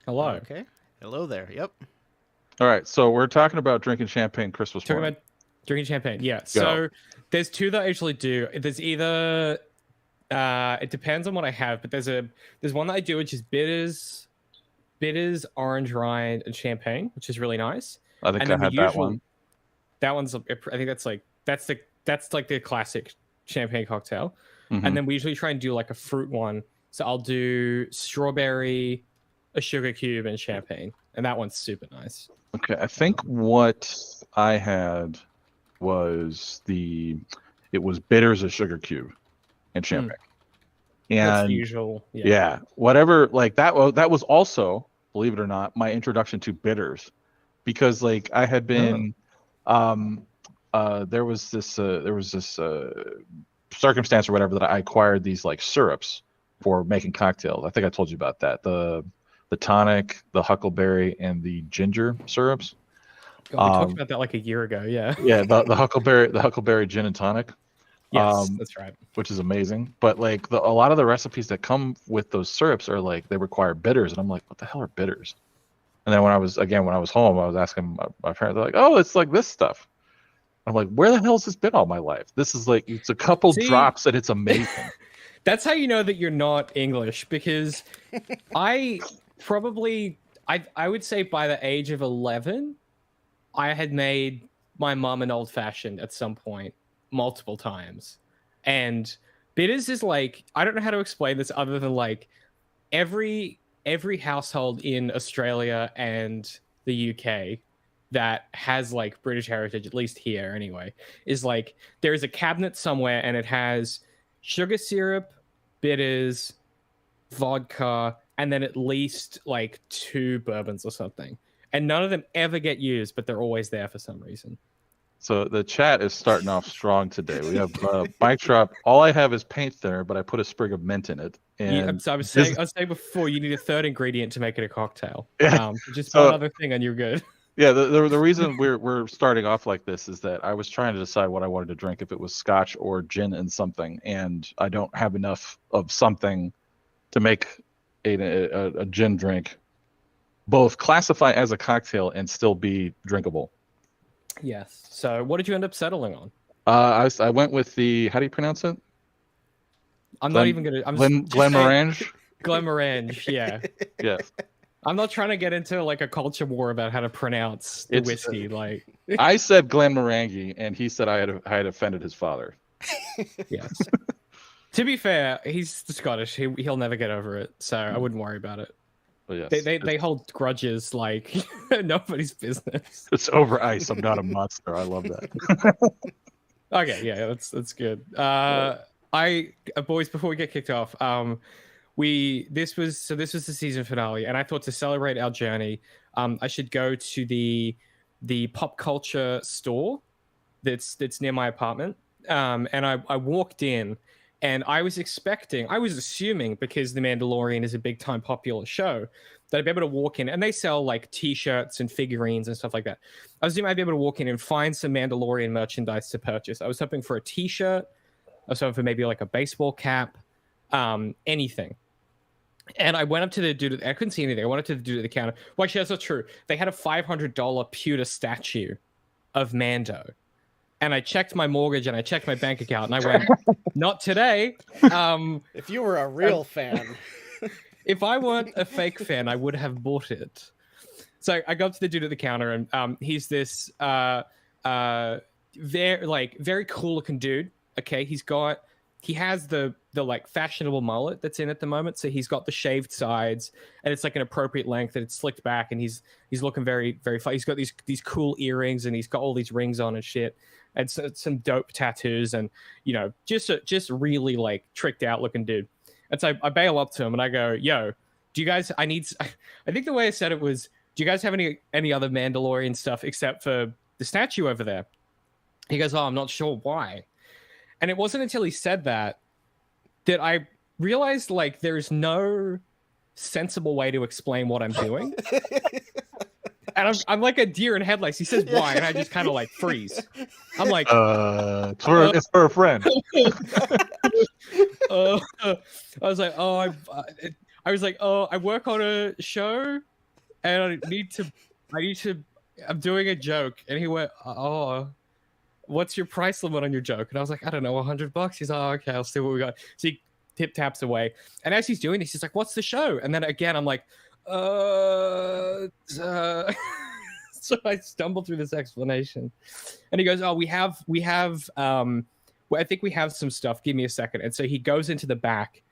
Hello. Okay. Hello there. Yep. All right, so we're talking about drinking champagne Christmas Talking morning. about drinking champagne. Yeah. So there's two that I usually do. There's either it depends on what I have, but there's one that I do which is bitters, orange rind, and champagne, which is really nice. I think And I then had that one. That one's I think that's like the classic champagne cocktail. Mhm. And then we usually try and do like a fruit one. So I'll do strawberry, a sugar cube, and champagne. And that one's super nice. Okay, I think what I had was it was bitters, a sugar cube, and champagne. That's And the usual. yeah, whatever, like that was also, believe it or not, my introduction to bitters, because like I had been there was this circumstance or whatever that I acquired these like syrups for making cocktails. I think I told you about that. The tonic, the huckleberry, and the ginger syrups. God, we talked about that like a year ago. Yeah. Yeah, the huckleberry gin and tonic. Yes, that's right. Which is amazing. But like a lot of the recipes that come with those syrups are like they require bitters, and I'm like, what the hell are bitters? And then when I was home, I was asking my parents, they're like, oh, it's like this stuff. I'm like, where the hell has this been all my life? This is like, it's a couple drops and it's amazing. That's how you know that you're not English, because I would say by the age of 11, I had made my mom an old fashioned at some point multiple times. And bitters is like, I don't know how to explain this other than like every household in Australia and the UK that has like British heritage, at least here anyway, is like there is a cabinet somewhere and it has sugar syrup, bitters, vodka, and then at least like 2 bourbons or something. And none of them ever get used, but they're always there for some reason. So the chat is starting off strong today. We have Mike Drop. All I have is paint thinner, but I put a sprig of mint in it. And I was saying before, you need a third ingredient to make it a cocktail. Yeah. Just one other thing and you're good. Yeah, the reason we're starting off like this is that I was trying to decide what I wanted to drink, if it was scotch or gin and something, and I don't have enough of something to make a gin drink both classify as a cocktail and still be drinkable. Yes. So what did you end up settling on? I went with the, how do you pronounce it? Glenmorangie. Glenmorangie, yeah. Yeah. I'm not trying to get into like a culture war about how to pronounce the whiskey. Like I said Glenmorangie, and he said I had offended his father. Yes. To be fair, he's Scottish. He'll never get over it, so I wouldn't worry about it. But yes, they hold grudges like nobody's business. It's over ice. I'm not a monster. I love that. Okay, yeah, that's good. Boys, before we get kicked off, this was the season finale, and I thought to celebrate our journey, I should go to the pop culture store that's near my apartment. And I walked in, and I was assuming, because The Mandalorian is a big time popular show, that I'd be able to walk in, and they sell like t-shirts and figurines and stuff like that. I was assuming I'd be able to walk in and find some Mandalorian merchandise to purchase. I was hoping for a t-shirt. I was hoping for maybe like a baseball cap, anything. And I went up to the dude. I couldn't see anything. I went up to the dude at the counter. Well, actually, that's not true. They had a $500 pewter statue of Mando. And I checked my mortgage and I checked my bank account, and I went, not today. If you were a real fan. If I weren't a fake fan, I would have bought it. So I go up to the dude at the counter, and he's this very cool looking dude. Okay, he has the like fashionable mullet that's in at the moment. So he's got the shaved sides, and it's like an appropriate length, and it's slicked back, and he's looking very, very fun. He's got these cool earrings, and he's got all these rings on and shit, and some dope tattoos, and just really like tricked out looking dude. And so I bail up to him and I go, yo, do you guys, I think the way I said it was, do you guys have any other Mandalorian stuff except for the statue over there? He goes, oh, I'm not sure why. And it wasn't until he said that I realized like there's no sensible way to explain what I'm doing. And I'm like a deer in headlights. He says why, and I just kind of like freeze. I'm like, it's for a friend. I was like, I work on a show. and I'm doing a joke, and he went, "Oh, what's your price limit on your joke?" And I was like, "I don't know, $100." He's like, "Oh, okay, I'll see what we got." So he taps away, and as he's doing this, he's like, "What's the show?" And then again, I'm like, So I stumbled through this explanation, and he goes, "Oh, we have, well, I think we have some stuff. Give me a second." And so he goes into the back,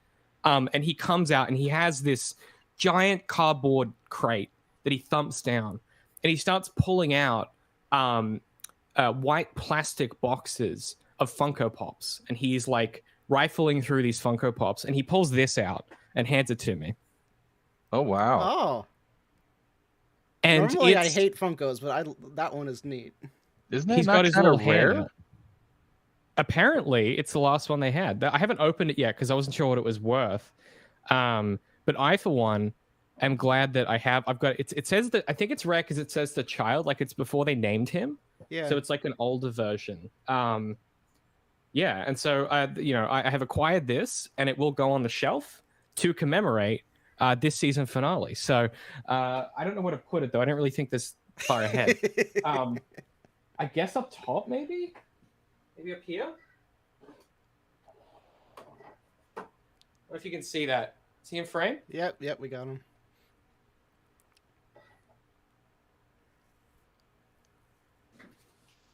and he comes out, and he has this giant cardboard crate that he thumps down, and he starts pulling out white plastic boxes of Funko Pops, and he's like rifling through these Funko Pops, and he pulls this out and hands it to me. Oh wow! Oh, And normally I hate Funkos, but that one is neat. Isn't it he's not got his kind little of hand rare? out. Apparently, it's the last one they had. I haven't opened it yet because I wasn't sure what it was worth. But I, for one, am glad that I've got it. It says that I think it's rare because it says the child, like it's before they named him. Yeah. So it's like an older version. Yeah, and so I have acquired this, and it will go on the shelf to commemorate this season finale. So I don't know where to put it though. I don't really think this far ahead. I guess up top, maybe up here. Or if you can see that. See in frame? Yep, we got him.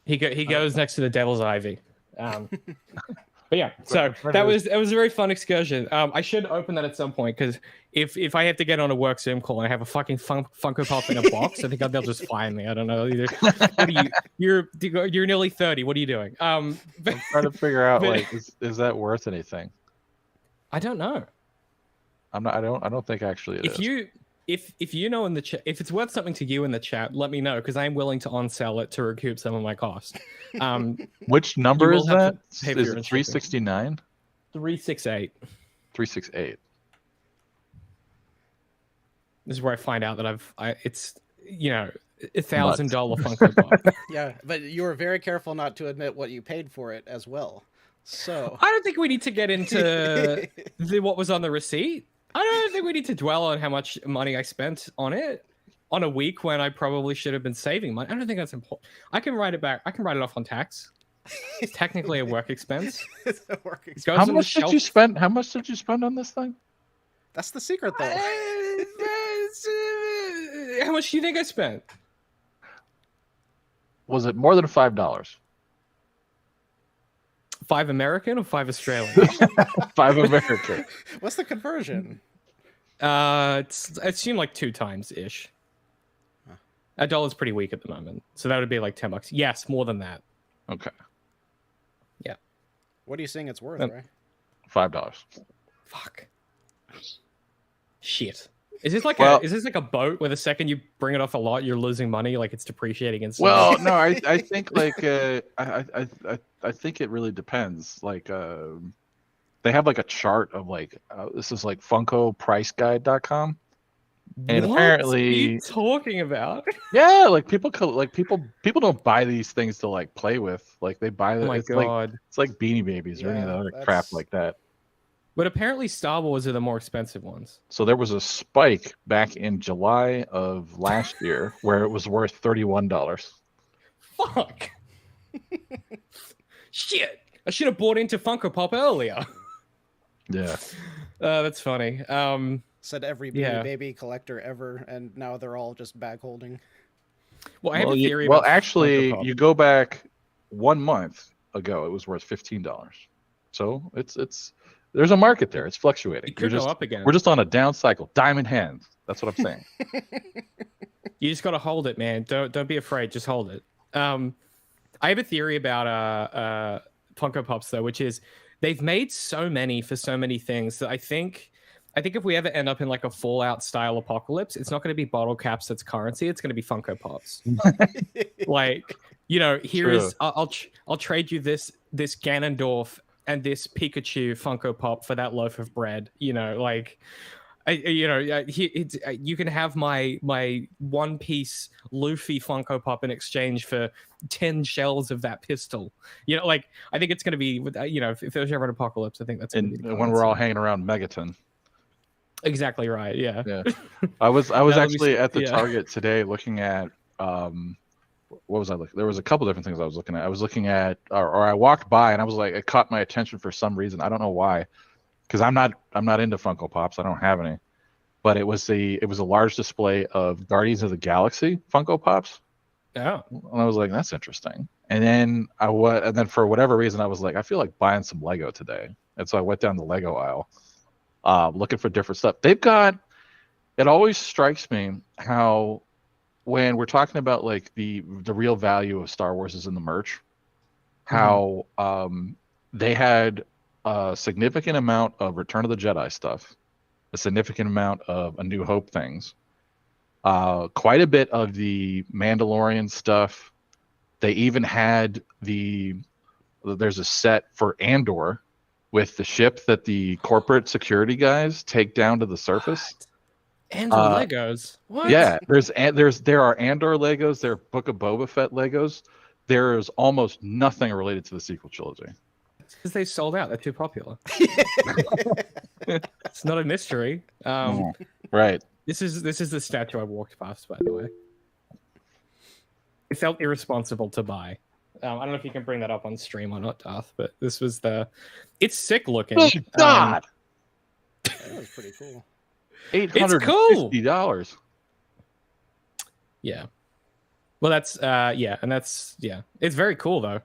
He goes next to the Devil's Ivy. But yeah, so that was a very fun excursion. I should open that at some point because if I have to get on a work Zoom call and I have a fucking Funko Pop in a box, I think they'll just fire me. I don't know either. What are you? You're nearly 30. What are you doing? I'm trying to figure out like is that worth anything? I don't know. I don't think actually it is. If you know in the chat, if it's worth something to you in the chat, let me know because I'm willing to on-sell it to recoup some of my cost. Which number is that? Is it 369? 368. 368. This is where I find out that it's $1,000 Funko Pop. Yeah, but you were very careful not to admit what you paid for it as well. So I don't think we need to get into what was on the receipt. I don't think we need to dwell on how much money I spent on it on a week when I probably should have been saving money. I don't think that's important. I can write it back. I can write it off on tax. It's technically a work expense. It's a work expense. How much did you spend? How much did you spend on this thing? That's the secret, though. How much do you think I spent? Was it more than $5? 5 American or 5 Australian? 5 American. What's the conversion? It seemed like 2 times ish. A dollar's pretty weak at the moment, so that would be like $10. Yes, more than that. Okay. Yeah. What are you saying it's worth, right? $5. Fuck. Shit. Is this like a boat where the second you bring it off a lot, you're losing money, like it's depreciating instantly? Well, no, I think like I think it really depends. Like they have like a chart of like this is like FunkoPriceGuide.com, and what apparently are you talking about? Yeah, like people don't buy these things to like play with. Like they buy them. Oh my god! It's like Beanie Babies or any other crap like that. But apparently Star Wars are the more expensive ones. So there was a spike back in July of last year where it was worth $31. Fuck. Shit. I should have bought into Funko Pop earlier. Yeah. That's funny. Said every Beanie Baby collector ever, and now they're all just bag holding. Well, I have a theory. Well, actually, you go back 1 month ago, it was worth $15. So it's there's a market there. It's fluctuating. It could go up again. We're just on a down cycle. Diamond hands. That's what I'm saying. You just got to hold it, man. Don't be afraid. Just hold it. I have a theory about Funko Pops though, which is they've made so many for so many things that I think if we ever end up in like a Fallout style apocalypse, it's not going to be bottle caps that's currency. It's going to be Funko Pops. Like, here is I'll trade you this Ganondorf and this Pikachu Funko Pop for that loaf of bread. You can have my One Piece Luffy Funko Pop in exchange for 10 shells of that pistol. I think it's going to be, if there's ever an apocalypse, I think that's going to be when we're all hanging around Megaton. Exactly right. Yeah. Yeah. I was actually at the yeah. Target today looking at what was I looking? There was a couple different things I was looking at. I was looking at, or I walked by and I was like, it caught my attention for some reason. I don't know why, because I'm not into Funko Pops. I don't have any. But it was a large display of Guardians of the Galaxy Funko Pops. Oh. And I was like, that's interesting. And then and then for whatever reason, I was like, I feel like buying some Lego today. And so I went down the Lego aisle, looking for different stuff. They've got. It always strikes me how, when we're talking about like the real value of Star Wars is in the merch, how they had a significant amount of Return of the Jedi stuff, a significant amount of A New Hope things, quite a bit of the Mandalorian stuff. They even had there's a set for Andor with the ship that the corporate security guys take down to the surface. What? Andor Legos? What? Yeah, there are Andor Legos, there are Book of Boba Fett Legos. There is almost nothing related to the sequel trilogy. It's because they sold out. They're too popular. It's not a mystery. Right. This is the statue I walked past, by the way. It felt irresponsible to buy. I don't know if you can bring that up on stream or not, Darth, but this was it's sick looking. Oh, God! That was pretty cool. $850. Yeah. Well, that's it's very cool though.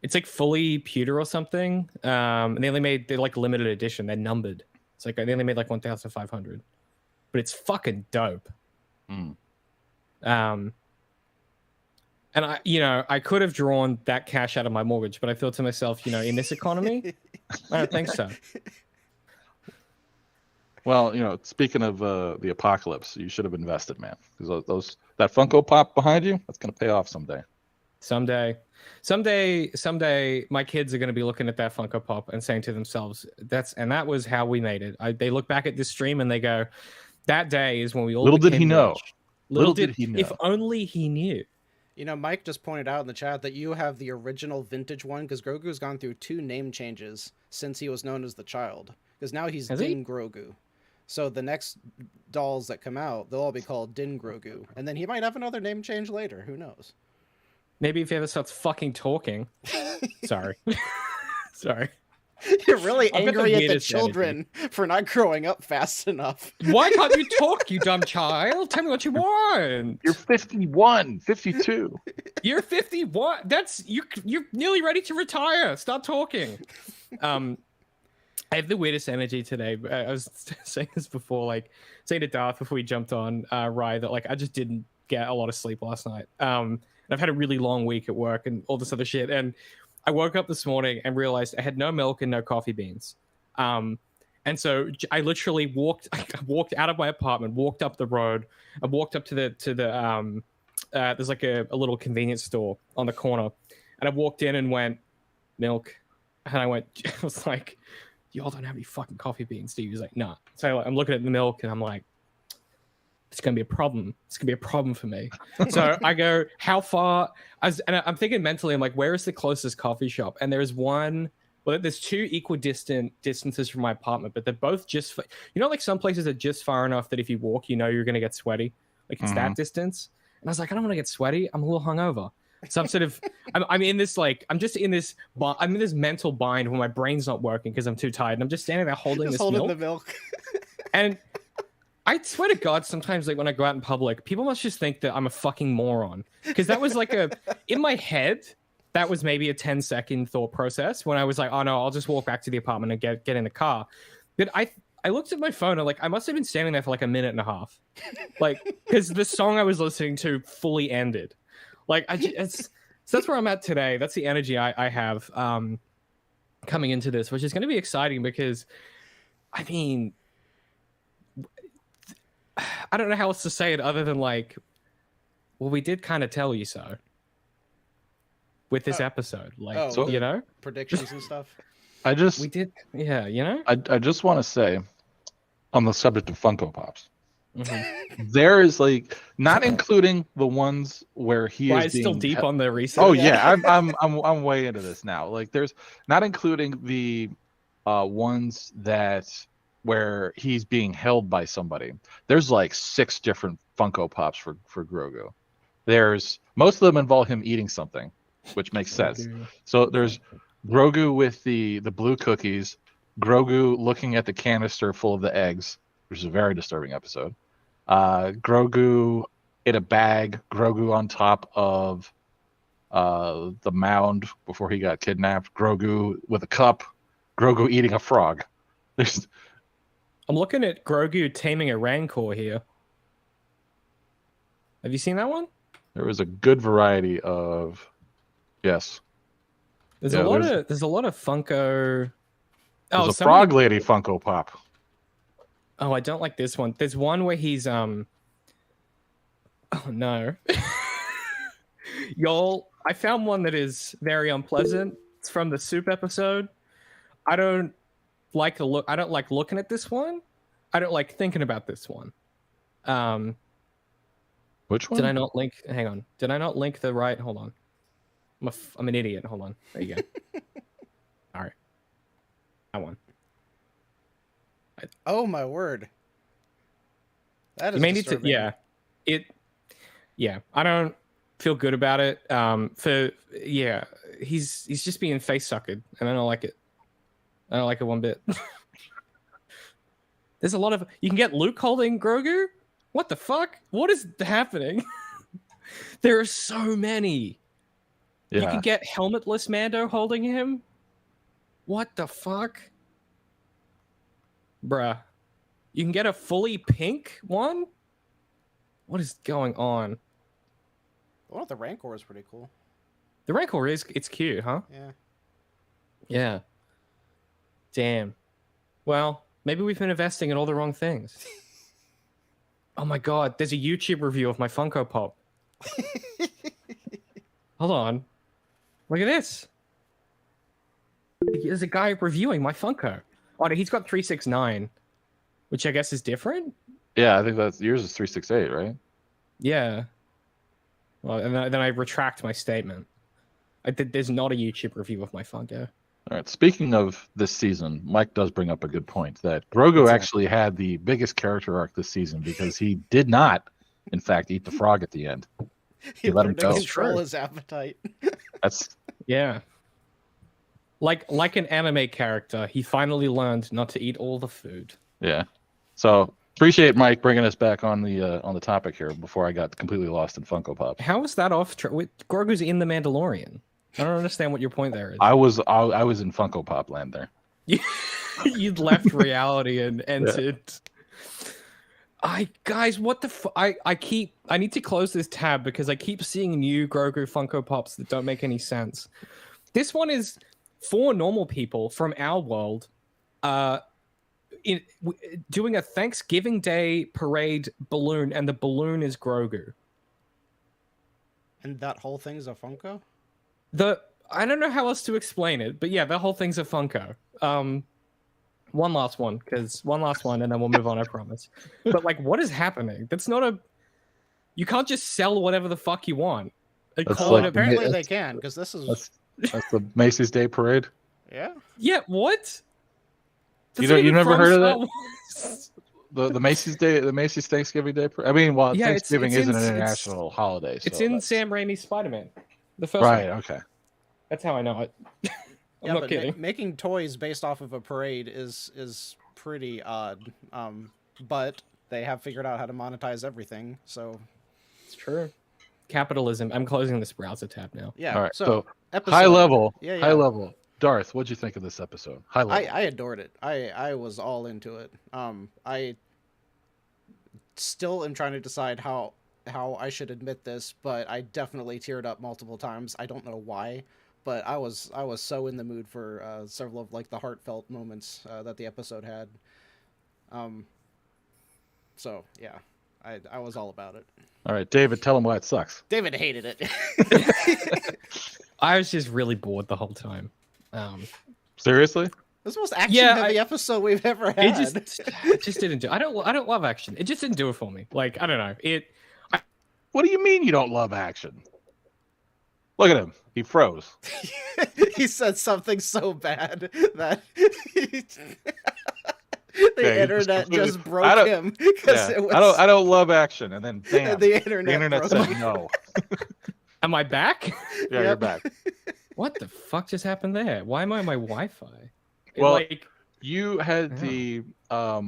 It's like fully pewter or something. And they're like limited edition. They're numbered. It's like they only made like 1,500, but it's fucking dope. And I could have drawn that cash out of my mortgage, but I thought to myself, in this economy, I don't think so. Well, speaking of the apocalypse, you should have invested, man. Because that Funko Pop behind you, that's gonna pay off someday. Someday, my kids are gonna be looking at that Funko Pop and saying to themselves, that was how we made it. They look back at this stream and they go, that day is when we all. Little did he know. Little did he know. If only he knew. Mike just pointed out in the chat that you have the original vintage one, because Grogu's gone through 2 name changes since he was known as the child. Because now he's Din Grogu. So the next dolls that come out, they'll all be called Din Grogu. And then he might have another name change later. Who knows? Maybe if he ever starts fucking talking. Sorry. Sorry. You're really angry at the children for not growing up fast enough. Why can't you talk, you dumb child? Tell me what you want. You're 51, 52. You're 51. You're nearly ready to retire. Stop talking. I have the weirdest energy today. I was saying this before, like saying to Darth before we jumped on Rye, that like I just didn't get a lot of sleep last night. And I've had a really long week at work and all this other shit. And I woke up this morning and realized I had no milk and no coffee beans. And so I literally walked out of my apartment, walked up the road, I walked up to the there's like a little convenience store on the corner, and I walked in and went, milk. And I was like, y'all don't have any fucking coffee beans, do you? He's like, nah. So I'm looking at the milk and I'm like, it's going to be a problem. It's going to be a problem for me. So I go, how far? And I'm thinking mentally, I'm like, where is the closest coffee shop? And there's 2 equidistant distances from my apartment, but they're both just, like some places are just far enough that if you walk, you're going to get sweaty. Like it's that distance. And I was like, I don't want to get sweaty. I'm a little hungover. So I'm sort of, I'm in this, like, I'm in this mental bind where my brain's not working because I'm too tired. And I'm just standing there holding the milk. And I swear to God, sometimes like when I go out in public, people must just think that I'm a fucking moron. Because that was like in my head, that was maybe a 10-second thought process when I was like, oh no, I'll just walk back to the apartment and get in the car. But I looked at my phone and like I must have been standing there for like a minute and a half. Like, because the song I was listening to fully ended. Like so that's where I'm at today. That's the energy I have coming into this, which is going to be exciting because I mean, I don't know how else to say it other than like, well, we did kind of tell you so with this episode, like, predictions and stuff. We did, yeah, I just want to say, on the subject of Funko Pops, there is like not including the ones where he is still deep on the research. Oh yeah, I'm way into this now. Like, there's not including the ones that where he's being held by somebody. There's like 6 different Funko Pops for Grogu. There's most of them involve him eating something, which makes sense. So there's Grogu with the blue cookies, Grogu looking at the canister full of the eggs, which is a very disturbing episode. Grogu in a bag, Grogu on top of the mound before he got kidnapped, Grogu with a cup, Grogu eating a frog. I'm looking at Grogu taming a Rancor here. Have you seen that one? There was a good variety of, yes. There's a lot of Funko. There's a frog lady Funko Pop. Oh, I don't like this one. There's one where he's Oh no. Y'all, I found one that is very unpleasant. It's from the soup episode. I don't like looking at this one. I don't like thinking about this one. Which one? Did I not link? Hang on. Did I not link the right? Hold on. I'm an idiot. Hold on. There you go. All right. That one. Oh my word. That is you may need to. Yeah. I don't feel good about it. He's just being face sucked, and I don't like it. I don't like it one bit. There's a lot of. You can get Luke holding Grogu. What the fuck? What is happening? There are so many. Yeah. You can get helmetless Mando holding him. What the fuck? Bruh. You can get a fully pink one? What is going on? The one with the Rancor is pretty cool. The Rancor it's cute, huh? Yeah. Yeah. Damn. Well, maybe we've been investing in all the wrong things. Oh my god, there's a YouTube review of my Funko Pop. Hold on. Look at this. There's a guy reviewing my Funko. Oh, he's got 369, which I guess is different. Yeah, I think that's yours is 368, right? Yeah. Well, and then I retract my statement. There's not a YouTube review of my Funko. All right. Speaking of this season, Mike does bring up a good point that Grogu actually had the biggest character arc this season because he did not, in fact, eat the frog at the end. He let him go. Control his appetite. That's like an anime character. He finally learned not to eat all the food. Yeah. So appreciate Mike bringing us back on the topic here before I got completely lost in Funko Pop. How is that off? Grogu's in the Mandalorian. I don't understand what your point there is. I was in Funko Pop land there. You'd left reality and entered. Yeah. Guys, what the I need to close this tab because I keep seeing new Grogu Funko Pops that don't make any sense. This one is for normal people from our world, doing a Thanksgiving Day parade balloon, and the balloon is Grogu. And that whole thing is a Funko? I don't know how else to explain it, but yeah, the whole thing's a Funko. One last one, and then we'll move on, I promise. But like, what is happening? That's not a. You can't just sell whatever the fuck you want. Apparently they can, because this is. That's the Macy's Day Parade. Yeah. Yeah. What? You never heard of that? The Macy's Thanksgiving Day Parade. I mean, Thanksgiving is an international holiday. So it's in Sam Raimi's Spider-Man. The first one. Okay. That's how I know it. I'm not kidding. Making toys based off of a parade is pretty odd. But they have figured out how to monetize everything, so it's true. Capitalism. I'm closing this browser tab now. Yeah. All right. So high level. High level. Darth, what'd you think of this episode? High level. I adored it. I was all into it. I still am trying to decide how I should admit this, but I definitely teared up multiple times. I don't know why, but I was so in the mood for several of like the heartfelt moments that the episode had. So yeah, I was all about it. All right, David, tell him why it sucks. David hated it. I was just really bored the whole time. Seriously? This was the most action-heavy episode we've ever had. It just didn't do. I don't love action. It just didn't do it for me. Like I don't know. What do you mean you don't love action? Look at him. He froze. He said something so bad that The internet just broke him because it was. I don't love action, and then bam, the internet said no. Am I back? Yeah, you're back. What the fuck just happened there? Why am I on my Wi-Fi? Well, you had the I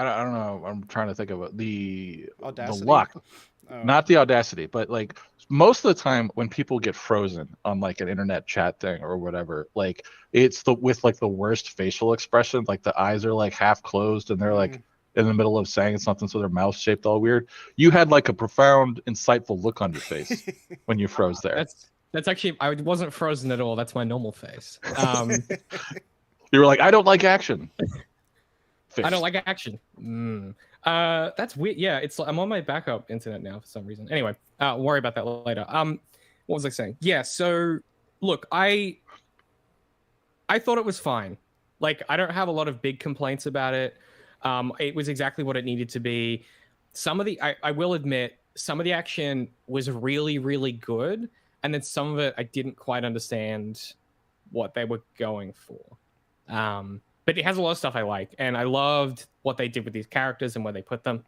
don't know. I'm trying to think of it. The Audacity? The luck, Oh. not the Audacity, but like most of the time when people get frozen on like an internet chat thing or whatever, like it's with like the worst facial expression, like the eyes are like half closed and they're like in the middle of saying something, so their mouth shaped all weird. You had like a profound, insightful look on your face when you froze there. That's actually, I wasn't frozen at all. That's my normal face. You were like, I don't like action. I don't like action. That's weird. Yeah, I'm on my backup internet now for some reason. Anyway, we'll worry about that later. What was I saying? Yeah, so look, I thought it was fine. Like, I don't have a lot of big complaints about it. It was exactly what it needed to be. I will admit, some of the action was really, really good, and then some of it I didn't quite understand what they were going for. But it has a lot of stuff I like, and I loved what they did with these characters and where they put them.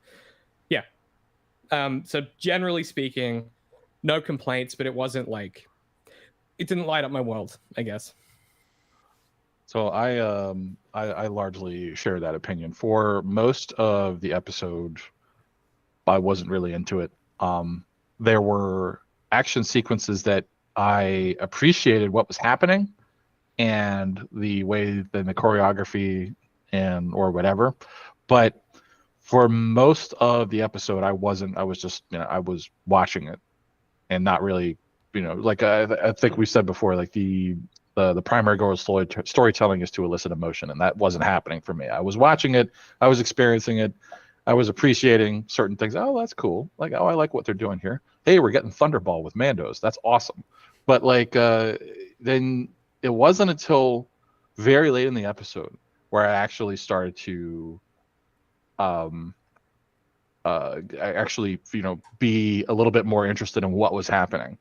Yeah. So generally speaking, no complaints, but it wasn't like, it didn't light up my world, I guess. So I largely share that opinion. For most of the episode, I wasn't really into it. There were action sequences that I appreciated what was happening, and the way the choreography or whatever, but for most of the episode, I was just, I was watching it and not really, like I think we said before, like the primary goal of storytelling is to elicit emotion, and that wasn't happening for me. I was watching it, I was experiencing it, I was appreciating certain things. Oh, that's cool. Like, oh, I like what they're doing here. Hey, we're getting Thunderball with Mandos. That's awesome. But like then it wasn't until very late in the episode where I actually started to actually, be a little bit more interested in what was happening,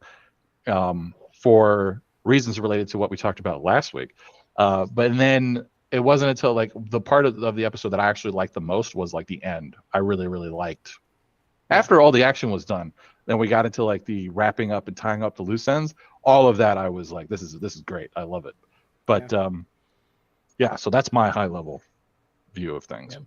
for reasons related to what we talked about last week. But then it wasn't until like the part of the episode that I actually liked the most was like the end. I really, really liked after all the action was done. Then we got into like the wrapping up and tying up the loose ends. All of that, I was like, this is great. I love it. But yeah, so that's my high level view of things.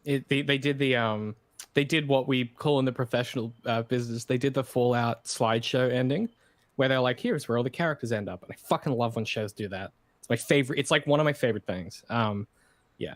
Yeah. They did what we call in the professional business. They did the Fallout slideshow ending, where they're like, here's where all the characters end up. And I fucking love when shows do that. It's my favorite. It's like one of my favorite things. Yeah,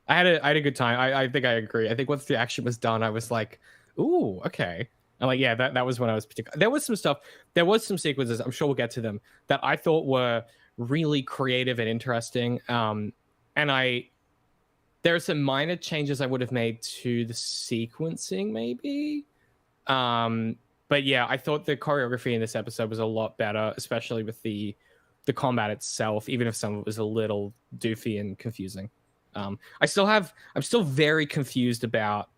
I had a good time. I think I agree. I think once the action was done, I was like, ooh, okay. And like, yeah, that was when I was particular. There was some sequences, I'm sure we'll get to them, that I thought were really creative and interesting. And there are some minor changes I would have made to the sequencing, maybe. But yeah, I thought the choreography in this episode was a lot better, especially with the combat itself, even if some of it was a little doofy and confusing. I'm still very confused about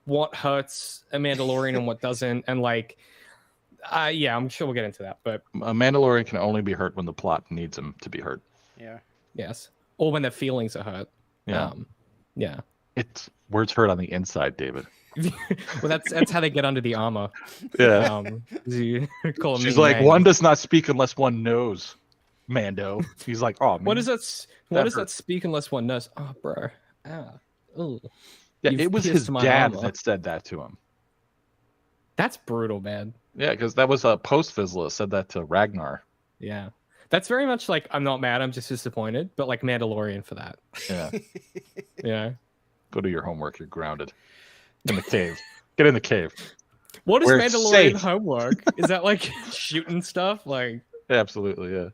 what hurts a Mandalorian and what doesn't. And like, yeah, I'm sure we'll get into that. But a Mandalorian can only be hurt when the plot needs him to be hurt. Yeah. Yes. Or when their feelings are hurt. Yeah. Yeah. It's words hurt on the inside, David. Well, that's how they get under the armor. Yeah. She's like, one does not speak unless one knows, Mando. He's like, oh, man. What does that speak unless one knows? Oh, bro. Ooh. Yeah, it was his dad that said that to him. That's brutal, man. Yeah, because that was a post-Vizsla said that to Ragnar. Yeah. That's very much like, I'm not mad, I'm just disappointed, but like Mandalorian for that. Yeah. Yeah. Go do your homework, you're grounded. In the cave. Get in the cave. What is Mandalorian homework? Is that like shooting stuff? Like, absolutely, yeah.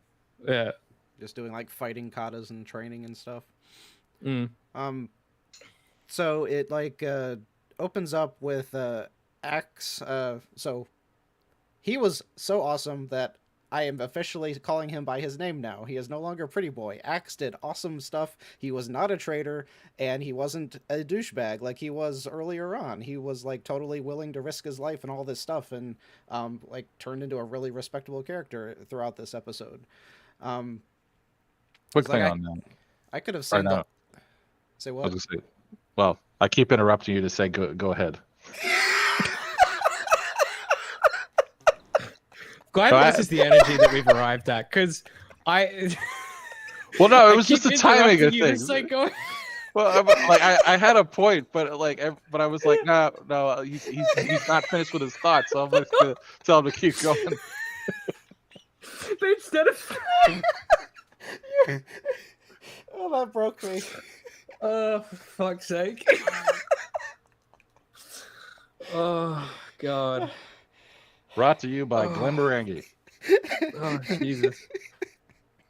Yeah. Just doing like fighting katas and training and stuff. So it like opens up with Axe. So he was so awesome that I am officially calling him by his name now. He is no longer Pretty Boy. Axe did awesome stuff. He was not a traitor, and he wasn't a douchebag like he was earlier on. He was like totally willing to risk his life and all this stuff, and like turned into a really respectable character throughout this episode. Quick thing on that. I could have saved up. Say I what? was gonna say, well, I keep interrupting you to say go ahead. Glad this is the energy that we've arrived at, because I. Well, no, it I was just the keep timing of interrupting you to things. say go. Well, I had a point, but I was like, no, he's not finished with his thoughts, so I'm just gonna tell him to keep going. But instead of. Oh, that broke me. Oh, for fuck's sake. Oh, God. Brought to you by Glenmorangie. Oh, Jesus.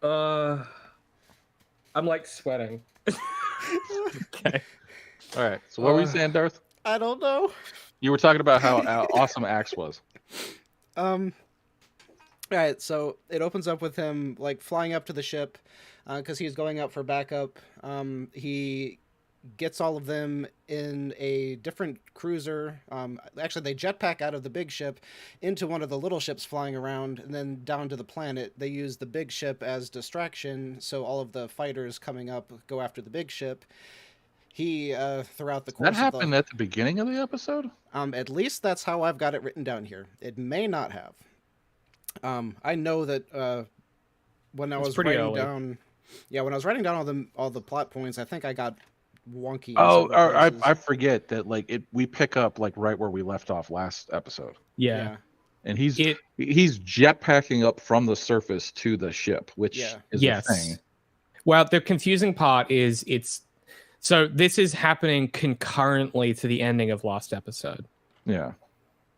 I'm like sweating. Okay. All right. So what were you saying, Darth? I don't know. You were talking about how awesome Axe was. All right, so it opens up with him like flying up to the ship because he's going up for backup. He gets all of them in a different cruiser. Actually, they jetpack out of the big ship into one of the little ships flying around, and then down to the planet. They use the big ship as distraction, so all of the fighters coming up go after the big ship. He throughout the course That happened at the beginning of the episode? at least that's how I've got it written down here. It may not have. I know that when I was writing down, when I was writing down all the plot points, I think I got wonky. I forget that we pick up like right where we left off last episode. Yeah. And he's jetpacking up from the surface to the ship, which is a thing. Well, the confusing part is so this is happening concurrently to the ending of last episode. Yeah.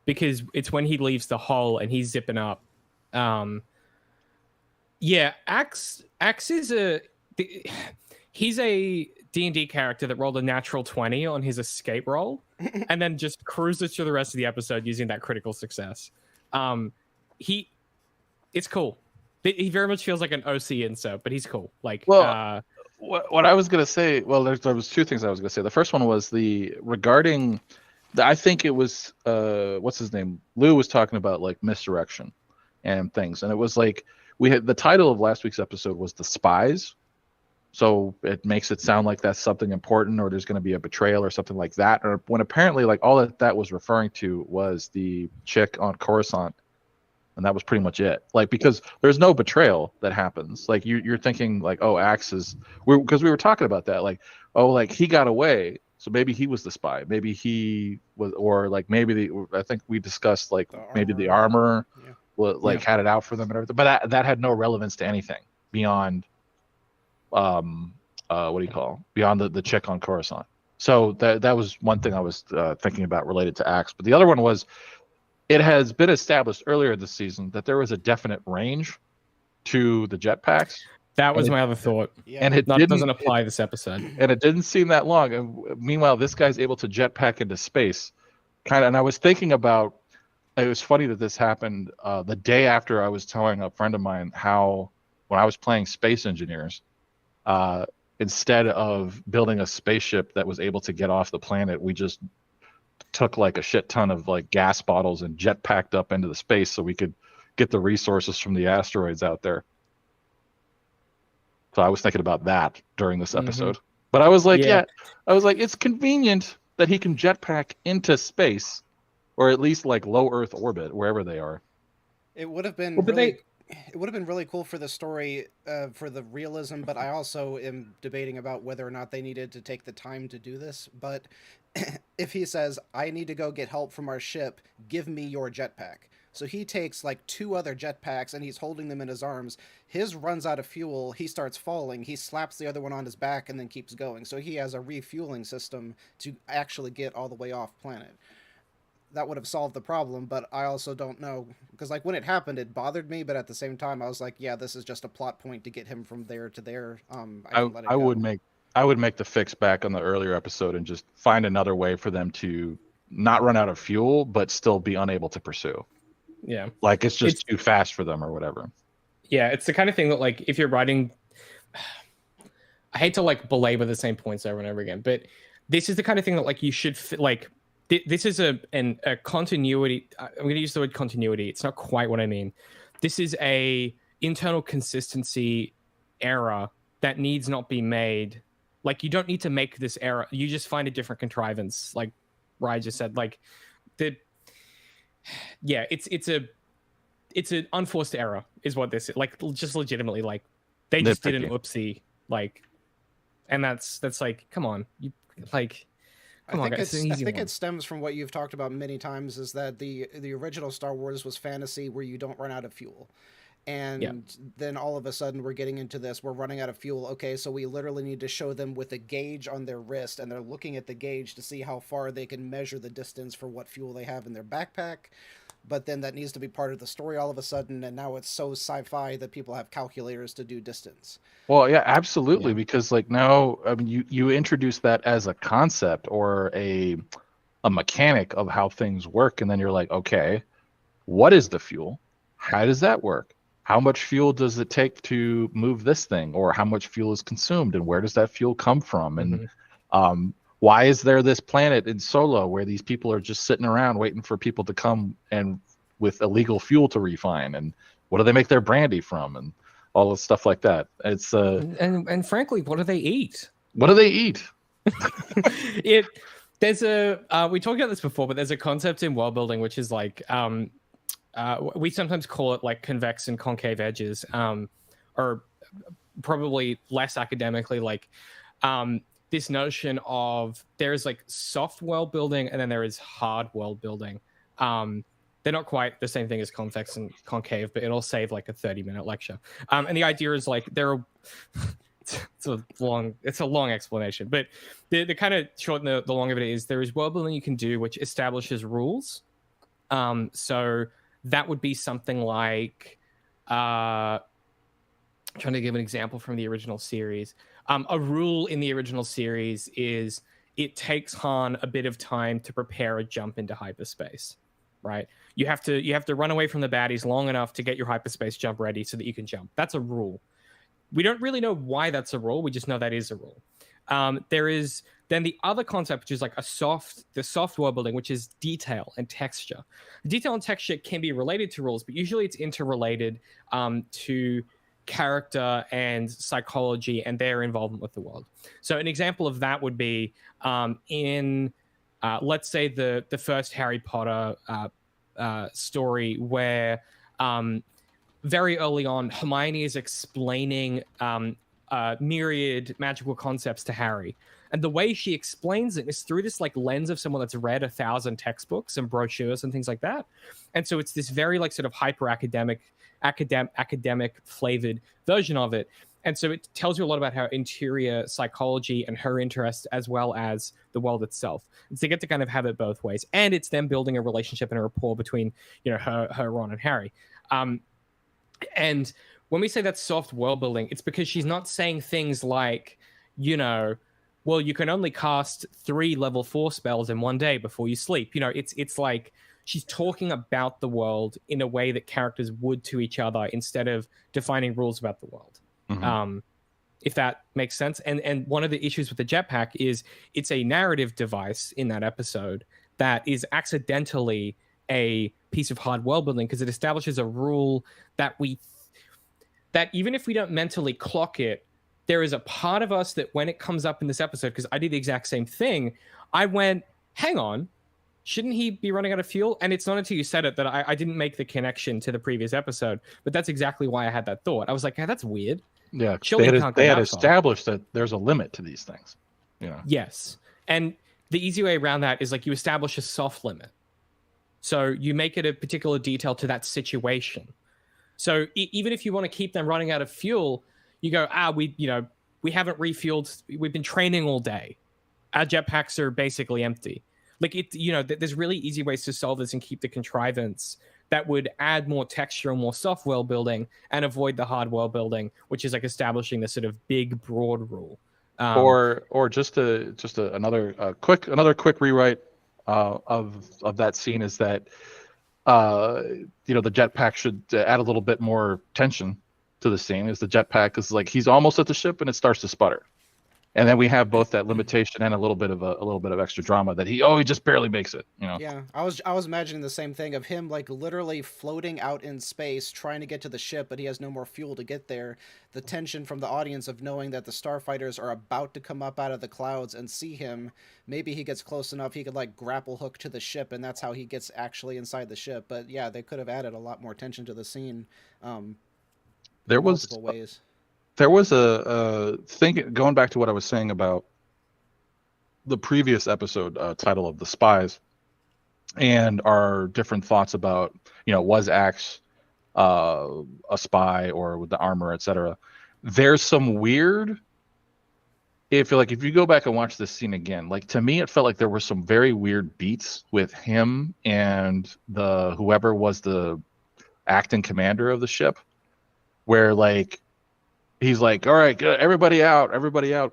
Because it's when he leaves the hull and he's zipping up. Axe is he's a D&D character that rolled a natural 20 on his escape roll and then just cruises through the rest of the episode using that critical success. It's cool. He very much feels like an OC insert, but he's cool. What I was gonna say, there was two things I was gonna say. The first one was I think it was what's his name? Lou was talking about like misdirection and things, and it was like we had the title of last week's episode was The Spies, so it makes it sound like that's something important, or there's going to be a betrayal or something like that, or when apparently like all that was referring to was the chick on Coruscant. And that was pretty much it. Like, because there's no betrayal that happens. Like, you're thinking, like, oh, Axe is... Because we were talking about that. Like, oh, like, he got away. So maybe he was the spy. Maybe he was... Or, like, maybe I think we discussed, like, maybe the armor had it out for them and everything. But that had no relevance to anything beyond... Beyond the chick on Coruscant. So that was one thing I was thinking about related to Axe. But the other one was... It has been established earlier this season that there was a definite range to the jetpacks. That was my other thought. Yeah. And it doesn't apply this episode. And it didn't seem that long. And meanwhile, this guy's able to jetpack into space. And I was thinking about, it was funny that this happened the day after I was telling a friend of mine how, when I was playing Space Engineers, instead of building a spaceship that was able to get off the planet, we just took like a shit ton of like gas bottles and jetpacked up into the space so we could get the resources from the asteroids out there. So I was thinking about that during this episode. But I was like, it's convenient that he can jetpack into space, or at least like low Earth orbit, wherever they are. It would have been it would have been really cool for the story, for the realism, but I also am debating about whether or not they needed to take the time to do this. But if he says, I need to go get help from our ship, give me your jetpack. So he takes like 2 other jetpacks and he's holding them in his arms. His runs out of fuel, he starts falling, he slaps the other one on his back and then keeps going. So he has a refueling system to actually get all the way off planet. That would have solved the problem, but I also don't know, because like when it happened, it bothered me, but at the same time, I was like, yeah, this is just a plot point to get him from there to there. I would make the fix back on the earlier episode and just find another way for them to not run out of fuel, but still be unable to pursue. Yeah, like it's too fast for them or whatever. Yeah, it's the kind of thing that like if you're writing, I hate to like belabor the same points over and over again, but this is the kind of thing that like you should like. This is a continuity. I'm going to use the word continuity. It's not quite what I mean. This is a internal consistency error that needs not be made Like, you don't need to make this error. You just find a different contrivance, like Rye just said. Like, it's an unforced error is what this is. Like, just legitimately, like, they just did an oopsie, like, and that's like, come on, you like. I think it stems from what you've talked about many times, is that the original Star Wars was fantasy where you don't run out of fuel. And then all of a sudden we're getting into this, we're running out of fuel. Okay, so we literally need to show them with a gauge on their wrist, and they're looking at the gauge to see how far they can measure the distance for what fuel they have in their backpack. But then that needs to be part of the story all of a sudden, and now it's so sci-fi that people have calculators to do distance. Well, yeah, absolutely, because like now, I mean, you introduce that as a concept or a mechanic of how things work, and then you're like, okay, what is the fuel? How does that work? How much fuel does it take to move this thing, or how much fuel is consumed, and where does that fuel come from? And why is there this planet in Solo where these people are just sitting around waiting for people to come and with illegal fuel to refine? And what do they make their brandy from? And all the stuff like that. It's and frankly, what do they eat? What do they eat? There's a we talked about this before, but there's a concept in world building which is like we sometimes call it like convex and concave edges, or probably less academically, like this notion of there's like soft world building and then there is hard world building. They're not quite the same thing as convex and concave, but it'll save like a 30-minute lecture. And the idea is like it's a long explanation, but the kind of short and the long of it is there is world building you can do which establishes rules. So that would be something like trying to give an example from the original series. A rule in the original series is it takes Han a bit of time to prepare a jump into hyperspace, right? You have to run away from the baddies long enough to get your hyperspace jump ready so that you can jump. That's a rule. We don't really know why that's a rule. We just know that is a rule. There is then the other concept, which is like the soft world building, which is detail and texture. Detail and texture can be related to rules, but usually it's interrelated to character and psychology and their involvement with the world. So an example of that would be in let's say the first Harry Potter story, where very early on Hermione is explaining myriad magical concepts to Harry, and the way she explains it is through this like lens of someone that's read 1,000 textbooks and brochures and things like that. And so it's this very like sort of hyper academic flavored version of it. And so it tells you a lot about her interior psychology and her interest, as well as the world itself. And so you get to kind of have it both ways. And it's them building a relationship and a rapport between, her, Ron, and Harry. And when we say that's soft world building, it's because she's not saying things like, well, you can only cast 3 level 4 spells in one day before you sleep. It's like she's talking about the world in a way that characters would to each other instead of defining rules about the world. Mm-hmm. If that makes sense. And one of the issues with the jetpack is it's a narrative device in that episode that is accidentally a piece of hard world building, because it establishes a rule that even if we don't mentally clock it, there is a part of us that when it comes up in this episode, because I did the exact same thing, I went, hang on, shouldn't he be running out of fuel? And it's not until you said it that I didn't make the connection to the previous episode, but that's exactly why I had that thought. I was like, hey, that's weird. Yeah, they had established that there's a limit to these things. Yes. And the easy way around that is like you establish a soft limit. So you make it a particular detail to that situation. So even if you want to keep them running out of fuel, you go, we haven't refueled. We've been training all day. Our jetpacks are basically empty. Like there's really easy ways to solve this and keep the contrivance that would add more texture and more soft world building and avoid the hard world building, which is like establishing this sort of big, broad rule. Or just another quick rewrite of that scene is that the jetpack should add a little bit more tension to the scene. Is the jetpack is like he's almost at the ship and it starts to sputter, And then we have both that limitation and a little bit of extra drama that he just barely makes it, you know. Yeah, I was imagining the same thing of him like literally floating out in space trying to get to the ship, but he has no more fuel to get there. The tension from the audience of knowing that the starfighters are about to come up out of the clouds and see him. Maybe he gets close enough he could like grapple hook to the ship, and that's how he gets actually inside the ship. But yeah, they could have added a lot more tension to the scene. There was multiple ways. There was a thing going back to what I was saying about the previous episode title of The Spies and our different thoughts about, was Axe a spy or with the armor, etc. There's some weird, if you go back and watch this scene again, like to me, it felt like there were some very weird beats with him and whoever was the acting commander of the ship, where like, he's like, all right, everybody out,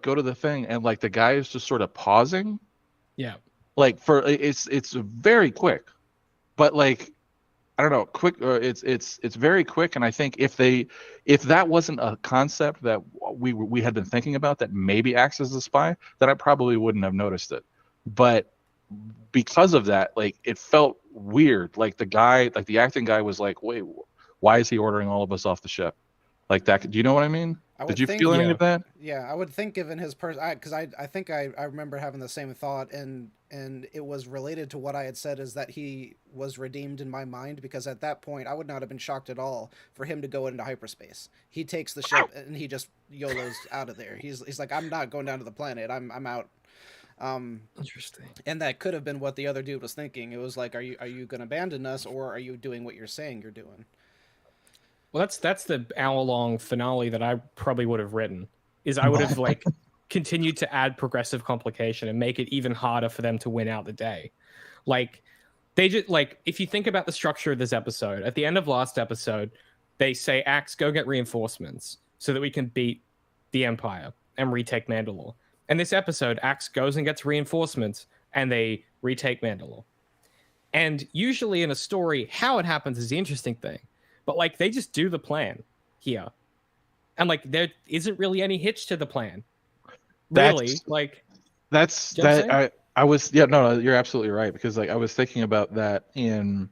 go to the thing. And like the guy is just sort of pausing. Yeah. Like it's very quick, but like, I don't know, quick. It's very quick. And I think if that wasn't a concept that we had been thinking about, that maybe acts as a spy, then I probably wouldn't have noticed it. But because of that, like it felt weird. Like the guy, like the acting guy was like, wait, why is he ordering all of us off the ship? Like that, do you know what I mean? Did you feel any of that? Yeah, I would think given his person, because I think I remember having the same thought, and it was related to what I had said, is that he was redeemed in my mind, because at that point I would not have been shocked at all for him to go into hyperspace. He takes the ship and he just YOLOs out of there. He's like, I'm not going down to the planet. I'm out. Interesting. And that could have been what the other dude was thinking. It was like, are you going to abandon us, or are you doing what you're saying you're doing? Well, that's the hour-long finale that I probably would have written. Is I would have like continued to add progressive complication and make it even harder for them to win out the day. Like they just like, if you think about the structure of this episode, at the end of last episode, they say, Axe, go get reinforcements so that we can beat the Empire and retake Mandalore. And this episode, Axe goes and gets reinforcements and they retake Mandalore. And usually in a story, how it happens is the interesting thing. But like they just do the plan here, and like there isn't really any hitch to the plan. Really, I was no, you're absolutely right, because like I was thinking about that in,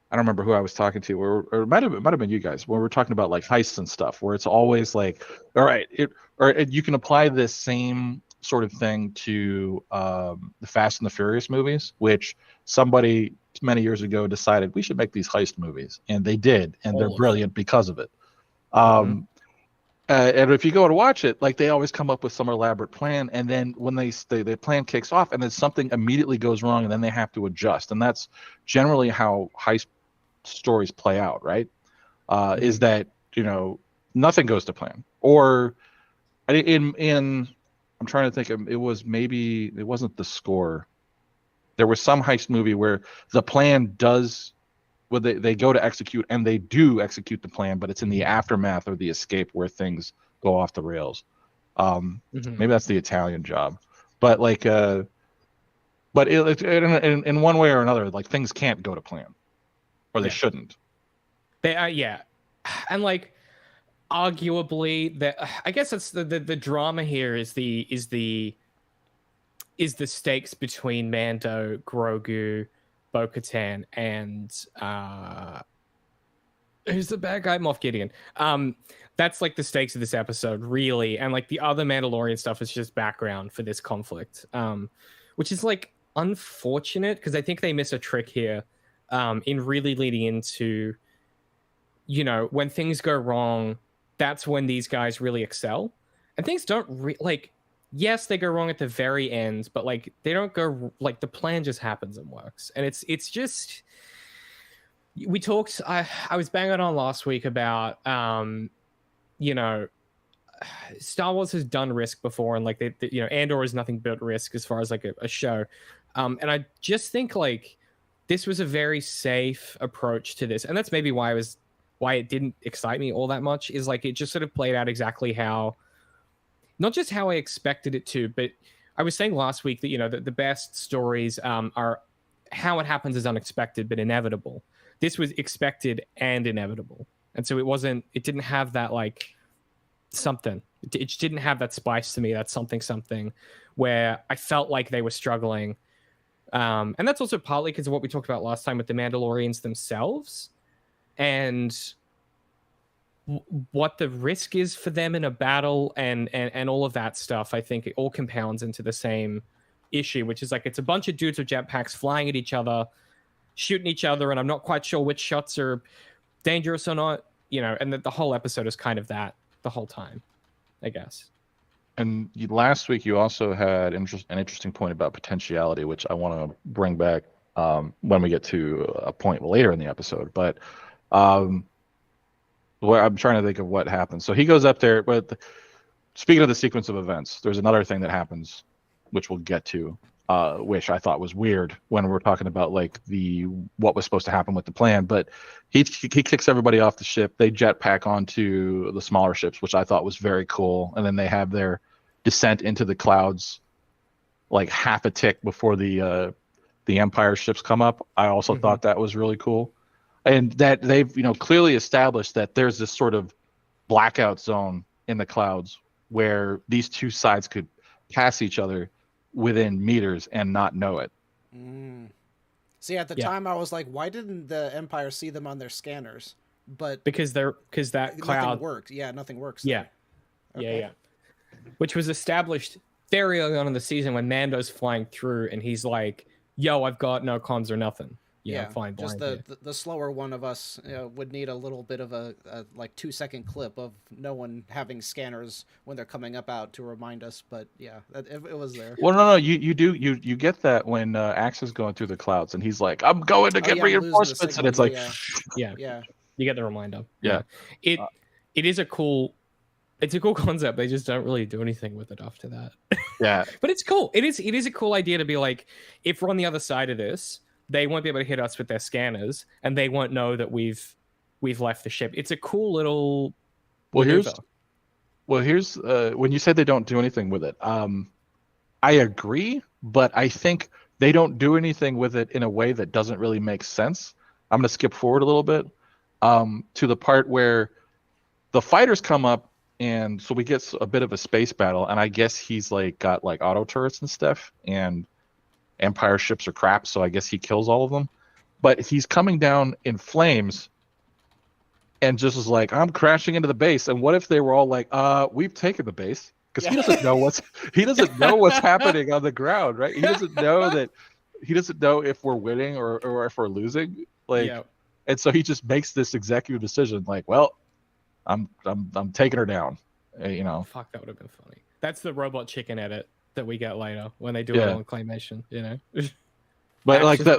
I don't remember who I was talking to, or it might have been you guys, when we're talking about like heists and stuff, where it's always like, all right, you can apply this same sort of thing to the Fast and the Furious movies, which somebody many years ago decided we should make these heist movies, and they did, and they're brilliant because of it. And if you go to watch it, like they always come up with some elaborate plan, and then when the plan kicks off, and then something immediately goes wrong, and then they have to adjust, and that's generally how heist stories play out, right? Is that nothing goes to plan, or in I'm trying to think of, it wasn't The Score. There was some heist movie where the plan they go to execute, and they do execute the plan, but it's in the aftermath or the escape where things go off the rails. Maybe that's The Italian Job, but like, but in one way or another, like things can't go to plan, or they shouldn't. They and like arguably, I guess it's the drama here is the stakes between Mando, Grogu, Bo-Katan, and who's the bad guy? Moff Gideon. That's like the stakes of this episode, really. And like the other Mandalorian stuff is just background for this conflict, which is like unfortunate, because I think they miss a trick here in really leading into, when things go wrong, that's when these guys really excel. And things don't yes, they go wrong at the very end, but like they don't go, like the plan just happens and works. And it's just, we talked, I was banging on last week about, Star Wars has done Risk before, and like Andor is nothing but Risk as far as like a show. And I just think like this was a very safe approach to this. And that's maybe why it didn't excite me all that much, is like it just sort of played out exactly how, not just how I expected it to, but I was saying last week that, the best stories are how it happens is unexpected, but inevitable. This was expected and inevitable. And so it didn't have that like something. It just didn't have that spice to me. That something where I felt like they were struggling. And that's also partly because of what we talked about last time with the Mandalorians themselves and what the risk is for them in a battle and all of that stuff. I think it all compounds into the same issue, which is like it's a bunch of dudes with jetpacks flying at each other, shooting each other, and I'm not quite sure which shots are dangerous or not, you know, and the whole episode is kind of that the whole time, I guess. And last week you also had an interesting point about potentiality, which I want to bring back when we get to a point later in the episode. But well, I'm trying to think of what happens. So he goes up there, but speaking of the sequence of events, there's another thing that happens, which we'll get to, which I thought was weird when we're talking about like what was supposed to happen with the plan. But he kicks everybody off the ship. They jetpack onto the smaller ships, which I thought was very cool. And then they have their descent into the clouds like half a tick before the Empire ships come up. I also thought that was really cool. And that they've, you know, clearly established that there's this sort of blackout zone in the clouds where these two sides could pass each other within meters and not know it. See, at the time I was like, why didn't the Empire see them on their scanners? But because that cloud nothing worked. Yeah, nothing works. Yeah. Okay. Yeah. Which was established very early on in the season when Mando's flying through and he's like, yo, I've got no comms or nothing. Fine. Just the slower one of us would need a little bit of a like 2-second clip of no one having scanners when they're coming up out to remind us. But yeah, it was there. Well, no, you get that when Axe is going through the clouds and he's like, I'm going to get reinforcements, and it's like, yeah, you get the reminder. Yeah, it is a cool. It's a cool concept. They just don't really do anything with it after that. Yeah, but it's cool. It is a cool idea to be like, if we're on the other side of this, they won't be able to hit us with their scanners, and they won't know that we've left the ship. It's a cool little. Here's when you said they don't do anything with it. I agree, but I think they don't do anything with it in a way that doesn't really make sense. I'm going to skip forward a little bit to the part where the fighters come up, and so we get a bit of a space battle, and I guess he's like got like auto turrets and stuff, and Empire ships are crap, so I guess he kills all of them. But he's coming down in flames and just is like, I'm crashing into the base. And what if they were all like, we've taken the base? Because he doesn't know what's happening on the ground, right? He doesn't know if we're winning or if we're losing. And so he just makes this executive decision, like, well, I'm taking her down. You know. Fuck, that would have been funny. That's the robot chicken edit that we get later when they do it on claymation, you know. But like that,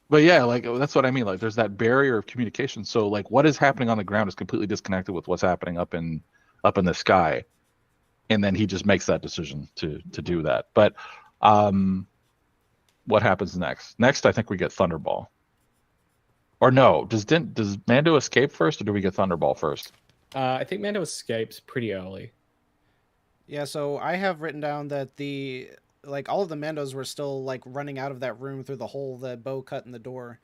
but yeah, like that's what I mean. Like there's that barrier of communication. So like what is happening on the ground is completely disconnected with what's happening up in the sky, and then he just makes that decision to do that. But what happens next? Next, I think we get Thunderball. Or no, does Mando escape first, or do we get Thunderball first? I think Mando escapes pretty early. Yeah, so I have written down that all of the Mandos were still like running out of that room through the hole that Bo cut in the door.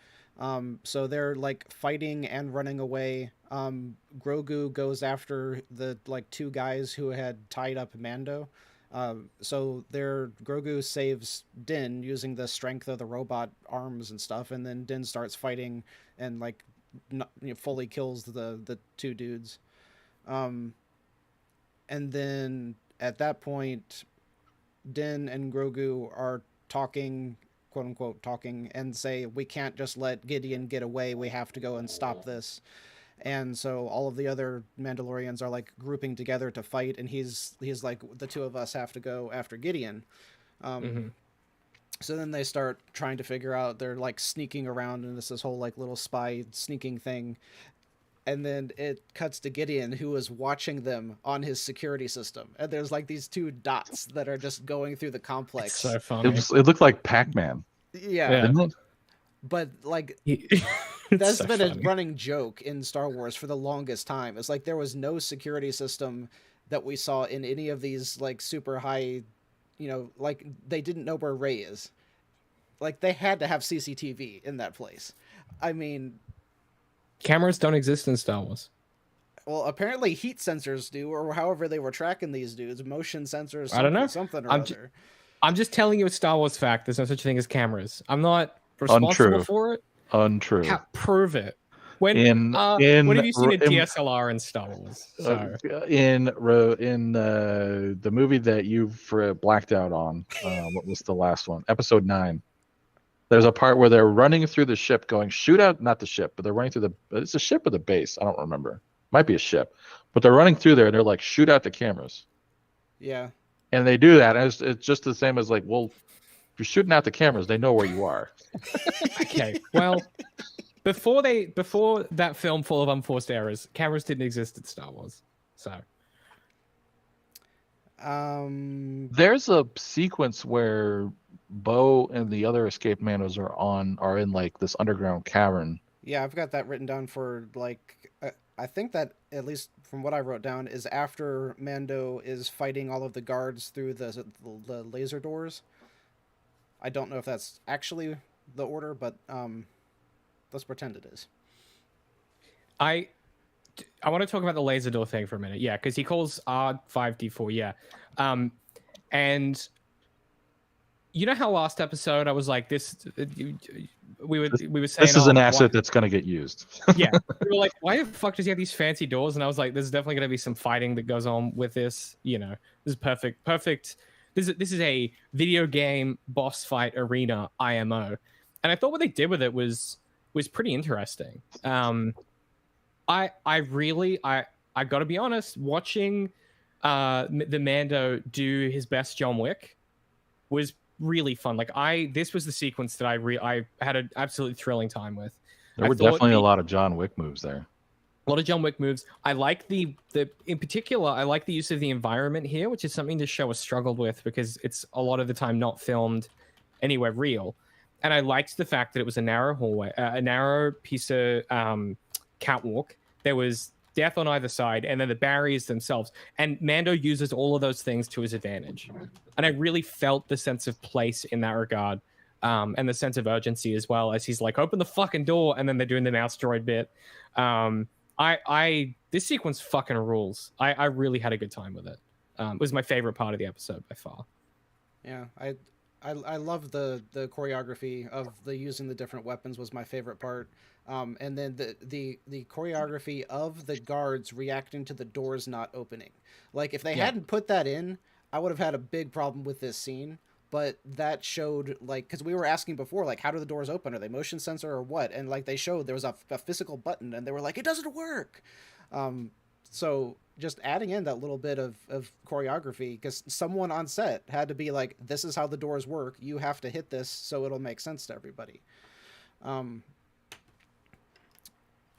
So they're like fighting and running away. Grogu goes after the like two guys who had tied up Mando. So Grogu saves Din using the strength of the robot arms and stuff, and then Din starts fighting and like fully kills the two dudes. And then at that point, Din and Grogu are talking, quote unquote, talking, and say, we can't just let Gideon get away. We have to go and stop this. And so all of the other Mandalorians are like grouping together to fight. And he's like, the two of us have to go after Gideon. So then they start trying to figure out, they're like sneaking around, and it's this whole like little spy sneaking thing. And then it cuts to Gideon, who is watching them on his security system. And there's like these two dots that are just going through the complex. It's so funny. It looked like Pac-Man. Yeah. But like, that's so been funny. A running joke in Star Wars for the longest time. It's like there was no security system that we saw in any of these like super high, like they didn't know where Rey is. Like they had to have CCTV in that place. I mean... Cameras don't exist in Star Wars. Well, apparently heat sensors do, or however they were tracking these dudes, motion sensors, I don't know. something or I'm other. I'm just telling you a Star Wars fact. There's no such thing as cameras. I'm not responsible Untrue. for it. Untrue. Prove it. When In when have you seen a DSLR in Star Wars? in the movie that you've blacked out on, what was the last one? Episode 9. There's a part where they're running through the ship, going shoot out, not the ship, but they're running through it's a ship or the base. I don't remember. Might be a ship, but they're running through there and they're like shoot out the cameras. Yeah. And they do that, and it's just the same as like, well, if you're shooting out the cameras, they know where you are. Okay, well, before that film full of unforced errors, cameras didn't exist in Star Wars, so. There's a sequence where Bo and the other escaped Mandos are in like this underground cavern. Yeah, I've got that written down for like. I think that, at least from what I wrote down, is after Mando is fighting all of the guards through the laser doors. I don't know if that's actually the order, but let's pretend it is. I want to talk about the laser door thing for a minute. Yeah, because he calls R5D4. Yeah, and you know how last episode I was like, we were saying this is an asset that's going to get used. Yeah, we were like, why the fuck does he have these fancy doors? And I was like, there's definitely going to be some fighting that goes on with this. You know, this is perfect. This is a video game boss fight arena IMO, and I thought what they did with it was pretty interesting. I got to be honest, watching the Mando do his best John Wick was really fun. Like this was the sequence that I had an absolutely thrilling time with. There were definitely a lot of John Wick moves there. A lot of John Wick moves. I like the in particular, I like the use of the environment here, which is something the show has struggled with because it's a lot of the time not filmed anywhere real. And I liked the fact that it was a narrow hallway, a narrow piece of catwalk. There was death on either side, and then the barriers themselves. And Mando uses all of those things to his advantage. And I really felt the sense of place in that regard, and the sense of urgency as well, as he's like, open the fucking door, and then they're doing the mouse droid bit. This sequence fucking rules. I really had a good time with it. It was my favorite part of the episode by far. Yeah, I love the choreography of the using the different weapons was my favorite part. And then the choreography of the guards reacting to the doors not opening. Like if they hadn't put that in, I would have had a big problem with this scene. But that showed, like, because we were asking before, like, how do the doors open? Are they motion sensor or what? And like they showed there was a physical button, and they were like, it doesn't work. So just adding in that little bit of choreography, because someone on set had to be like, this is how the doors work. You have to hit this so it'll make sense to everybody.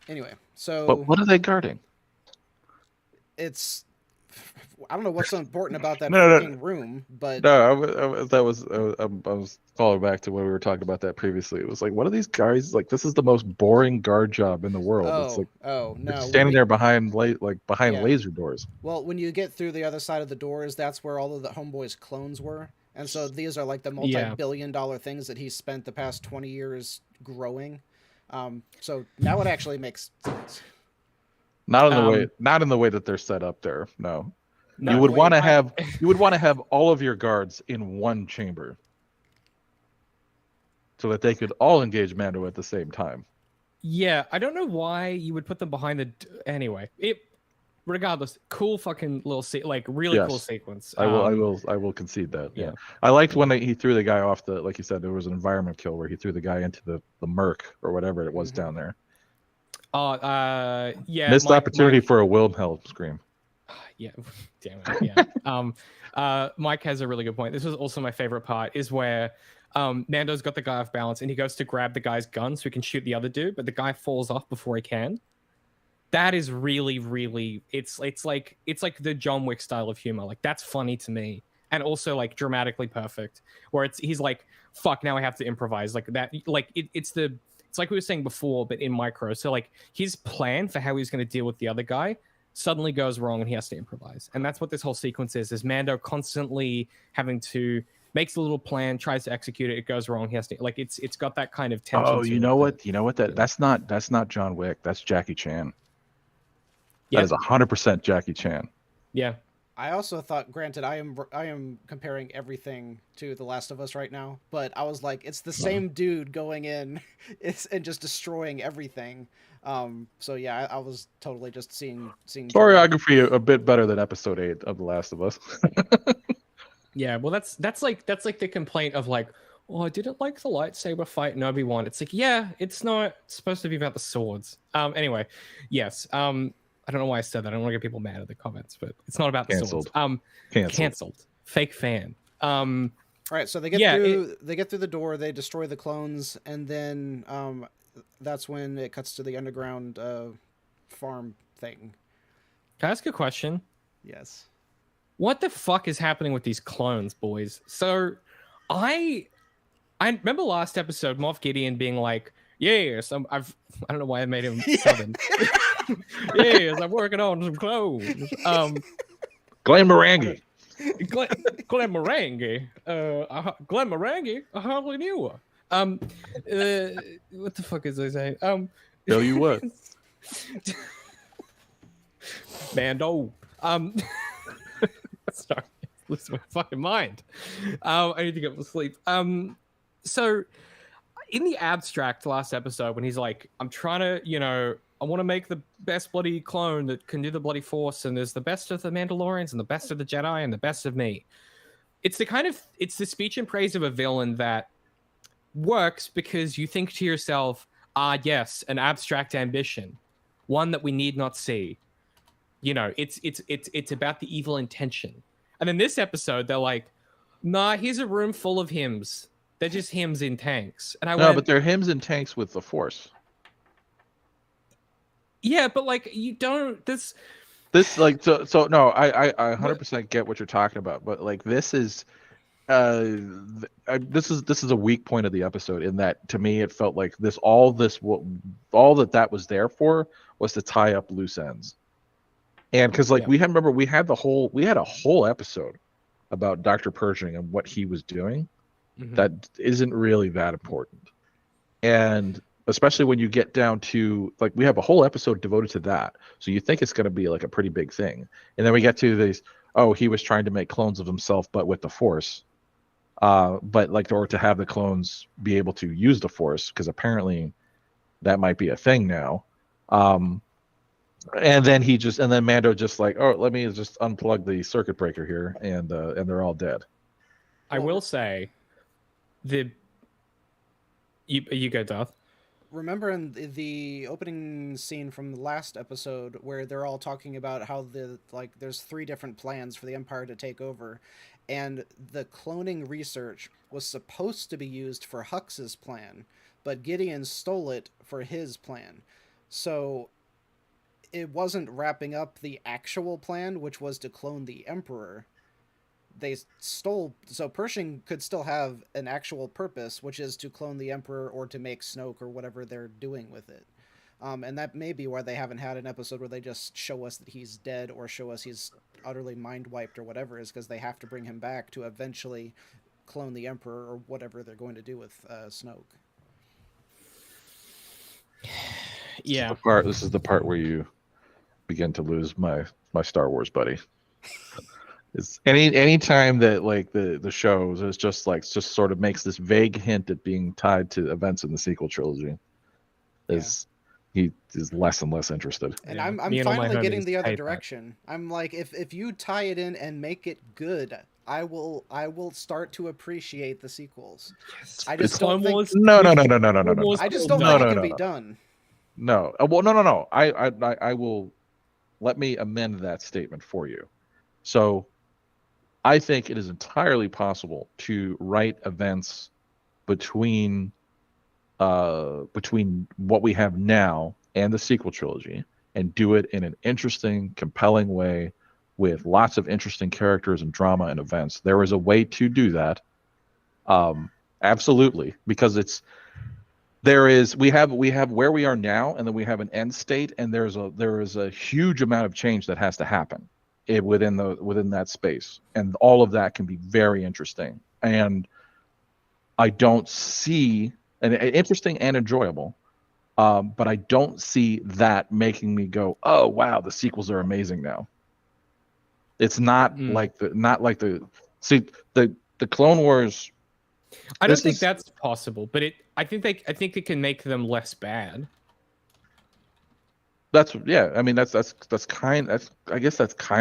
Anyway, so... But what are they guarding? It's... I don't know what's so important about that room, but... No, I was following back to when we were talking about that previously. It was like, what are these guys... Like, this is the most boring guard job in the world. It's like, no. Standing there behind laser doors. Well, when you get through the other side of the doors, that's where all of the Homeboy's clones were. And so these are like the multi-billion-dollar things that he's spent the past 20 years growing. So now it actually makes sense. Not in the way that they're set up there. No. You would want to have all of your guards in one chamber so that they could all engage Mando at the same time. Yeah, I don't know why you would put them behind the... Anyway, regardless, cool fucking little cool sequence. I will concede that. Yeah. I liked when he threw the guy off like you said, there was an environment kill where he threw the guy into the merc or whatever it was down there. Yeah. Missed opportunity for a Wilhelm scream. Yeah, damn it. Yeah. Mike has a really good point. This was also my favorite part, is where Nando's got the guy off balance and he goes to grab the guy's gun so he can shoot the other dude, but the guy falls off before he can. That is really, really, it's like the John Wick style of humor. Like, that's funny to me, and also like dramatically perfect. Where he's like, fuck, now I have to improvise. Like that, like it's like we were saying before, but in micro. So like his plan for how he's going to deal with the other guy suddenly goes wrong and he has to improvise. And that's what this whole sequence is Mando constantly having to makes a little plan, tries to execute it, it goes wrong, he has to, like, it's got that kind of tension. Oh, you know what? That's not John Wick. That's Jackie Chan. Yeah. That is 100% Jackie Chan. Yeah. I also thought, granted, I am comparing everything to The Last of Us right now, but I was like, it's the same dude going in, and just destroying everything. So yeah, I was totally just seeing Choreography a bit better than episode 8 of The Last of Us. Yeah, well, that's like the complaint of like, oh, I didn't like the lightsaber fight in Obi-Wan. It's like, yeah, it's not supposed to be about the swords. Anyway, yes. I don't know why I said that. I don't want to get people mad at the comments, but it's not about the swords. Canceled. Fake fan. All right, so they get through the door, they destroy the clones, and then that's when it cuts to the underground farm thing. Can I ask a question? Yes. What the fuck is happening with these clones, boys? So I remember last episode, Moff Gideon being like, yes, I don't know why I made him Southern. Yes, I'm working on some clothes. Glen Morangi. Glen Morangi. Glen Morangi? I hardly knew her. What the fuck is I saying? Tell you what. Mando. Sorry, lose my fucking mind. I need to get to sleep. So in the abstract last episode, when he's like, I'm trying to, I want to make the best bloody clone that can do the bloody force, and there's the best of the Mandalorians and the best of the Jedi and the best of me. It's the speech and praise of a villain that works because you think to yourself, yes, an abstract ambition, one that we need not see. It's about the evil intention. And in this episode, they're like, nah, here's a room full of hymns. They're just hymns in tanks. And but they're hymns in tanks with the Force. Yeah, but like you don't. This like so no. I 100% get what you're talking about, but like this is a weak point of the episode in that to me it felt like all that was there for was to tie up loose ends. And because we had a whole episode about Dr. Pershing and what he was doing. Mm-hmm. That isn't really that important. And especially when you get down to we have a whole episode devoted to that. So you think it's going to be like a pretty big thing. And then we get to this, he was trying to make clones of himself, but with the Force. Or to have the clones be able to use the Force, because apparently that might be a thing now. And then Mando just let me just unplug the circuit breaker here, and they're all dead. I will say, you go, Darth. Remember in the opening scene from the last episode where they're all talking about how there's 3 different plans for the Empire to take over, and the cloning research was supposed to be used for Hux's plan, but Gideon stole it for his plan. So it wasn't wrapping up the actual plan, which was to clone the Emperor. They stole, so Pershing could still have an actual purpose, which is to clone the Emperor or to make Snoke or whatever they're doing with it. And that may be why they haven't had an episode where they just show us that he's dead or show us he's utterly mind-wiped or whatever, is because they have to bring him back to eventually clone the Emperor or whatever they're going to do with Snoke. Yeah. This is the part where you begin to lose my Star Wars buddy. It's any time that the shows is just sort of makes this vague hint at being tied to events in the sequel trilogy. He is less and less interested. And I'm finally getting the other direction. I'm like, if you tie it in and make it good, I will start to appreciate the sequels. Yes. I just don't think no. I just don't think it can be done. No. Well, no. I will. Let me amend that statement for you. So I think it is entirely possible to write events between what we have now and the sequel trilogy and do it in an interesting, compelling way with lots of interesting characters and drama and events. There is a way to do that. Absolutely, because we have where we are now, and then we have an end state, and there is a huge amount of change that has to happen within that space, and all of that can be very interesting. And I don't see interesting and enjoyable. But I don't see that making me go, oh wow, the sequels are amazing now. It's not like the see the Clone Wars. I don't think that's possible, but I think it can make them less bad. I guess that's kind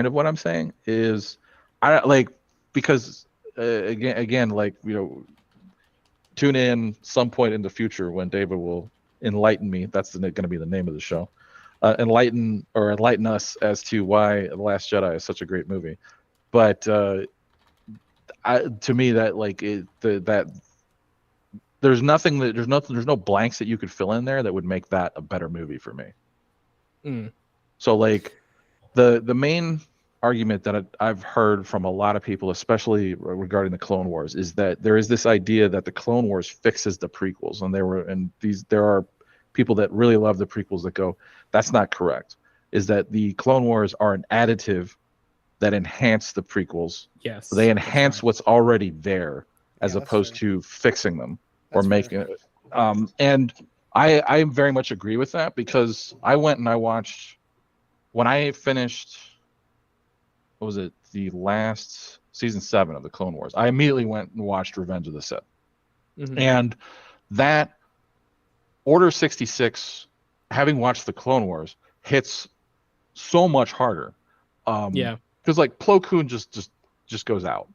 of what I'm saying is I like because again like tune in some point in the future when David will enlighten me. That's going to be the name of the show. Enlighten us as to why The Last Jedi is such a great movie. But to me that there's no blanks that you could fill in there that would make that a better movie for me. So like the main argument that I've heard from a lot of people, especially regarding the Clone Wars, is that there is this idea that the Clone Wars fixes the prequels, and there are people that really love the prequels that go, that's not correct. Is that the Clone Wars are an additive that enhance the prequels. Yes, so they enhance what's already there as opposed to fixing them or making it. And I very much agree with that because I went and I watched when I finished. What was it? The last season 7 of the Clone Wars. I immediately went and watched Revenge of the Sith, and that Order 66, having watched the Clone Wars, hits so much harder. Because like Plo Koon just goes out.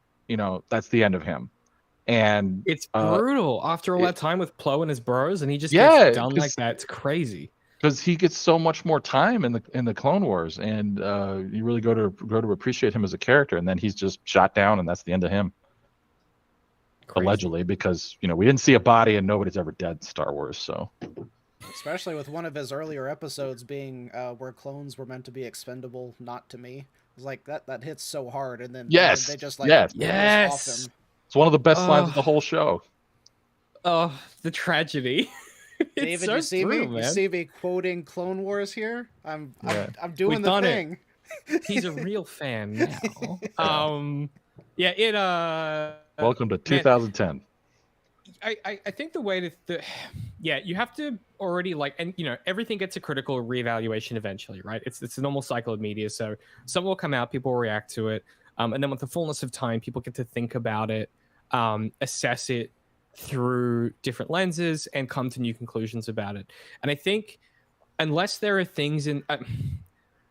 That's the end of him. And it's brutal after all that time with Plo and his bros, and he just gets done like that. It's crazy. Because he gets so much more time in the Clone Wars, and you really go to appreciate him as a character, and then he's just shot down, and that's the end of him. Crazy. Allegedly, because we didn't see a body, and nobody's ever dead in Star Wars. So, especially with one of his earlier episodes being where clones were meant to be expendable, not to me. It's like that hits so hard, and then they just like off him. It's one of the best lines of the whole show. Oh, the tragedy. David, so you see brutal, me? You see me quoting Clone Wars here? I'm doing the thing. He's a real fan now. Welcome to 2010. I think the way you have to already and everything gets a critical reevaluation eventually, right? It's a normal cycle of media. So something will come out, people will react to it, and then with the fullness of time, people get to think about it, assess it through different lenses, and come to new conclusions about it. And I think unless there are things in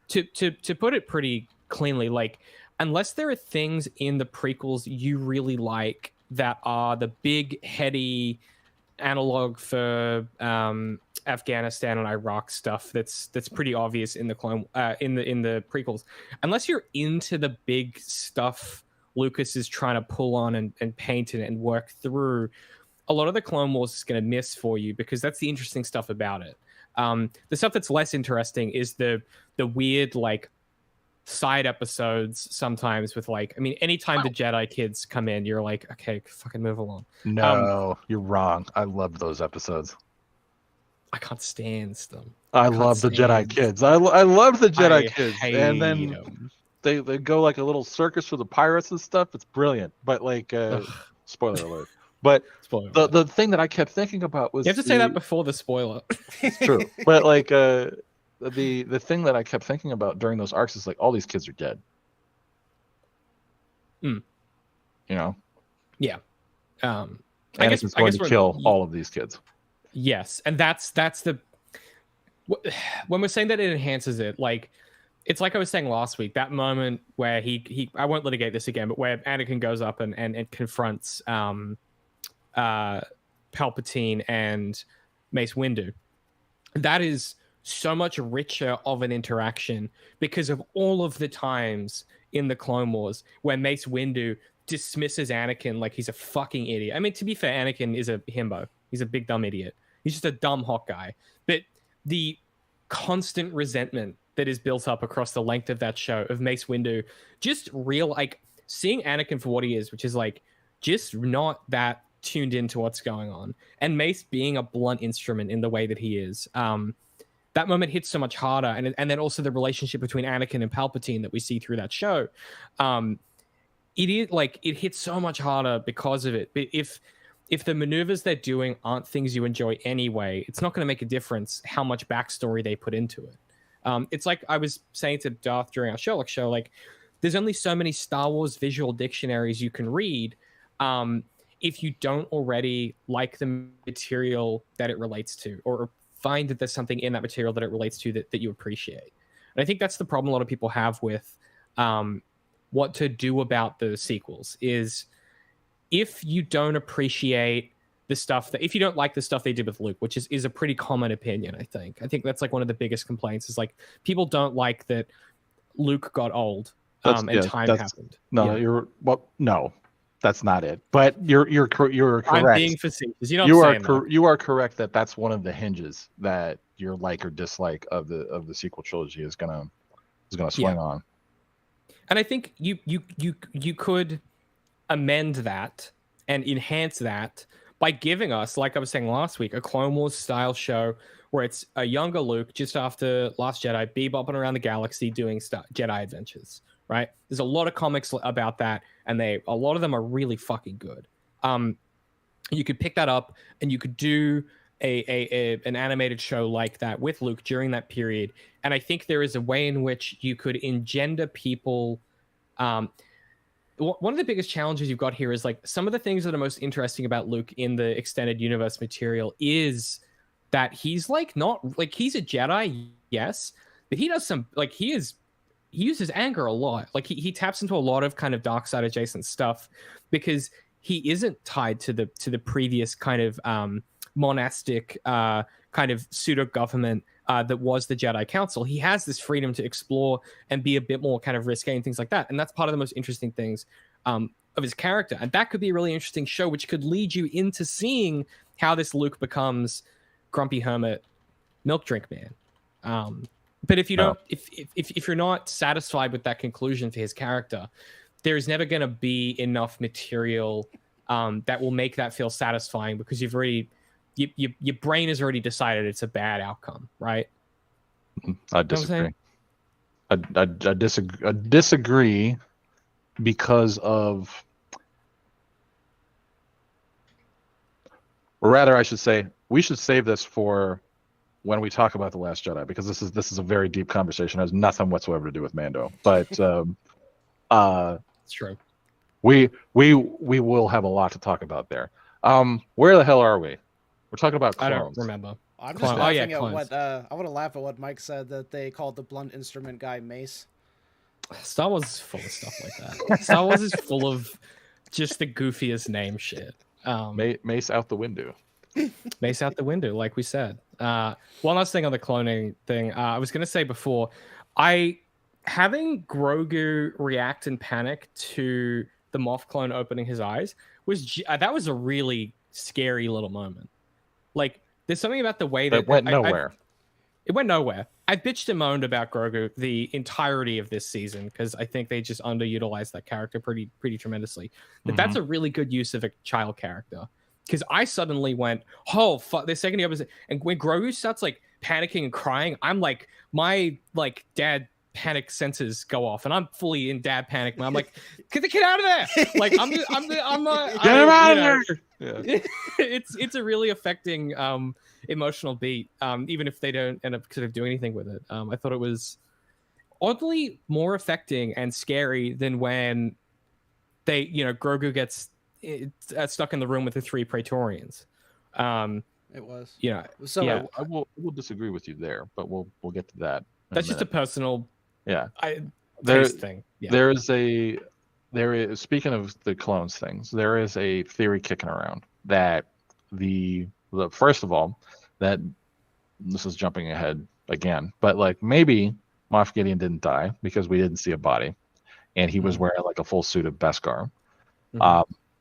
to put it pretty cleanly, like unless there are things in the prequels you really like that are the big heady analog for Afghanistan and Iraq stuff that's pretty obvious in the in the prequels, unless you're into the big stuff Lucas is trying to pull on and paint it and work through, a lot of the Clone Wars is going to miss for you, because that's the interesting stuff about it. The stuff that's less interesting is the weird side episodes sometimes with anytime the Jedi kids come in, you're like, okay, fucking move along. No, you're wrong. I love those episodes. I can't stand them. I love the Jedi kids. I love the Jedi kids. And then they go like a little circus for the pirates and stuff. It's brilliant. But spoiler alert. But the thing that I kept thinking about was, you have to say that before the spoiler. It's true. But the thing that I kept thinking about during those arcs is all these kids are dead. Yeah. Anakin's going to kill all of these kids. Yes, and that's the when we're saying that it enhances it, it's like I was saying last week, that moment where he I won't litigate this again, but where Anakin goes up and confronts Palpatine and Mace Windu. That is so much richer of an interaction because of all of the times in the Clone Wars where Mace Windu dismisses Anakin like he's a fucking idiot. I mean, to be fair, Anakin is a himbo. He's a big dumb idiot. He's just a dumb hot guy. But the constant resentment that is built up across the length of that show of Mace Windu, just real, seeing Anakin for what he is, which is just not that tuned into what's going on, and Mace being a blunt instrument in the way that he is. That moment hits so much harder, and then also the relationship between Anakin and Palpatine that we see through that show. It is it hits so much harder because of it. But if if the maneuvers they're doing aren't things you enjoy anyway, it's not going to make a difference how much backstory they put into it. It's like I was saying to Darth during our Sherlock show, like there's only so many Star Wars visual dictionaries you can read if you don't already like the material that it relates to, or find that there's something in that material that it relates to that you appreciate. And I think that's the problem a lot of people have with what to do about the sequels is if you don't appreciate the stuff if you don't like the stuff they did with Luke, which is a pretty common opinion, I think that's like one of the biggest complaints is like people don't like that Luke got old time happened. No, no, that's not it. But you're correct. I'm being facetious. You are correct that that's one of the hinges that your like or dislike of the sequel trilogy is gonna swing on. And I think you could amend that and enhance that by giving us, like I was saying last week, a Clone Wars style show where it's a younger Luke just after Last Jedi, bebopping around the galaxy doing Jedi adventures, right? There's a lot of comics about that, and a lot of them are really fucking good. You could pick that up, and you could do an animated show like that with Luke during that period. And I think there is a way in which you could engender people. One of the biggest challenges you've got here is like some of the things that are most interesting about Luke in the extended universe material is that he's like not like he's a Jedi, yes, but he does some like he uses anger a lot. Like he taps into a lot of kind of dark side adjacent stuff because he isn't tied to the previous kind of monastic kind of pseudo government that was the Jedi Council. He has this freedom to explore and be a bit more kind of risque and things like that. And that's part of the most interesting things of his character. And that could be a really interesting show, which could lead you into seeing how this Luke becomes grumpy hermit milk drink man. But if you don't, if you're not satisfied with that conclusion for his character, there's never going to be enough material that will make that feel satisfying because you've already your brain has already decided it's a bad outcome, right? I disagree. I disagree because of, or rather, I should say, we should save this for when we talk about The Last Jedi, because this is a very deep conversation. It has nothing whatsoever to do with Mando. But it's true. We will have a lot to talk about there. Where the hell are we? We're talking about clones. I don't remember. I'm just laughing at what I want to laugh at what Mike said that they called the blunt instrument guy Mace. Star Wars is full of stuff like that. Star Wars is full of just the goofiest name shit. Mace out the window. Mace out the window, like we said. One last thing on the cloning thing. I was going to say before, having Grogu react and panic to the Moff clone opening his eyes that was a really scary little moment. Like, there's something about the way that it went nowhere. It went nowhere. I bitched and moaned about Grogu the entirety of this season because I think they just underutilized that character pretty tremendously. But that's a really good use of a child character. Because I suddenly went, oh fuck! The second episode, and when Grogu starts like panicking and crying, I'm like, my like dad panic senses go off, and I'm fully in dad panic. I'm like, get the kid out of there! Like I'm get him out of there! Yeah. It's a really affecting emotional beat, even if they don't end up sort of doing anything with it. I thought it was oddly more affecting and scary than when Grogu gets stuck in the room with the 3 Praetorians. It was. So yeah. I will disagree with you there, but we'll get to that. That's just a personal thing. Yeah. There is speaking of the clones things, there is a theory kicking around that the first of all, that this is jumping ahead again, but like maybe Moff Gideon didn't die because we didn't see a body and he was wearing like a full suit of Beskar.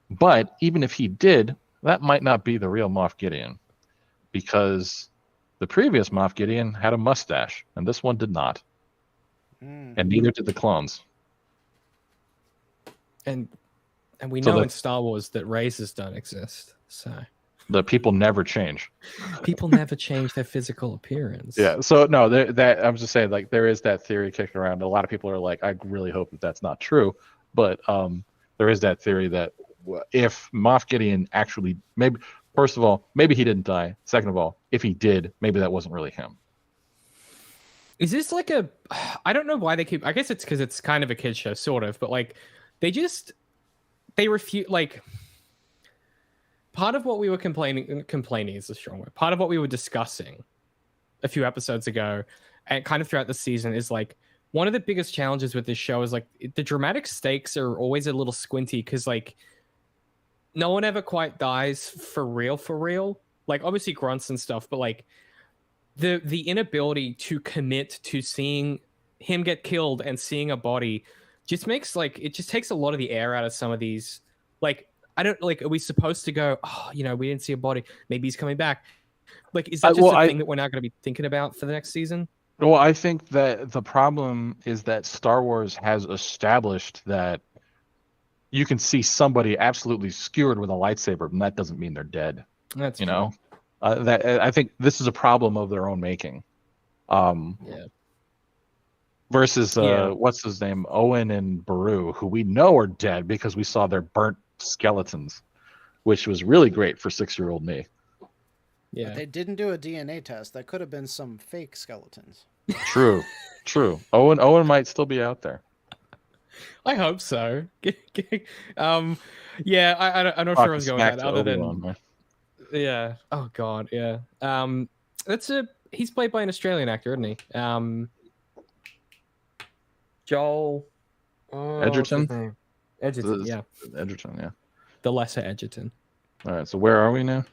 But even if he did, that might not be the real Moff Gideon, because the previous Moff Gideon had a mustache and this one did not. And neither did the clones. And we know in Star Wars that races don't exist. So the people never change. People never change their physical appearance. Yeah. So no, that I'm just saying, like, there is that theory kicking around. A lot of people are like, I really hope that that's not true, but there is that theory that if Moff Gideon actually, maybe, first of all, maybe he didn't die. Second of all, if he did, maybe that wasn't really him. Is this like a? I don't know why they keep. I guess it's because it's kind of a kid show, sort of. But like, they refute. Like, part of what we were complaining is a strong word. Part of what we were discussing a few episodes ago, and kind of throughout the season, is like one of the biggest challenges with this show is like the dramatic stakes are always a little squinty because like no one ever quite dies for real. Like obviously grunts and stuff, but like the inability to commit to seeing him get killed and seeing a body just makes like it just takes a lot of the air out of some of these. Like I don't like, are we supposed to go, oh, you know, we didn't see a body, maybe he's coming back? Like, is that just a thing that we're now going to be thinking about for the next season? Well, I think that the problem is that Star Wars has established that you can see somebody absolutely skewered with a lightsaber, and that doesn't mean they're dead. That's you true. know. That I think this is a problem of their own making. Versus what's his name, Owen and Beru, who we know are dead because we saw their burnt skeletons, which was really great for 6-year-old me. Yeah, but they didn't do a DNA test. That could have been some fake skeletons. True. Owen might still be out there. I hope so. Yeah, I'm not sure what's going on. Other than, yeah. Oh God, yeah. He's played by an Australian actor, isn't he? Joel Edgerton. Edgerton, yeah. Edgerton, yeah. The lesser Edgerton. All right, so where are we now?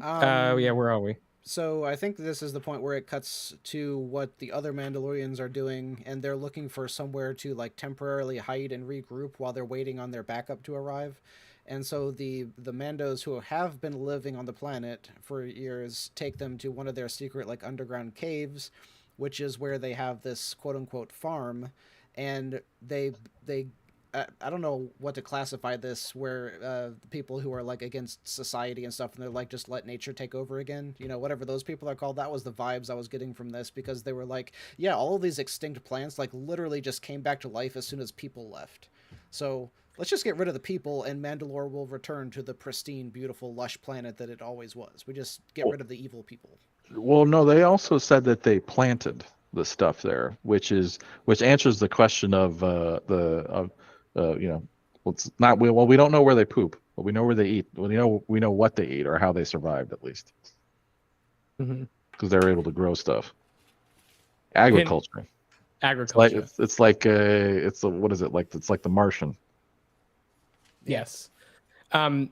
Yeah, where are we? So I think this is the point where it cuts to what the other Mandalorians are doing, and they're looking for somewhere to like temporarily hide and regroup while they're waiting on their backup to arrive. And so the Mandos who have been living on the planet for years take them to one of their secret like underground caves, which is where they have this quote unquote farm, and they I don't know what to classify this, where people who are like against society and stuff, and they're like, just let nature take over again, you know, whatever those people are called. That was the vibes I was getting from this, because they were like, yeah, all of these extinct plants like literally just came back to life as soon as people left. So let's just get rid of the people, and Mandalore will return to the pristine, beautiful, lush planet that it always was. We just get rid of the evil people. Well, no, they also said that they planted the stuff there, which answers the question of you know, it's not, well, we don't know where they poop, but we know where they eat. Well, we know what they eat, or how they survived, at least, because they're able to grow stuff. Agriculture. It's like what is it like? It's like The Martian. Yes. Did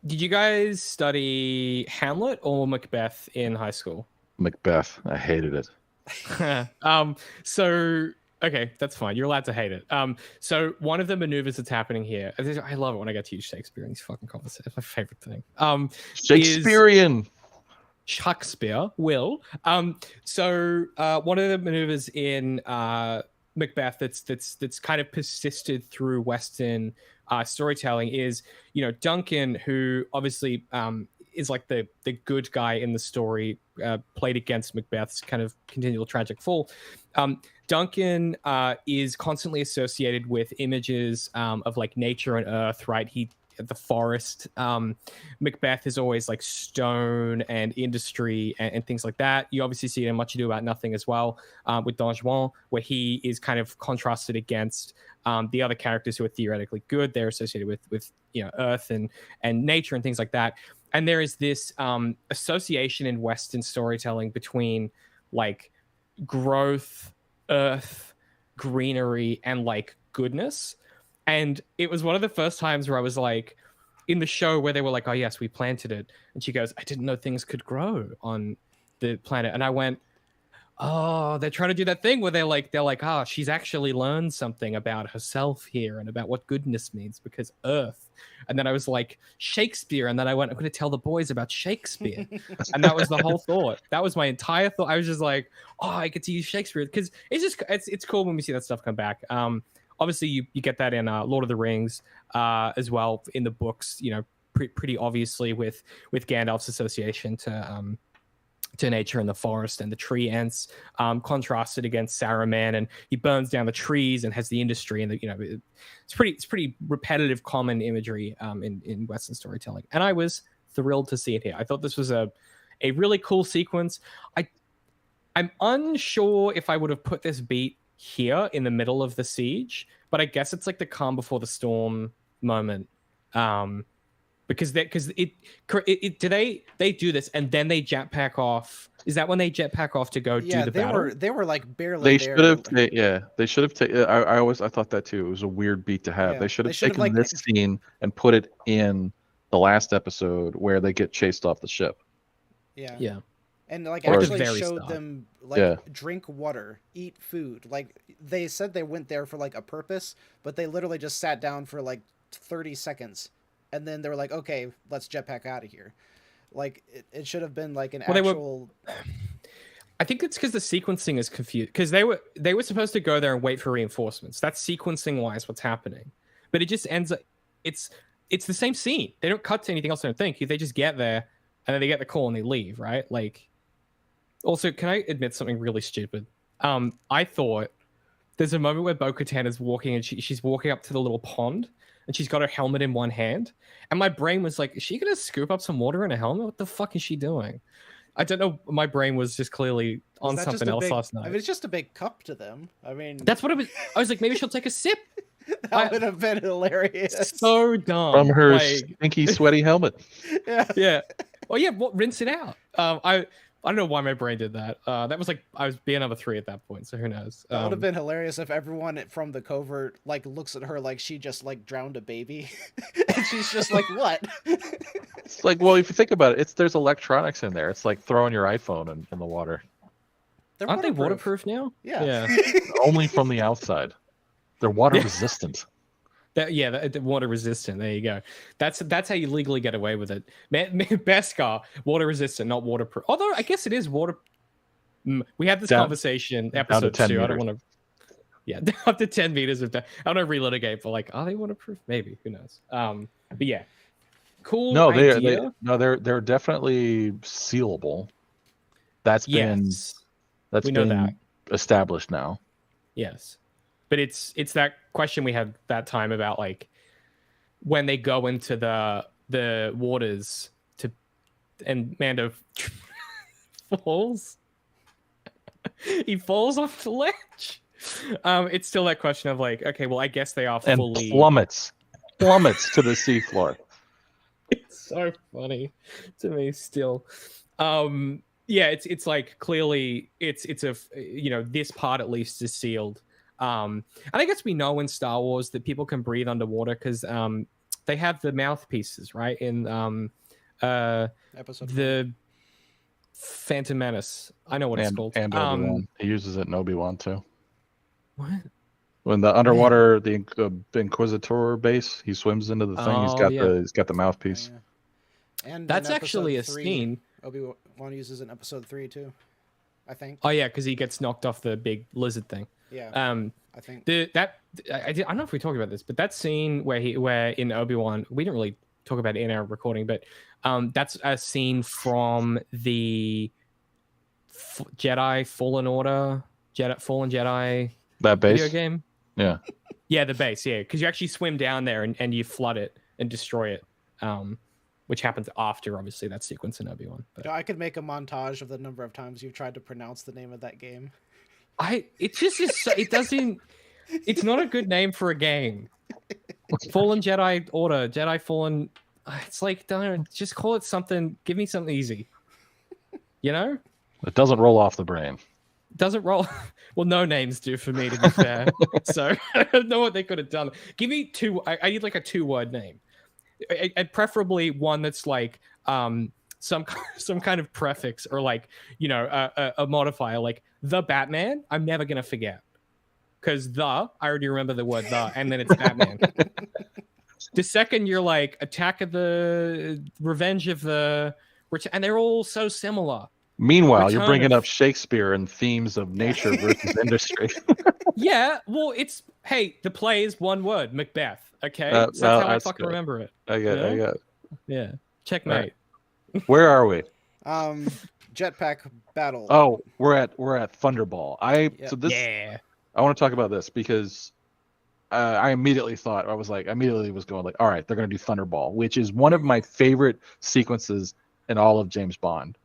you guys study Hamlet or Macbeth in high school? Macbeth. I hated it. So okay, that's fine. You're allowed to hate it. So one of the maneuvers that's happening here, I love it when I get to use Shakespeare in these fucking conversations. It's my favorite thing. Shakespearean. Shakespeare will. So one of the maneuvers in Macbeth that's kind of persisted through Western storytelling is, you know, Duncan, who obviously is like the good guy in the story, played against Macbeth's kind of continual tragic fall. Duncan is constantly associated with images of like nature and earth, right? The forest. Macbeth is always like stone and industry and things like that. You obviously see it in Much Ado About Nothing as well, with Don Juan, where he is kind of contrasted against the other characters who are theoretically good. They're associated with you know, earth and nature and things like that. And there is this association in Western storytelling between like growth, earth, greenery, and like goodness. And it was one of the first times where I was like, in the show where they were like, oh yes, we planted it. And she goes, I didn't know things could grow on the planet. And I went, oh, they're trying to do that thing where they're like, oh, she's actually learned something about herself here and about what goodness means, because earth. And then I was like, Shakespeare. And then I went, I'm going to tell the boys about Shakespeare. And that was the whole thought. That was my entire thought. I was just like, oh, I get to use Shakespeare, because it's cool when we see that stuff come back. Obviously, you get that in Lord of the Rings as well, in the books, you know, pretty obviously with Gandalf's association to to nature in the forest, and the tree ants contrasted against Saruman, and he burns down the trees and has the industry, and it's pretty repetitive, common imagery in Western storytelling. And I was thrilled to see it here. I thought this was a really cool sequence. I'm unsure if I would have put this beat here in the middle of the siege, but I guess it's like the calm before the storm moment. Because they do this and then they jetpack off. Is that when they jetpack off to go do the battle? They were like barely. They should have. They should have taken. I thought that too. It was a weird beat to have. They should have taken this scene and put it in the last episode where they get chased off the ship. Yeah. And like actually showed them drink water, eat food. Like they said they went there for like a purpose, but they literally just sat down for like 30 seconds. And then they were like, okay, let's jetpack out of here. Like, it should have been like an actual... I think it's because the sequencing is confused. Because they were supposed to go there and wait for reinforcements. That's sequencing-wise what's happening. But it just ends up... It's the same scene. They don't cut to anything else, I don't think. They just get there, and then they get the call and they leave, right? Like... Also, can I admit something really stupid? I thought there's a moment where Bo-Katan is walking, and she's walking up to the little pond, and she's got her helmet in one hand. And my brain was like, is she going to scoop up some water in a helmet? What the fuck is she doing? I don't know. My brain was just clearly on something else last night. I mean, it's just a big cup to them. I mean... That's what it was. I was like, maybe she'll take a sip. That would have been hilarious. So dumb. From her stinky, sweaty helmet. Yeah. Well, yeah, rinse it out. I don't know why my brain did that. That was like, I was being number 3 at that point, so who knows? That would have been hilarious if everyone from the covert like looks at her like she just like drowned a baby. And she's just like, what? It's like, well, if you think about it, there's electronics in there. It's like throwing your iPhone in the water. Aren't they waterproof now? Yeah. Only from the outside. They're water resistant. Water resistant. There you go. That's how you legally get away with it. Beskar, water resistant, not waterproof. Although I guess it is water. We had this conversation episode 2. Meters. I don't want to. Yeah, up to 10 meters of. I don't want to relitigate, but like, are they waterproof? Maybe. Who knows? But yeah, cool. No, they're definitely sealable. That's been established now. Yes. But it's that question we had that time about like when they go into the waters and Mando falls. He falls off the ledge. It's still that question of like, okay, well, I guess they are fully plummets to the seafloor. It's so funny to me still. Yeah, it's like clearly it's a this part at least is sealed. And I guess we know in Star Wars that people can breathe underwater because they have the mouthpieces, right? In episode the Phantom Menace. I know what it's called. And Obi-Wan. He uses it in Obi-Wan too. What? When the underwater, the Inquisitor base, he swims into the thing. He's got the mouthpiece. Yeah. And that's actually a scene. Obi-Wan uses in episode 3 too, I think. Oh yeah, because he gets knocked off the big lizard thing. Yeah. I think I don't know if we talked about this, but that scene where in Obi-Wan, we didn't really talk about it in our recording, but that's a scene from the Jedi Fallen Order, Fallen Jedi that base video game. Yeah. Yeah, the base. Yeah, because you actually swim down there and you flood it and destroy it. Which happens after, obviously, that sequence in Obi-Wan. I could make a montage of the number of times you've tried to pronounce the name of that game. It's not a good name for a game. Fallen Jedi Order, Jedi Fallen. It's like, don't just call it something. Give me something easy. You know? It doesn't roll off the brain. Doesn't roll. Well, no names do for me, to be fair. So I don't know what they could have done. Give me 2. I need like a 2-word name. And preferably one that's like some kind of prefix or like a modifier like the Batman. I'm never gonna forget because I already remember the word the, and then it's Batman. The second you're like Attack of the Revenge of the, and they're all so similar. Meanwhile, you're bringing up Shakespeare and themes of nature versus industry. Yeah, well, the play is one word, Macbeth. Okay, so that's how I fucking remember it. I get it. Yeah, checkmate. Right. Where are we? jetpack battle. Oh, we're at Thunderball. Yeah. I want to talk about this because I immediately was going like, all right, they're gonna do Thunderball, which is one of my favorite sequences in all of James Bond.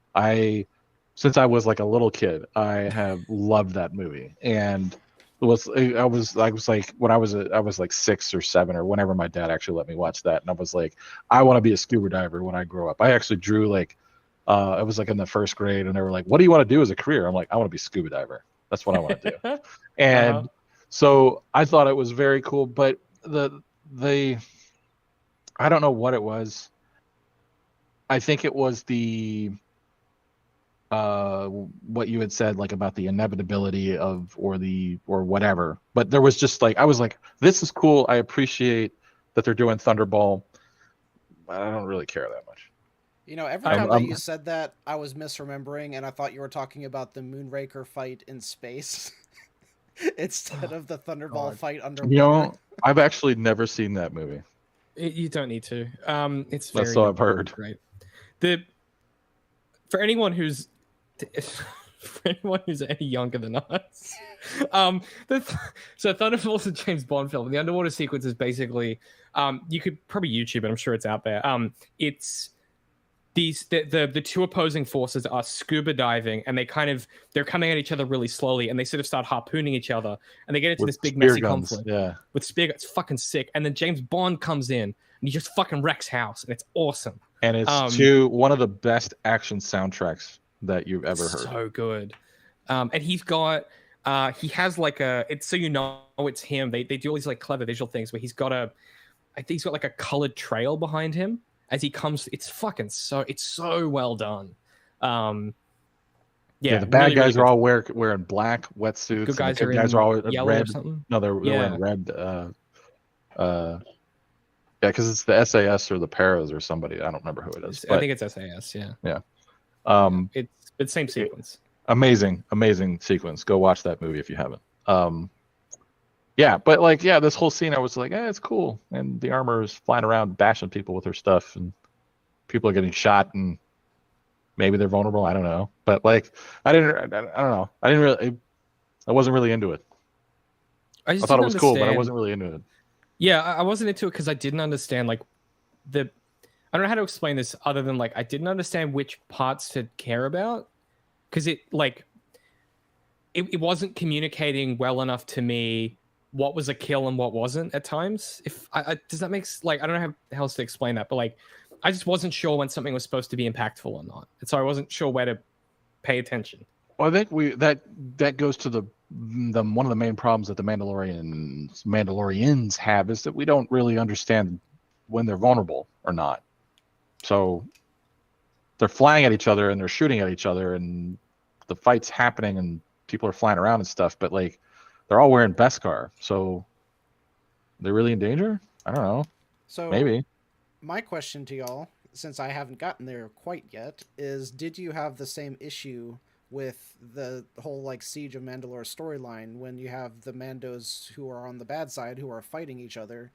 Since I was like a little kid, I have loved that movie, and I was like when I was like 6 or 7 or whenever my dad actually let me watch that, and I was like, I want to be a scuba diver when I grow up. I actually drew like I was like in the first grade, and they were like, what do you want to do as a career? I'm like, I want to be a scuba diver. That's what I want to do. And so I thought it was very cool, but the I don't know what it was. I think it was the what you had said, like about the inevitability of or whatever. But there was just like, I was like, this is cool. I appreciate that they're doing Thunderball, but I don't really care that much. You know, every time that you said that, I was misremembering, and I thought you were talking about the Moonraker fight in space instead of the Thunderball fight underwater. You know, I've actually never seen that movie. You don't need to. It's that's so I've heard. Right. For anyone who's any younger than us, so Thunderball's a James Bond film. The underwater sequence is basically, you could probably YouTube it. I'm sure it's out there. It's the two opposing forces are scuba diving, and they're coming at each other really slowly, and they sort of start harpooning each other, and they get into this big messy conflict. Yeah, with spear guns. It's fucking sick. And then James Bond comes in, and he just fucking wrecks house, and it's awesome. And it's one of the best action soundtracks that you've ever heard. So good. And he has like it's so it's him. They do all these like clever visual things where he's got like a colored trail behind him as he comes. It's so well done. The bad guys are all wearing black wetsuits. Good guys, are all yellow red. Or something. No, they're wearing red. Yeah, because it's the SAS or the Paras or somebody. I don't remember who it is. I think it's SAS. Yeah. Yeah. It's same sequence. Amazing sequence. Go watch that movie if you haven't. Yeah, but like, this whole scene, I was like, it's cool. And the armor is flying around, bashing people with her stuff, and people are getting shot, and maybe they're vulnerable. I don't know. But like, I don't know. I wasn't really into it. I thought it was cool, but I wasn't really into it. Yeah, I wasn't into it because I didn't understand I don't know how to explain this other than like I didn't understand which parts to care about, because it wasn't communicating well enough to me what was a kill and what wasn't at times. Does that make I don't know how else to explain that, but like I just wasn't sure when something was supposed to be impactful or not, and so I wasn't sure where to pay attention. Well, I think that goes to the one of the main problems that the Mandalorians have is that we don't really understand when they're vulnerable or not. So they're flying at each other and they're shooting at each other and the fight's happening and people are flying around and stuff, but like they're all wearing Beskar, so they're really in danger? I don't know. So maybe. My question to y'all, since I haven't gotten there quite yet, is did you have the same issue with the whole like Siege of Mandalore storyline when you have the Mandos who are on the bad side who are fighting each other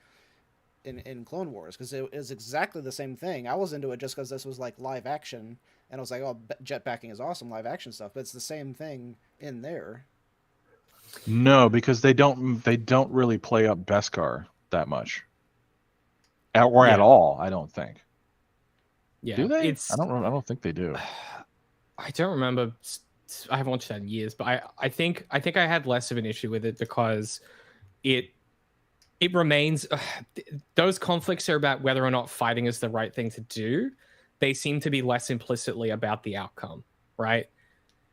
in Clone Wars? Because it is exactly the same thing. I was into it just because this was like live action, and I was like, oh, jetpacking is awesome, live action stuff, but it's the same thing in there. No, because they don't really play up Beskar that much, or at all. I don't think. Yeah, do they? I don't think they do. I don't remember. I haven't watched that in years, but I think I had less of an issue with it because it remains. Those conflicts are about whether or not fighting is the right thing to do. They seem to be less implicitly about the outcome, right?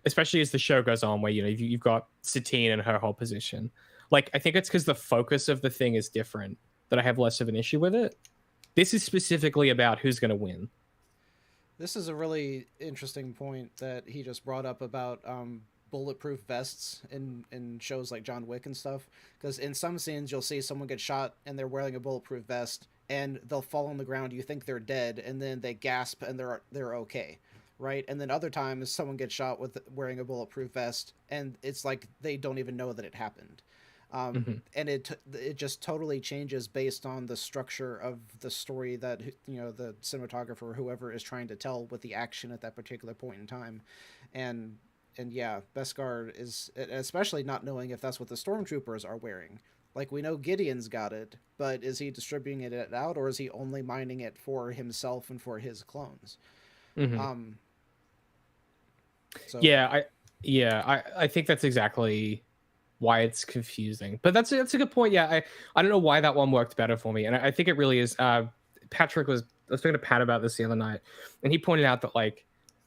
Especially as the show goes on, where you've got Satine and her whole position. Like I think it's because the focus of the thing is different that I have less of an issue with it. This is specifically about who's going to win. This is a really interesting point that he just brought up about bulletproof vests in shows like John Wick and stuff. Because in some scenes, you'll see someone get shot and they're wearing a bulletproof vest, and they'll fall on the ground. You think they're dead, and then they gasp and they're okay, right? And then other times, someone gets shot with wearing a bulletproof vest, and it's like they don't even know that it happened. And it just totally changes based on the structure of the story that the cinematographer or whoever is trying to tell with the action at that particular point in time. And yeah, Beskar is, especially not knowing if that's what the stormtroopers are wearing. Like, we know Gideon's got it, but is he distributing it out, or is he only mining it for himself and for his clones? So I think that's exactly why it's confusing. But that's a good point. Yeah, I don't know why that one worked better for me, and I think it really is. I was talking to Pat about this the other night, and he pointed out that, like,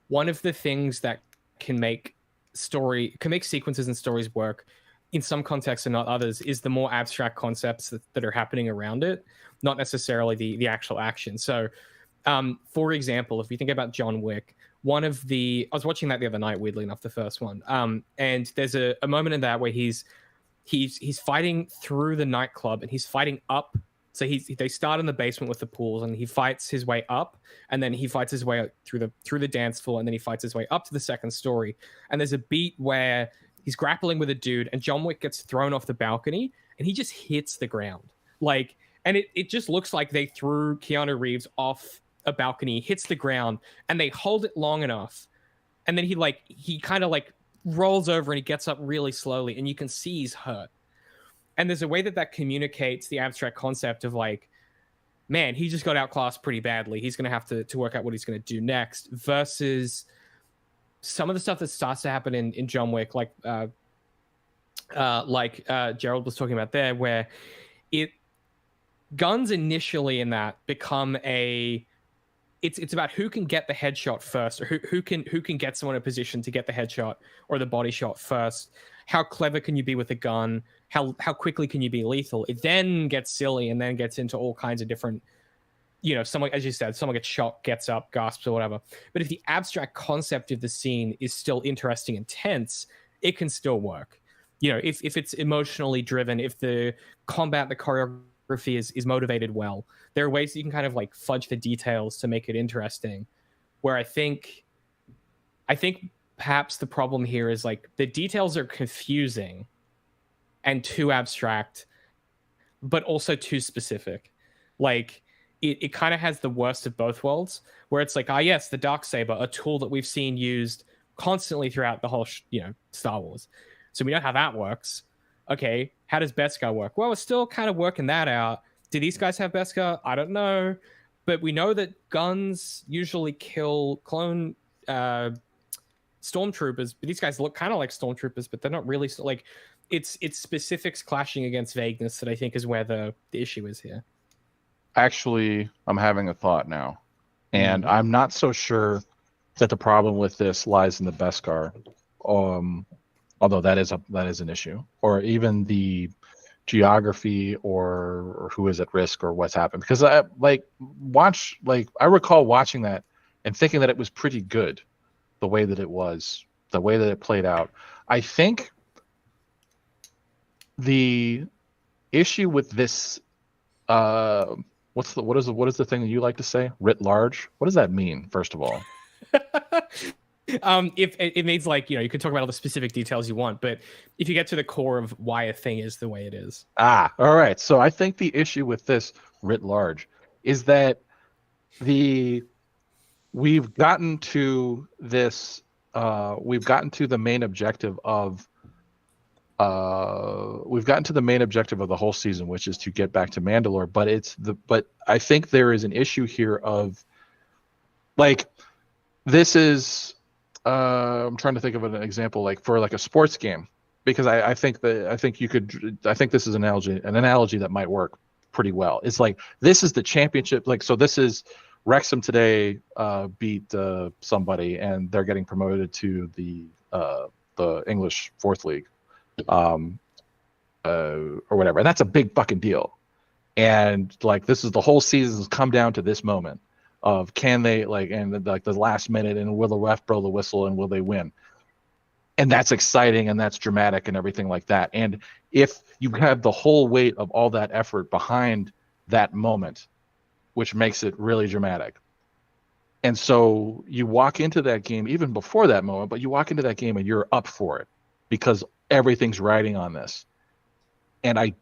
one of the things that can make sequences and stories work in some contexts and not others is the more abstract concepts that are happening around it, not necessarily the actual action. So, for example, if you think about John Wick, I was watching that the other night, weirdly enough, the first one. And there's a moment in that where he's fighting through the nightclub, and he's fighting up. So they start in the basement with the pools, and he fights his way up, and then he fights his way through the dance floor, and then he fights his way up to the second story. And there's a beat where he's grappling with a dude, and John Wick gets thrown off the balcony, and he just hits the ground. Like, and it just looks like they threw Keanu Reeves off a balcony, hits the ground, and they hold it long enough, and then he kind of like rolls over, and he gets up really slowly, and you can see he's hurt. And there's a way that communicates the abstract concept of, like, man, he just got outclassed pretty badly, he's going to have to work out what he's going to do next, versus some of the stuff that starts to happen in John Wick, like Gerald was talking about there, where guns initially in that become it's about who can get the headshot first, or who can get someone in a position to get the headshot or the body shot first. How clever can you be with a gun? How quickly can you be lethal? It then gets silly and then gets into all kinds of different, someone, as you said, someone gets shot, gets up, gasps, or whatever. But if the abstract concept of the scene is still interesting and tense, it can still work. If it's emotionally driven, if the combat, the choreography is motivated well, there are ways that you can kind of like fudge the details to make it interesting. Where I think perhaps the problem here is, like, the details are confusing and too abstract, but also too specific. Like, it kind of has the worst of both worlds, where it's like, yes, the Darksaber, a tool that we've seen used constantly throughout the whole Star Wars, so we know how that works. Okay, how does Beskar work? Well, we're still kind of working that out. Do these guys have Beskar? I don't know. But we know that guns usually kill clone stormtroopers, but these guys look kind of like stormtroopers, but they're not really. Like, it's specifics clashing against vagueness that I think is where the issue is here. Actually, I'm having a thought now, and I'm not so sure that the problem with this lies in the Beskar. Although that is an issue, or even the geography, or who is at risk, or what's happened. Because I recall watching that and thinking that it was pretty good, the way that it played out. I think the issue with this, what is the thing that you like to say? Writ large. What does that mean? First of all. If it means, like, you can talk about all the specific details you want, but if you get to the core of why a thing is the way it is. All right. So I think the issue with this writ large is that we've gotten to the main objective of the whole season, which is to get back to Mandalore. But I think there is an issue here of, like, this is. I'm trying to think of an example, like for like a sports game, because I think this is an analogy that might work pretty well. It's like, this is the championship. Like, so this is Wrexham today beat somebody, and they're getting promoted to the English Fourth League, or whatever. And that's a big fucking deal. And like, this is the whole season's come down to this moment of, can they, like, and like the last minute, and will the ref blow the whistle, and will they win? And that's exciting, and that's dramatic, and everything like that. And if you have the whole weight of all that effort behind that moment, which makes it really dramatic. And so you walk into that game even before that moment, but you walk into that game and you're up for it because everything's riding on this. And I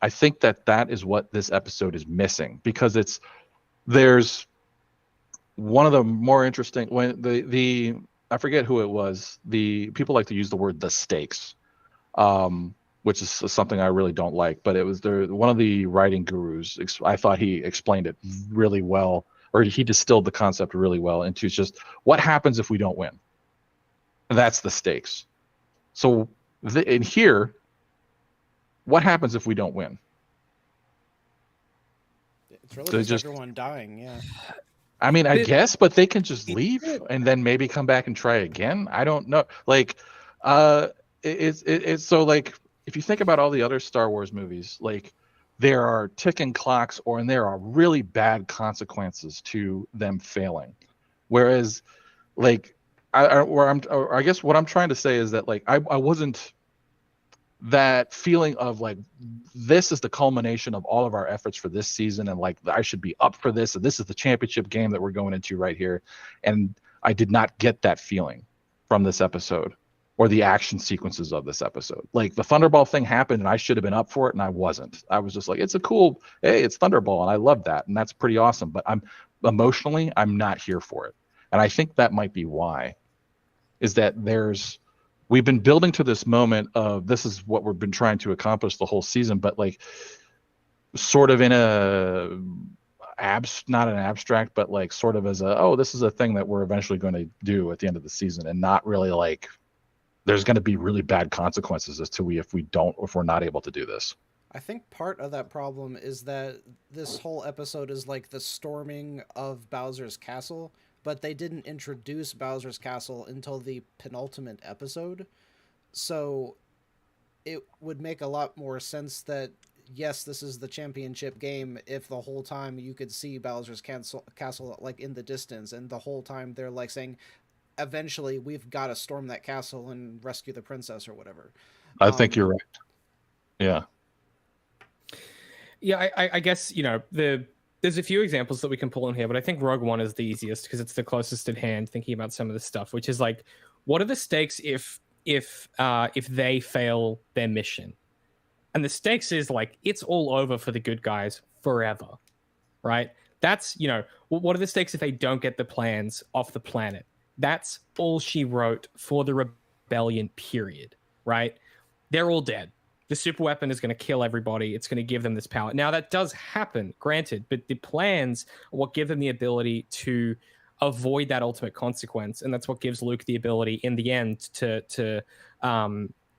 think that is what this episode is missing, because there's one of the more interesting, when the I forget who it was, the people like to use the word the stakes, which is something I really don't like, but it was one of the writing gurus. I thought he explained it really well, or he distilled the concept really well into just what happens if we don't win. That's the stakes. So in here, what happens if we don't win? It's really just everyone dying, yeah. I mean, I guess, but they can just leave and then maybe come back and try again. I don't know. Like, it's so, like, if you think about all the other Star Wars movies, like, there are ticking clocks, and there are really bad consequences to them failing. Whereas, like, I guess what I'm trying to say is that, like, I wasn't that feeling of like, this is the culmination of all of our efforts for this season, and like, I should be up for this, and this is the championship game that we're going into right here. And I did not get that feeling from this episode or the action sequences of this episode. Like, the Thunderball thing happened and I should have been up for it, and I wasn't. I was just like, it's a cool, hey, it's Thunderball, and I love that, and that's pretty awesome, but I'm not here for it. And I think that might be why, is that we've been building to this moment of, this is what we've been trying to accomplish the whole season, but like, sort of in not an abstract, but like sort of as this is a thing that we're eventually going to do at the end of the season, and not really like there's going to be really bad consequences if we're not able to do this. I think part of that problem is that this whole episode is like the storming of Bowser's castle, but they didn't introduce Bowser's castle until the penultimate episode. So it would make a lot more sense that, yes, this is the championship game, if the whole time you could see Bowser's castle like in the distance, and the whole time they're like saying, eventually we've got to storm that castle and rescue the princess or whatever. I think you're right. Yeah. Yeah, I guess, there's a few examples that we can pull in here, but I think Rogue One is the easiest because it's the closest at hand, thinking about some of the stuff, which is like, what are the stakes if they fail their mission? And the stakes is like, it's all over for the good guys forever, right? That's, what are the stakes if they don't get the plans off the planet? That's all she wrote for the rebellion, period, right? They're all dead. The super weapon is going to kill everybody. It's going to give them this power. Now, that does happen, granted, but the plans are what give them the ability to avoid that ultimate consequence, and that's what gives Luke the ability, in the end, to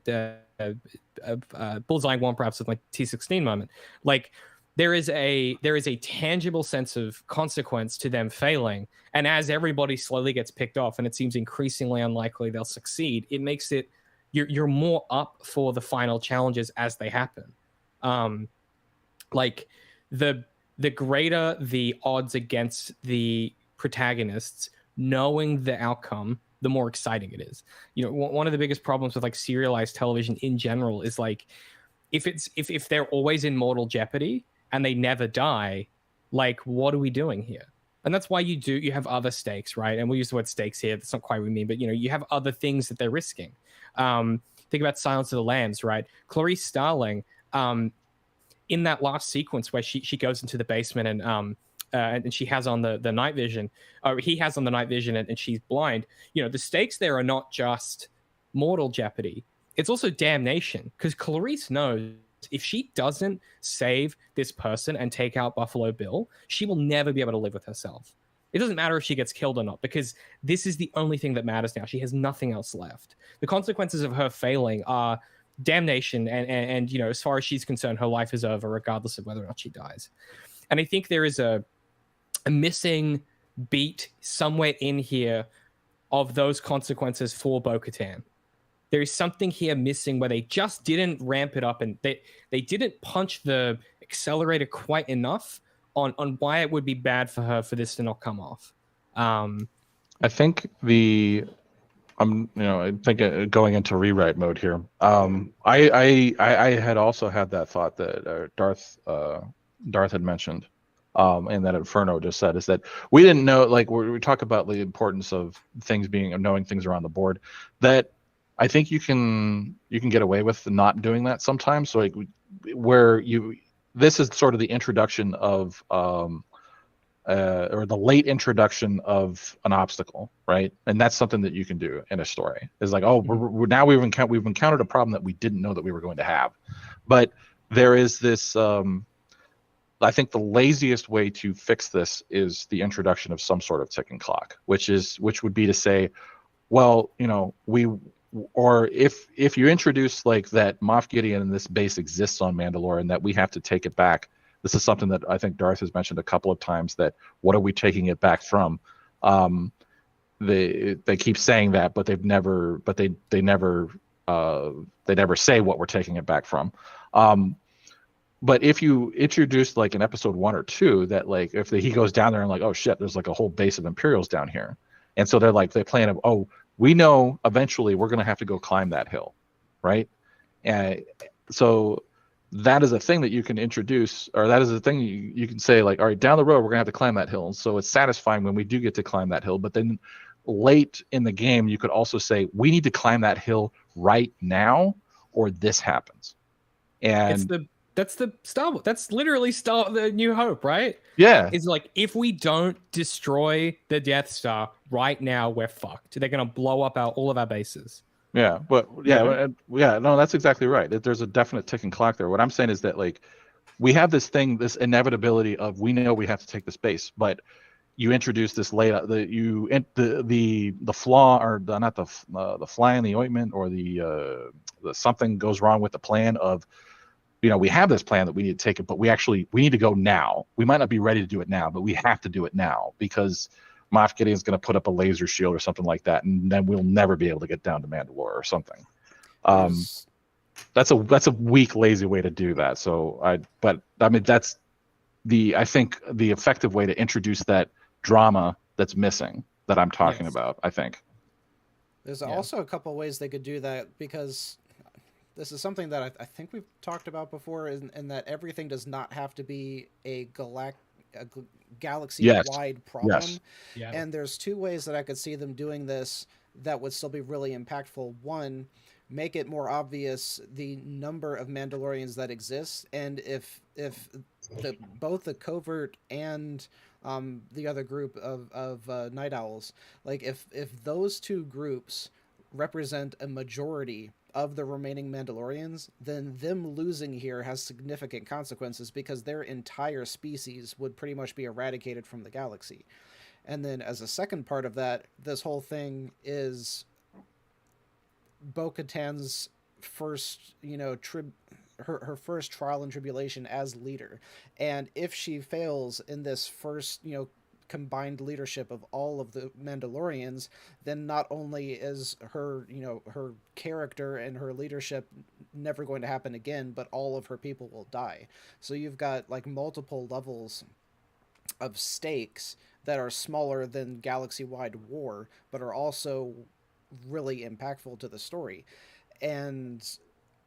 bullseyeing one perhaps with like T16 moment. Like, there is a tangible sense of consequence to them failing, and as everybody slowly gets picked off, and it seems increasingly unlikely they'll succeed, it makes it you're more up for the final challenges as they happen. Like, the greater the odds against the protagonists, knowing the outcome, the more exciting it is. One of the biggest problems with like serialized television in general is like, if they're always in mortal jeopardy and they never die, like, what are we doing here? And that's why you have other stakes, right? And we use the word stakes here. That's not quite what we mean, but you have other things that they're risking. Think about Silence of the Lambs, right? Clarice Starling, in that last sequence where she goes into the basement and she has on the night vision, or he has on the night vision, and she's blind. The stakes there are not just mortal jeopardy. It's also damnation, because Clarice knows if she doesn't save this person and take out Buffalo Bill, she will never be able to live with herself. It doesn't matter if she gets killed or not, because this is the only thing that matters now. She has nothing else left. The consequences of her failing are damnation, and as far as she's concerned, her life is over, regardless of whether or not she dies. And I think there is a missing beat somewhere in here of those consequences for Bo-Katan. There is something here missing where they just didn't ramp it up, and they didn't punch the accelerator quite enough on why it would be bad for her for this to not come off. I think I think going into rewrite mode here. I had also had that thought that Darth had mentioned, and that Inferno just said, is that we didn't know, like, we talk about the importance of knowing things around the board, that I think you can get away with not doing that sometimes. So like where this is sort of the introduction of or the late introduction of an obstacle, right? And that's something that you can do in a story. Is like, oh, now we've encountered a problem that we didn't know that we were going to have. But there is this. I think the laziest way to fix this is the introduction of some sort of ticking clock, which would be to say, well, or if you introduce like that Moff Gideon and this base exists on Mandalore and that we have to take it back. This is something that I think Darth has mentioned a couple of times, that what are we taking it back from? They keep saying that, but they never say what we're taking it back from. But if you introduce like in episode 1 or 2 that like if he goes down there and like, oh shit, there's like a whole base of Imperials down here, and so they plan of, oh, we know eventually we're going to have to go climb that hill, right? And so that is a thing that you can introduce, or that is a thing you can say like, all right, down the road we're going to have to climb that hill. And so it's satisfying when we do get to climb that hill. But then late in the game, you could also say we need to climb that hill right now, or this happens. And that's the Star Wars. That's literally the New Hope, right? Yeah. It's like, if we don't destroy the Death Star right now, we're fucked. They're going to blow up all of our bases. Yeah, but no, that's exactly right. There's a definite ticking clock there. What I'm saying is that like we have this inevitability of we know we have to take the base, but you introduce this the flaw, or not the fly in the ointment, or the something goes wrong with the plan of, we have this plan that we need to take it, but we need to go now. We might not be ready to do it now, but we have to do it now because Moff Gideon's going to put up a laser shield or something like that, and then we'll never be able to get down to Mandalore or something. That's a weak, lazy way to do that. That's I think the effective way to introduce that drama that's missing that I'm talking about. I think there's also a couple ways they could do that, because this is something that I think we've talked about before, in that everything does not have to be a galaxy-wide problem. Yes. Yeah. And there's two ways that I could see them doing this that would still be really impactful. One, make it more obvious the number of Mandalorians that exist, and if both the Covert and the other group of Night Owls, like if those two groups represent a majority of the remaining Mandalorians, then them losing here has significant consequences, because their entire species would pretty much be eradicated from the galaxy. And then as a second part of that, this whole thing is Bo-Katan's first, her first trial and tribulation as leader. And if she fails in this first, combined leadership of all of the Mandalorians, then not only is her character and her leadership never going to happen again, but all of her people will die. So you've got like multiple levels of stakes that are smaller than galaxy-wide war, but are also really impactful to the story. And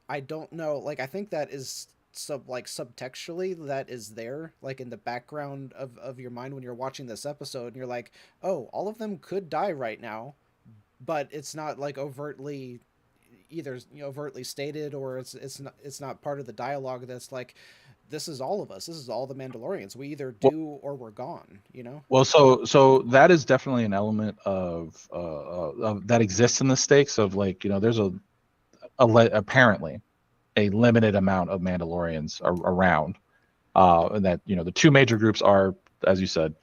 I don't know, like, I think that is subtextually that is there, like in the background of your mind when you're watching this episode, and you're like, oh, all of them could die right now, but it's not like overtly stated, or it's not part of the dialogue that's like, this is all of us, this is all the Mandalorians, we either do or we're gone, Well, so that is definitely an element of that exists in the stakes of, like, there's apparently a limited amount of Mandalorians around, and that the two major groups are, as you said,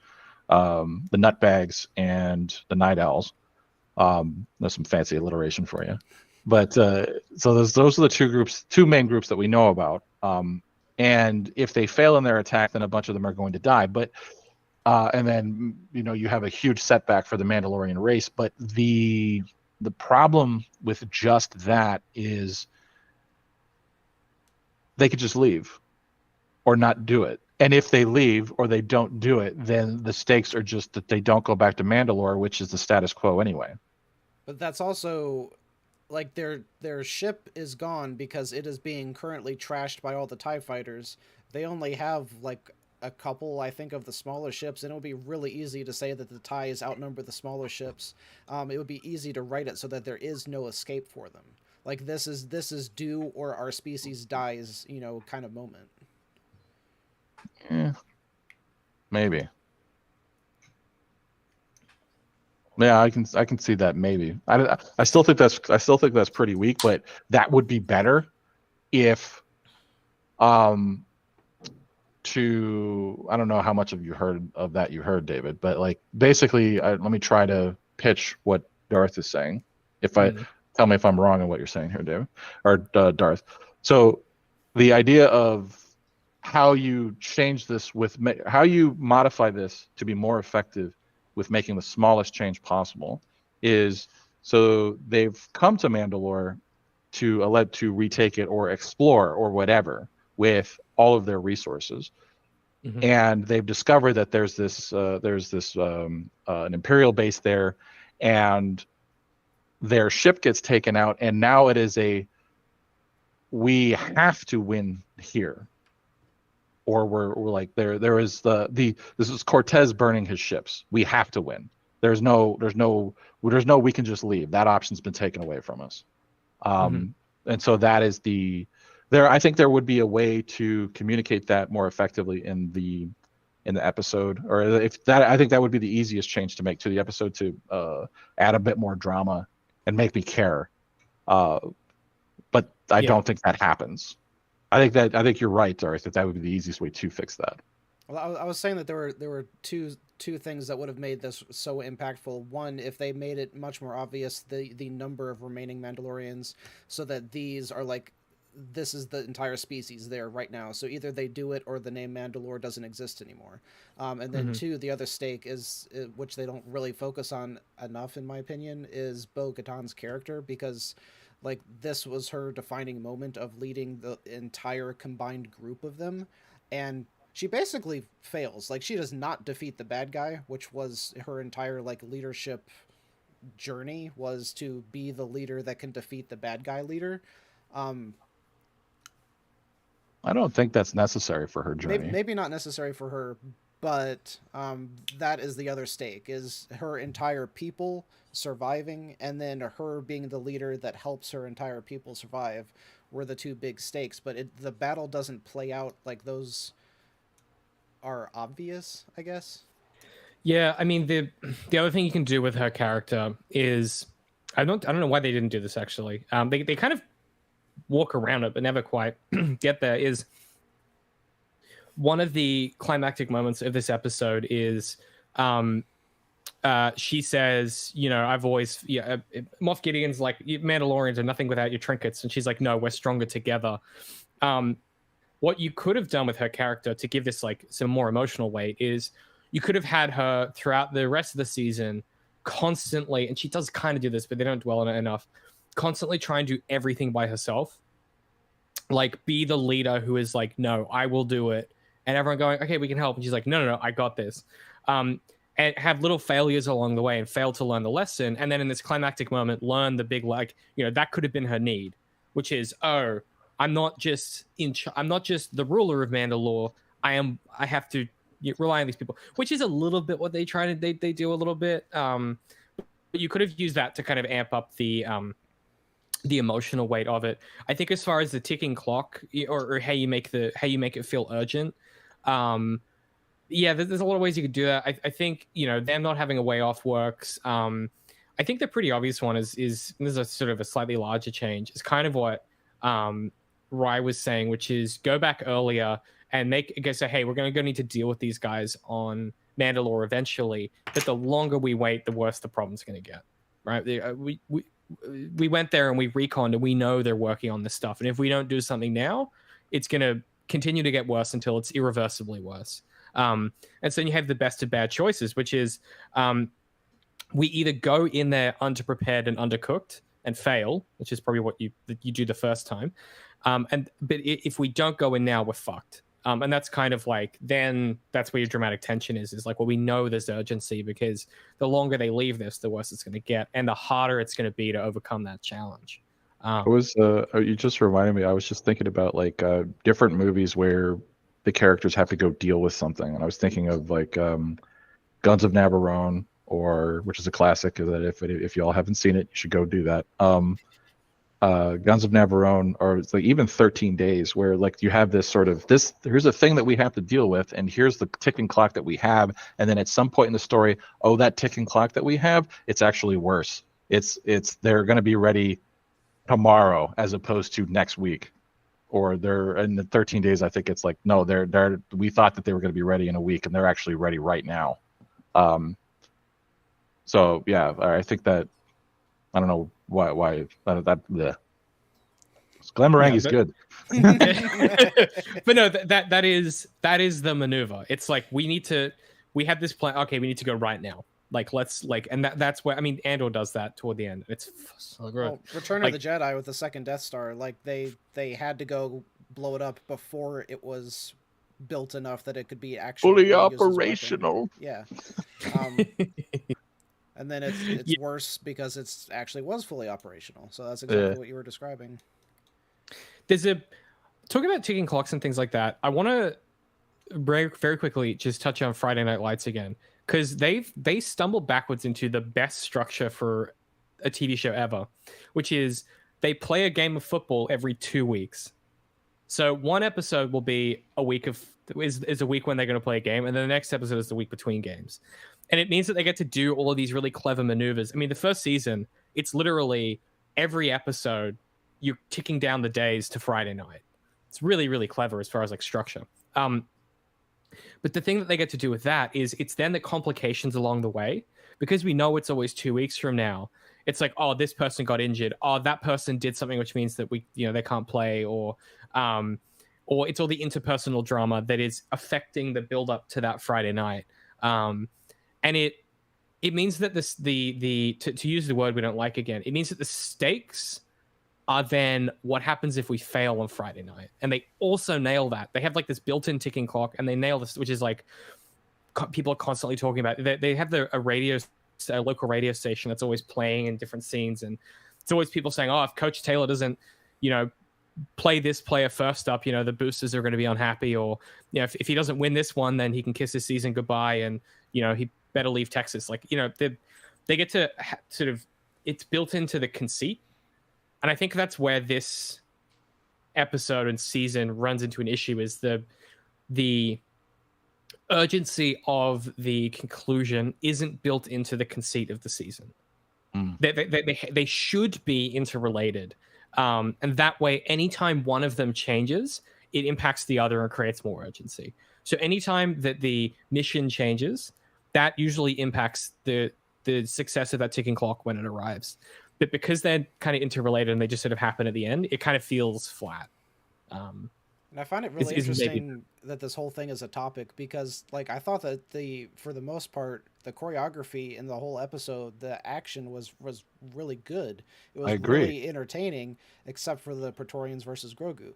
the Nutbags and the Night Owls. There's some fancy alliteration for you, but so those are the two main groups that we know about. And if they fail in their attack, then a bunch of them are going to die. But and then you have a huge setback for the Mandalorian race. But the problem with just that is they could just leave or not do it. And if they leave or they don't do it, then the stakes are just that they don't go back to Mandalore, which is the status quo anyway. But that's also, like, their ship is gone because it is being currently trashed by all the TIE fighters. They only have, like, a couple, I think, of the smaller ships, and it would be really easy to say that the TIEs outnumber the smaller ships. It would be easy to write it so that there is no escape for them. Like, this is do or our species dies, kind of moment. Yeah, maybe. Yeah, I can see that maybe. I still think that's pretty weak, but that would be better if I don't know how much of you heard, David, but like basically let me try to pitch what Darth is saying. Tell me if I'm wrong in what you're saying here, David or Darth. So the idea of how you change this how you modify this to be more effective with making the smallest change possible is, so they've come to Mandalore to retake it or explore or whatever with all of their resources. Mm-hmm. And they've discovered that there's this an Imperial base there, and their ship gets taken out, and now it is we have to win here, or we're like there is this is Cortez burning his ships. We have to win. There's no we can just leave. That option's been taken away from us. And so that is I think there would be a way to communicate that more effectively in the episode, or I think that would be the easiest change to make to the episode, to add a bit more drama and make me care. But I don't think that happens. I think you're right, Darth, that would be the easiest way to fix that. Well, I was saying that there were two things that would have made this so impactful. One, if they made it much more obvious the number of remaining Mandalorians, so that these are like, this is the entire species there right now. So either they do it or the name Mandalore doesn't exist anymore. And then two, the other stake is, which they don't really focus on enough, in my opinion, is Bo-Katan's character, because like this was her defining moment of leading the entire combined group of them. And she basically fails. Like, she does not defeat the bad guy, which was her entire like leadership journey, was to be the leader that can defeat the bad guy leader. I don't think that's necessary for her journey. Maybe not necessary for her, but that is the other stake, is her entire people surviving, and then her being the leader that helps her entire people survive were the two big stakes. But the battle doesn't play out like those are obvious, I guess. Yeah, I mean, the other thing you can do with her character is, I don't know why they didn't do this actually. They kind of walk around it but never quite get there. Is one of the climactic moments of this episode is she says, I've always Moff Gideon's like, Mandalorians are nothing without your trinkets, and she's like, no, we're stronger together. What you could have done with her character to give this like some more emotional weight is you could have had her throughout the rest of the season constantly, and she does kind of do this, but they don't dwell on it enough, constantly try and do everything by herself. Like, be the leader who is like, no, I will do it. And everyone going, okay, we can help. And she's like, no, I got this. And have little failures along the way and fail to learn the lesson. And then in this climactic moment, learn the big, like, that could have been her need, which is, I'm not just the ruler of Mandalore. I have to rely on these people, which is a little bit what they do a little bit. But you could have used that to kind of amp up the emotional weight of it. I think as far as the ticking clock, or how you make it feel urgent, there's a lot of ways you could do that. I think them not having a way off works. I think the pretty obvious one is this is a sort of a slightly larger change. It's kind of what Rye was saying, which is go back earlier and say, hey, we're going to need to deal with these guys on Mandalore eventually. But the longer we wait, the worse the problem's going to get. Right? We went there and we reconned, and we know they're working on this stuff. And if we don't do something now, it's going to continue to get worse until it's irreversibly worse. And so you have the best of bad choices, which is we either go in there underprepared and undercooked and fail, which is probably what you do the first time. But if we don't go in now, we're fucked. And that's kind of like, then that's where your dramatic tension is like, well, we know there's urgency, because the longer they leave this, the worse it's going to get, and the harder it's going to be to overcome that challenge. You just reminded me, I was just thinking about like different movies where the characters have to go deal with something. And I was thinking of like Guns of Navarone, which is a classic. That if y'all haven't seen it, you should go do that. Guns of Navarone, or it's like even 13 Days, where like you have this sort of here's a thing that we have to deal with, and here's the ticking clock that we have, and then at some point in the story, that ticking clock that we have, it's actually worse. It's they're going to be ready tomorrow as opposed to next week, or they're in the 13 days. I think it's like no, we thought that they were going to be ready in a week, and they're actually ready right now. So yeah, I think that I don't know why that Glamourangi's good. But no, that is the maneuver. It's like we have this plan. Okay, we need to go right now. Like and that's where, I mean, Andor does that toward the end. It's so good. Well, Return of the Jedi with the second Death Star, like they had to go blow it up before it was built enough that it could be actually fully operational. Yeah. And then it's worse because it's actually was fully operational. So that's exactly what you were describing. Talking about ticking clocks and things like that, I want to very quickly just touch on Friday Night Lights again, because they stumbled backwards into the best structure for a TV show ever, which is they play a game of football every 2 weeks. So one episode will be a week is a week when they're going to play a game, and then the next episode is the week between games. And it means that they get to do all of these really clever maneuvers. I mean, the first season, it's literally every episode you're ticking down the days to Friday night. It's really, really clever as far as like structure. But the thing that they get to do with that is it's then the complications along the way, because we know it's always 2 weeks from now. It's like, oh, this person got injured. Oh, that person did something, which means that they can't play, or it's all the interpersonal drama that is affecting the build up to that Friday night. And it means that to use the word we don't like again, it means that the stakes are then what happens if we fail on Friday night. And they also nail that. They have like this built-in ticking clock, and they nail this, which is like people are constantly talking about. They have a local radio station that's always playing in different scenes, and it's always people saying, oh, if Coach Taylor doesn't, play this player first up, the boosters are going to be unhappy, or if he doesn't win this one, then he can kiss his season goodbye, and he better leave Texas. Like, they get to sort of, it's built into the conceit. And I think that's where this episode and season runs into an issue, is the urgency of the conclusion isn't built into the conceit of the season. They should be interrelated. And that way, anytime one of them changes, it impacts the other and creates more urgency. So anytime that the mission changes, that usually impacts the success of that ticking clock when it arrives. But because they're kind of interrelated and they just sort of happen at the end, it kind of feels flat. And I find it really interesting that this whole thing is a topic, because like I thought that for the most part, the choreography in the whole episode, the action was really good. It was really entertaining, except for the Praetorians versus Grogu.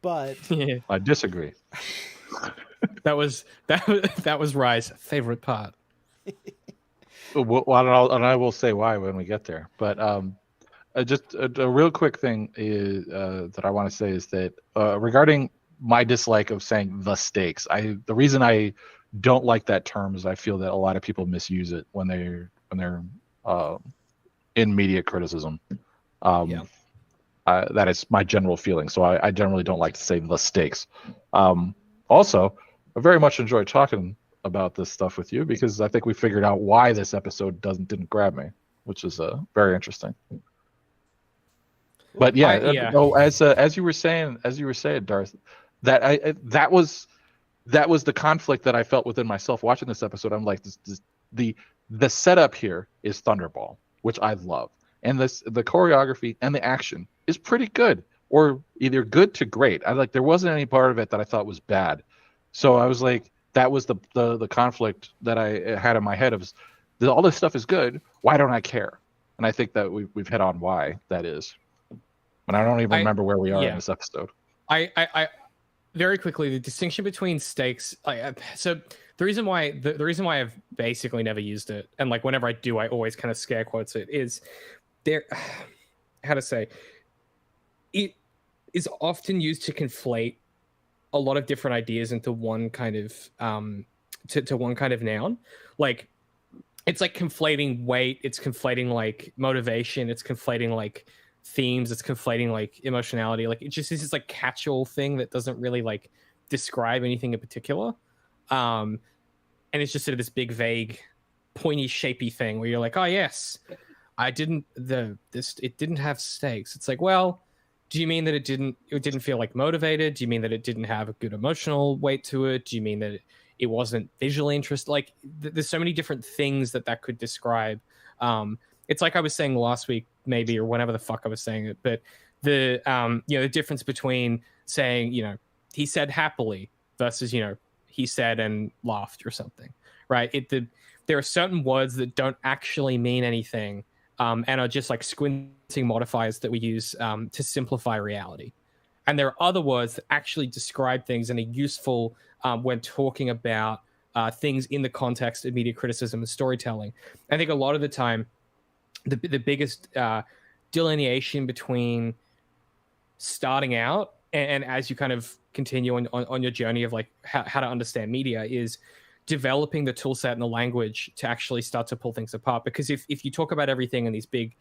But I disagree. That was Rye's favorite part. Well, and I will say why when we get there. But just a real quick thing is, that I want to say is that regarding my dislike of saying the stakes, the reason I don't like that term is I feel that a lot of people misuse it when they're in media criticism. That is my general feeling. So I generally don't like to say the stakes. Also, I very much enjoy talking about this stuff with you, because I think we figured out why this episode didn't grab me, which is very interesting. But as you were saying, Darth, that was the conflict that I felt within myself watching this episode. I'm like, the setup here is Thunderball, which I love, and the choreography and the action is pretty good, or either good to great. There wasn't any part of it that I thought was bad. So I was like, that was the conflict that I had in my head of, all this stuff is good. Why don't I care? And I think that we've hit on why that is. And I don't even remember where we are in this episode. I very quickly, the distinction between stakes. So the reason why I've basically never used it, and like whenever I do, I always kind of scare quotes it, is there. How to say? It is often used to conflate a lot of different ideas into one kind of to one kind of noun. Like it's like conflating weight, it's conflating like motivation, it's conflating like themes, it's conflating like emotionality. Like it just is this like catch-all thing that doesn't really like describe anything in particular. And it's just sort of this big vague pointy shapy thing where you're like, oh yes, it didn't have stakes. It's like, well, do you mean that it didn't feel like motivated? Do you mean that it didn't have a good emotional weight to it? Do you mean that it wasn't visually interesting? Like there's so many different things that could describe. It's like I was saying last week, maybe, or whenever the fuck I was saying it, but the the difference between saying, he said happily versus, he said and laughed or something, right? There are certain words that don't actually mean anything, and are just like squinting modifiers that we use to simplify reality. And there are other words that actually describe things and are useful when talking about things in the context of media criticism and storytelling. I think a lot of the time, the biggest delineation between starting out and as you kind of continue on your journey of like how to understand media is developing the tool set and the language to actually start to pull things apart. Because if you talk about everything in these big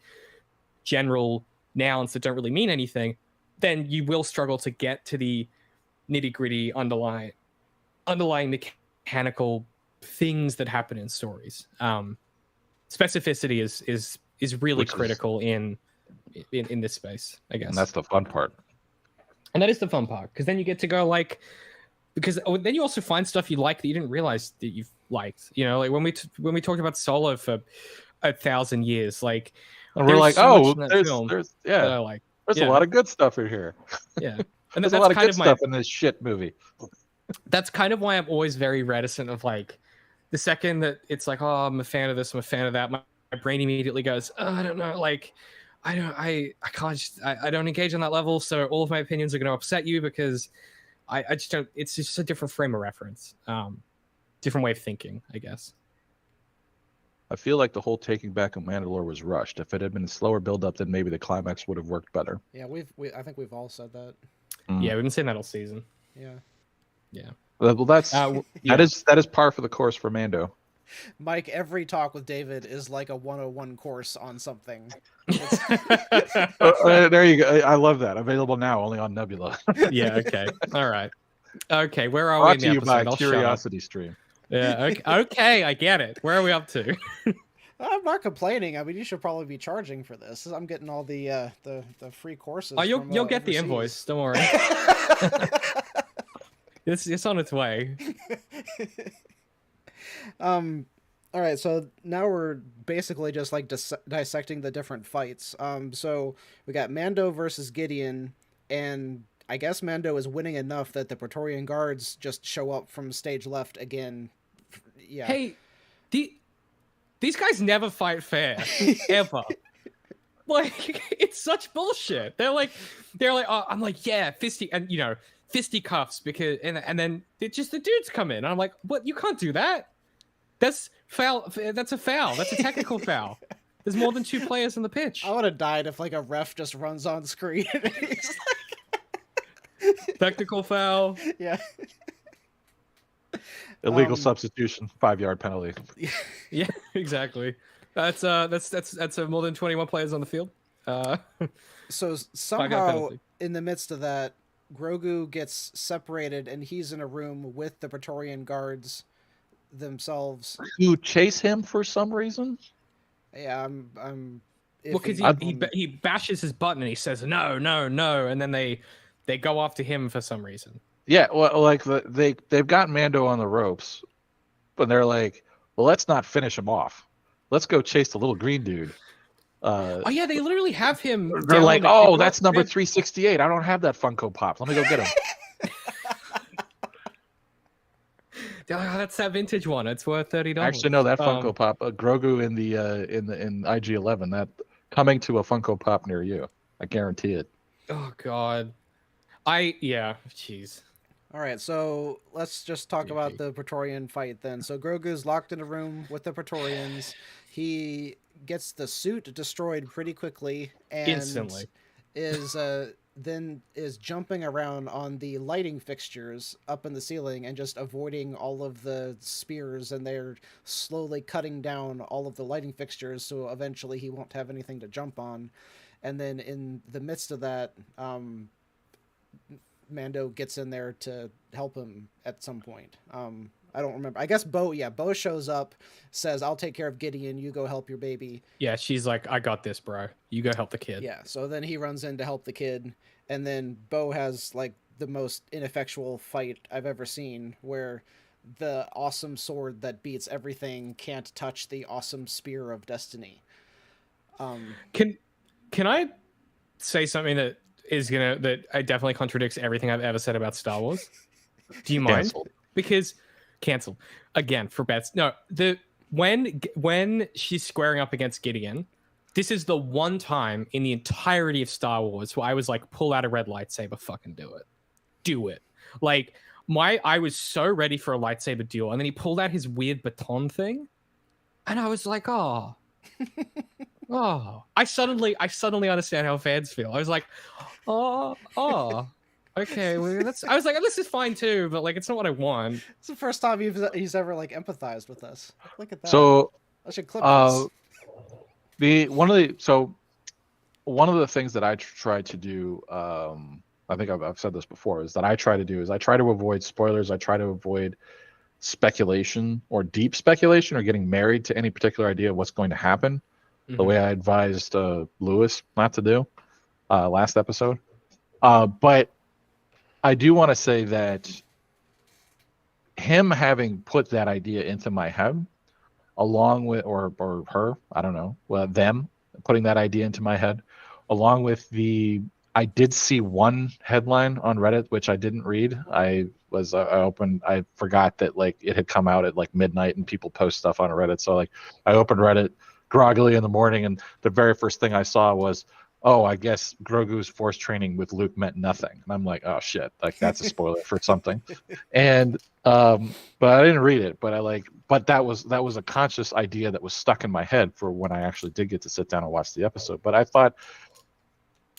general nouns that don't really mean anything, then you will struggle to get to the nitty-gritty underlying mechanical things that happen in stories. Specificity is really critical in this space, I guess. And that's the fun part. And that is the fun part, because then you get to go like, because then you also find stuff you like that you didn't realize that you've liked. Like when we talked about Solo for 1,000 years, like, and we're like, oh, there's I like. There's a lot of good stuff in here. Yeah, and there's a lot of good stuff in this shit movie. That's kind of why I'm always very reticent of like the second that it's like, oh, I'm a fan of this, I'm a fan of that. My brain immediately goes, oh, I don't know, like. I don't engage on that level, so all of my opinions are going to upset you because I just don't. It's just a different frame of reference, different way of thinking, I guess. I feel like the whole taking back of Mandalore was rushed. If it had been a slower build up, then maybe the climax would have worked better. Yeah, I think we've all said that. Yeah, we've been saying that all season. Yeah. Well, that is par for the course for Mando. Mike, every talk with David is like a 101 course on something. There you go. I love that. Available now only on Nebula. Yeah, okay. All right. Okay, where are Brought we in the to you episode? by Curiosity Stream. Yeah, okay, I get it. Where are we up to? I'm not complaining. I mean, you should probably be charging for this. I'm getting all the free courses. Oh, you'll get the invoice. Don't worry. It's on its way. All right, so now we're basically just like dissecting the different fights. So we got Mando versus Gideon, and I guess Mando is winning enough that the Praetorian Guards just show up from stage left again. Yeah. Hey, these guys never fight fair, ever. Like, it's such bullshit. They're like, oh, I'm like, yeah, fisticuffs because, and then the dudes come in. And I'm like, what? You can't do that. That's foul. That's a foul. That's a technical foul. There's more than 2 players in the pitch. I would have died if like a ref just runs on screen. And he's like... Technical foul. Yeah. Illegal substitution, 5-yard penalty. Yeah, exactly. That's more than 21 players on the field. So somehow in the midst of that, Grogu gets separated and he's in a room with the Praetorian Guards themselves, who chase him for some reason. Yeah, I'm well, because he bashes his button and he says no, and then they go after him for some reason. Yeah, well, like they've got Mando on the ropes, but they're like, well, let's not finish him off. Let's go chase the little green dude. Oh yeah, they literally have him. They're like, oh, that's number 368. I don't have that Funko Pop. Let me go get him. They're like, oh, that's that vintage one. It's worth $30. Actually, no, that Funko Pop, Grogu in IG-11, that coming to a Funko Pop near you. I guarantee it. Oh God, jeez. All right, so let's just talk about the Praetorian fight then. So Grogu's locked in a room with the Praetorians. He gets the suit destroyed pretty quickly and instantly. Is then is jumping around on the lighting fixtures up in the ceiling and just avoiding all of the spears, and they're slowly cutting down all of the lighting fixtures so eventually he won't have anything to jump on. And then in the midst of that, Mando gets in there to help him at some point. I don't remember. I guess Bo shows up, says, "I'll take care of Gideon. You go help your baby." Yeah, she's like, "I got this, bro. You go help the kid." Yeah, so then he runs in to help the kid, and then Bo has like the most ineffectual fight I've ever seen, where the awesome sword that beats everything can't touch the awesome spear of destiny. Can I say something that definitely contradicts everything I've ever said about Star Wars? Do you mind? Canceled. Because cancel again for bets. No, when she's squaring up against Gideon, this is the one time in the entirety of Star Wars where I was like, pull out a red lightsaber, fucking do it. Like I was so ready for a lightsaber duel, and then he pulled out his weird baton thing, and I was like, oh. I suddenly understand how fans feel. I was like, okay, well, I was like, this is fine too, but like, it's not what I want. It's the first time he's ever like empathized with us. Look at that. So I should clip this. one of the things that I try to do, I think I've said this before, is I try to avoid spoilers. I try to avoid speculation or deep speculation or getting married to any particular idea of what's going to happen. The way I advised Lewis not to do last episode. But I do want to say that him having put that idea into my head, along with, or her, I don't know, them putting that idea into my head, along with I did see one headline on Reddit, which I didn't read. I forgot that like it had come out at like midnight and people post stuff on Reddit. So like I opened Reddit groggily in the morning, and the very first thing I saw was, oh, I guess Grogu's force training with Luke meant nothing. And I'm like, oh shit, like that's a spoiler for something. And but I didn't read it, but that was a conscious idea that was stuck in my head for when I actually did get to sit down and watch the episode. But I thought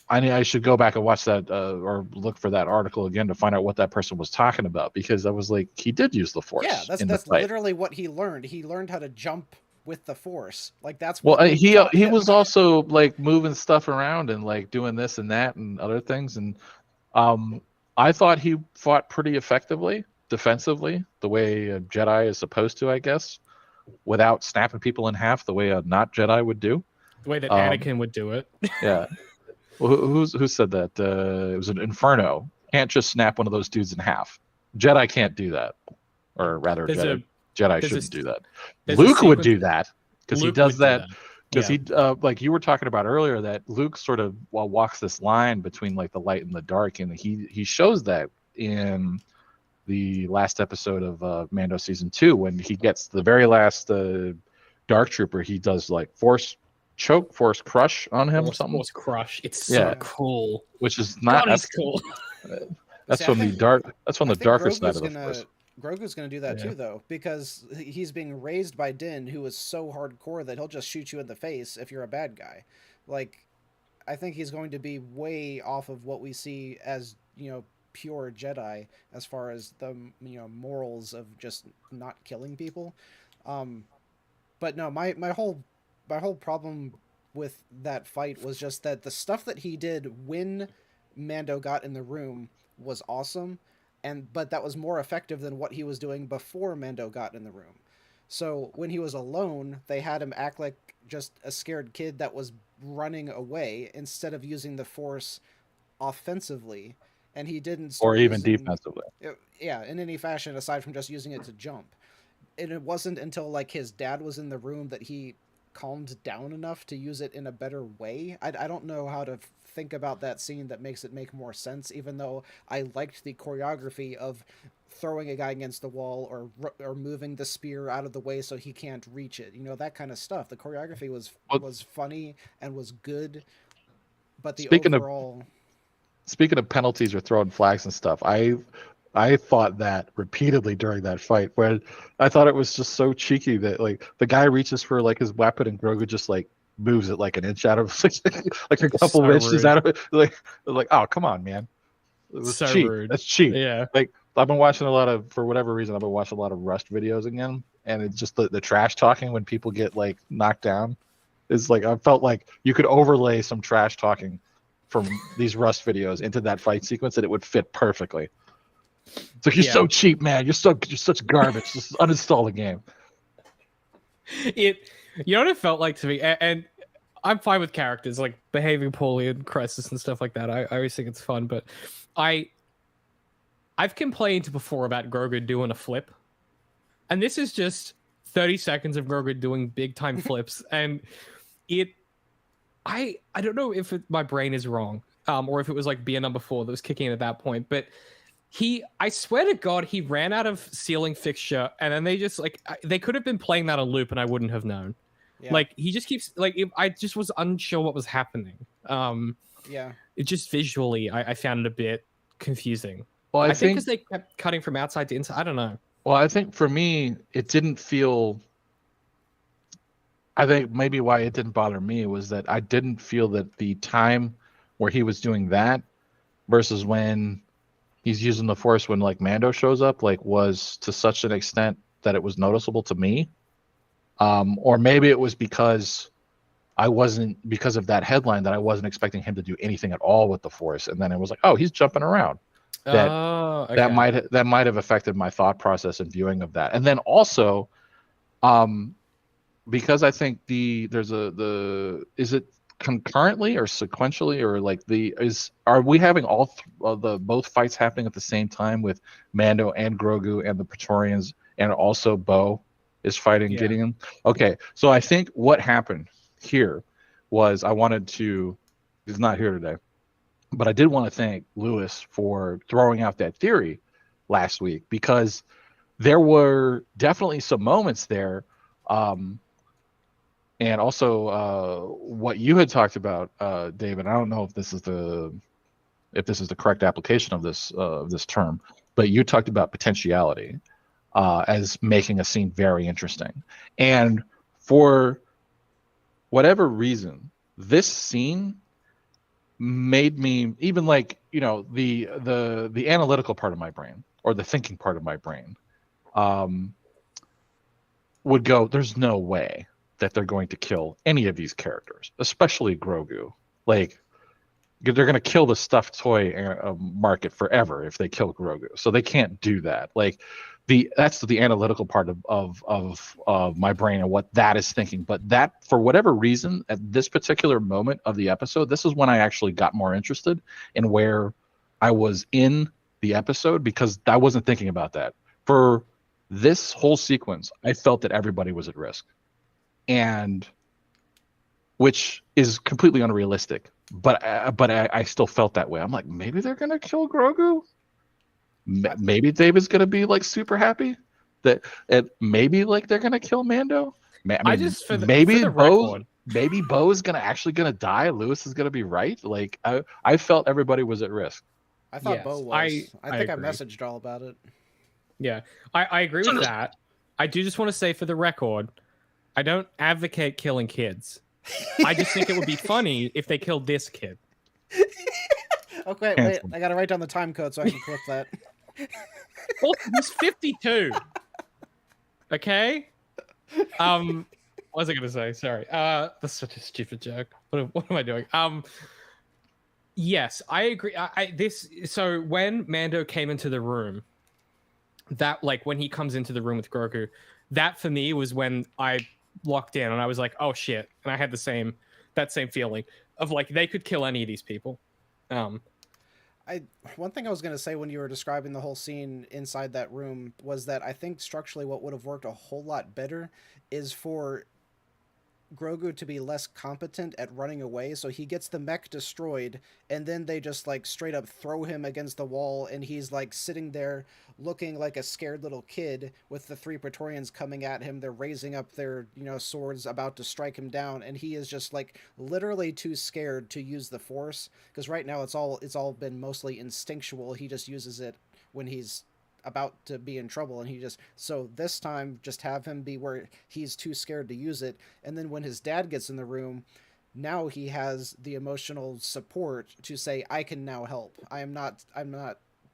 I should go back and watch that or look for that article again to find out what that person was talking about, because I was like, he did use the force. Yeah, that's literally what he learned. He learned how to jump with the force. Like that's what he was also like moving stuff around and like doing this and that and other things. And I thought he fought pretty effectively defensively, the way a Jedi is supposed to, I guess, without snapping people in half the way a not Jedi would do. The way that Anakin would do it. Yeah. Well, who said that? It was an Inferno. Can't just snap one of those dudes in half. Jedi can't do that. Or rather, Jedi shouldn't do that. Luke would do that because he does that. Because he, like you were talking about earlier, that Luke sort of walks this line between like the light and the dark, and he shows that in the last episode of Mando season 2 when he gets the very last Dark Trooper. He does like force choke, force crush on him, something. Force crush. It's so cool. Which is not. That's cool. That's from the dark. That's from the darker side of the force. Grogu's going to do that too, though, because he's being raised by Din, who is so hardcore that he'll just shoot you in the face if you're a bad guy. Like, I think he's going to be way off of what we see as, pure Jedi as far as the, morals of just not killing people. But no, my whole problem with that fight was just that the stuff that he did when Mando got in the room was awesome. But that was more effective than what he was doing before Mando got in the room. So when he was alone, they had him act like just a scared kid that was running away instead of using the Force offensively. And he didn't. Or even defensively. Yeah, in any fashion aside from just using it to jump. And it wasn't until like his dad was in the room that he calmed down enough to use it in a better way. I don't know how to think about that scene that makes it make more sense, even though I liked the choreography of throwing a guy against the wall or moving the spear out of the way so he can't reach it. That kind of stuff. The choreography was funny and was good, but Speaking of penalties or throwing flags and stuff, I thought that repeatedly during that fight, where I thought it was just so cheeky that like the guy reaches for like his weapon and Grogu just like moves it like an inch out of like a couple So inches rude. out of it. Like, oh, come on, man. It was So cheap. rude. That's cheap. Yeah. Like, I've been watching a lot of, for whatever reason, I've been watching a lot of Rust videos again, and it's just the trash talking when people get like knocked down is like, I felt like you could overlay some trash talking from these Rust videos into that fight sequence and it would fit perfectly. It's like, you're so cheap, man. You're such garbage. Just uninstall the game. You know what it felt like to me, and I'm fine with characters like behaving poorly in Crisis and stuff like that. I always think it's fun, but I've complained before about Grogu doing a flip, and this is just 30 seconds of Grogu doing big time flips, and I don't know if my brain is wrong, or if it was like beer number 4 that was kicking in at that point, but I swear to God, he ran out of ceiling fixture, and then they just like they could have been playing that on loop, and I wouldn't have known. Yeah. Like he just keeps like I just was unsure what was happening. Yeah, it just visually I found it a bit confusing. Well, I think because they kept cutting from outside to inside. I don't know. Well, I think for me, it didn't feel. I think maybe why it didn't bother me was that I didn't feel that the time where he was doing that versus when he's using the Force when like Mando shows up, like was to such an extent that it was noticeable to me. Or maybe it was because because of that headline that I wasn't expecting him to do anything at all with the Force. And then it was like, oh, he's jumping around. That might have affected my thought process and viewing of that. And then also, because I think is it concurrently or sequentially or like are we having both fights happening at the same time with Mando and Grogu and the Praetorians and also Bo is fighting Gideon? Okay, so I think what happened here was he's not here today, but I did want to thank Lewis for throwing out that theory last week, because there were definitely some moments there. And also what you had talked about, David, I don't know if this is the correct application of this term, but you talked about potentiality as making a scene very interesting. And for whatever reason, this scene made me even like, the analytical part of my brain or the thinking part of my brain would go, there's no way that they're going to kill any of these characters, especially Grogu. Like, they're going to kill the stuffed toy market forever if they kill Grogu. So they can't do that. Like, that's the analytical part of my brain and what that is thinking. But that, for whatever reason, at this particular moment of the episode, this is when I actually got more interested in where I was in the episode, because I wasn't thinking about that. For this whole sequence, I felt that everybody was at risk. And which is completely unrealistic, but I still felt that way. I'm like, maybe they're gonna kill Grogu. Maybe David's gonna be like super happy that maybe like they're gonna kill Mando. Maybe Bo's gonna die. Lewis is gonna be right. Like I felt everybody was at risk. I thought Bo was. I think I messaged all about it. Yeah, I agree with that. I do just want to say for the record, I don't advocate killing kids. I just think it would be funny if they killed this kid. Okay, wait. I gotta write down the time code so I can clip that. Well, he's 52. Okay? What was I gonna say? Sorry. That's such a stupid joke. What am I doing? Yes, I agree. So when Mando came into the room, that like when he comes into the room with Grogu, that for me was when I locked in and I was like, oh shit. And I had that same feeling of like they could kill any of these people. One thing I was going to say when you were describing the whole scene inside that room was that I think structurally what would have worked a whole lot better is for Grogu to be less competent at running away, so he gets the mech destroyed and then they just like straight up throw him against the wall and he's like sitting there looking like a scared little kid with the 3 Praetorians coming at him. They're raising up their swords about to strike him down, and he is just like literally too scared to use the Force, because right now it's all been mostly instinctual. He just uses it when he's about to be in trouble, and so this time just have him be where he's too scared to use it, and then when his dad gets in the room, now he has the emotional support to say, I can now help. I'm not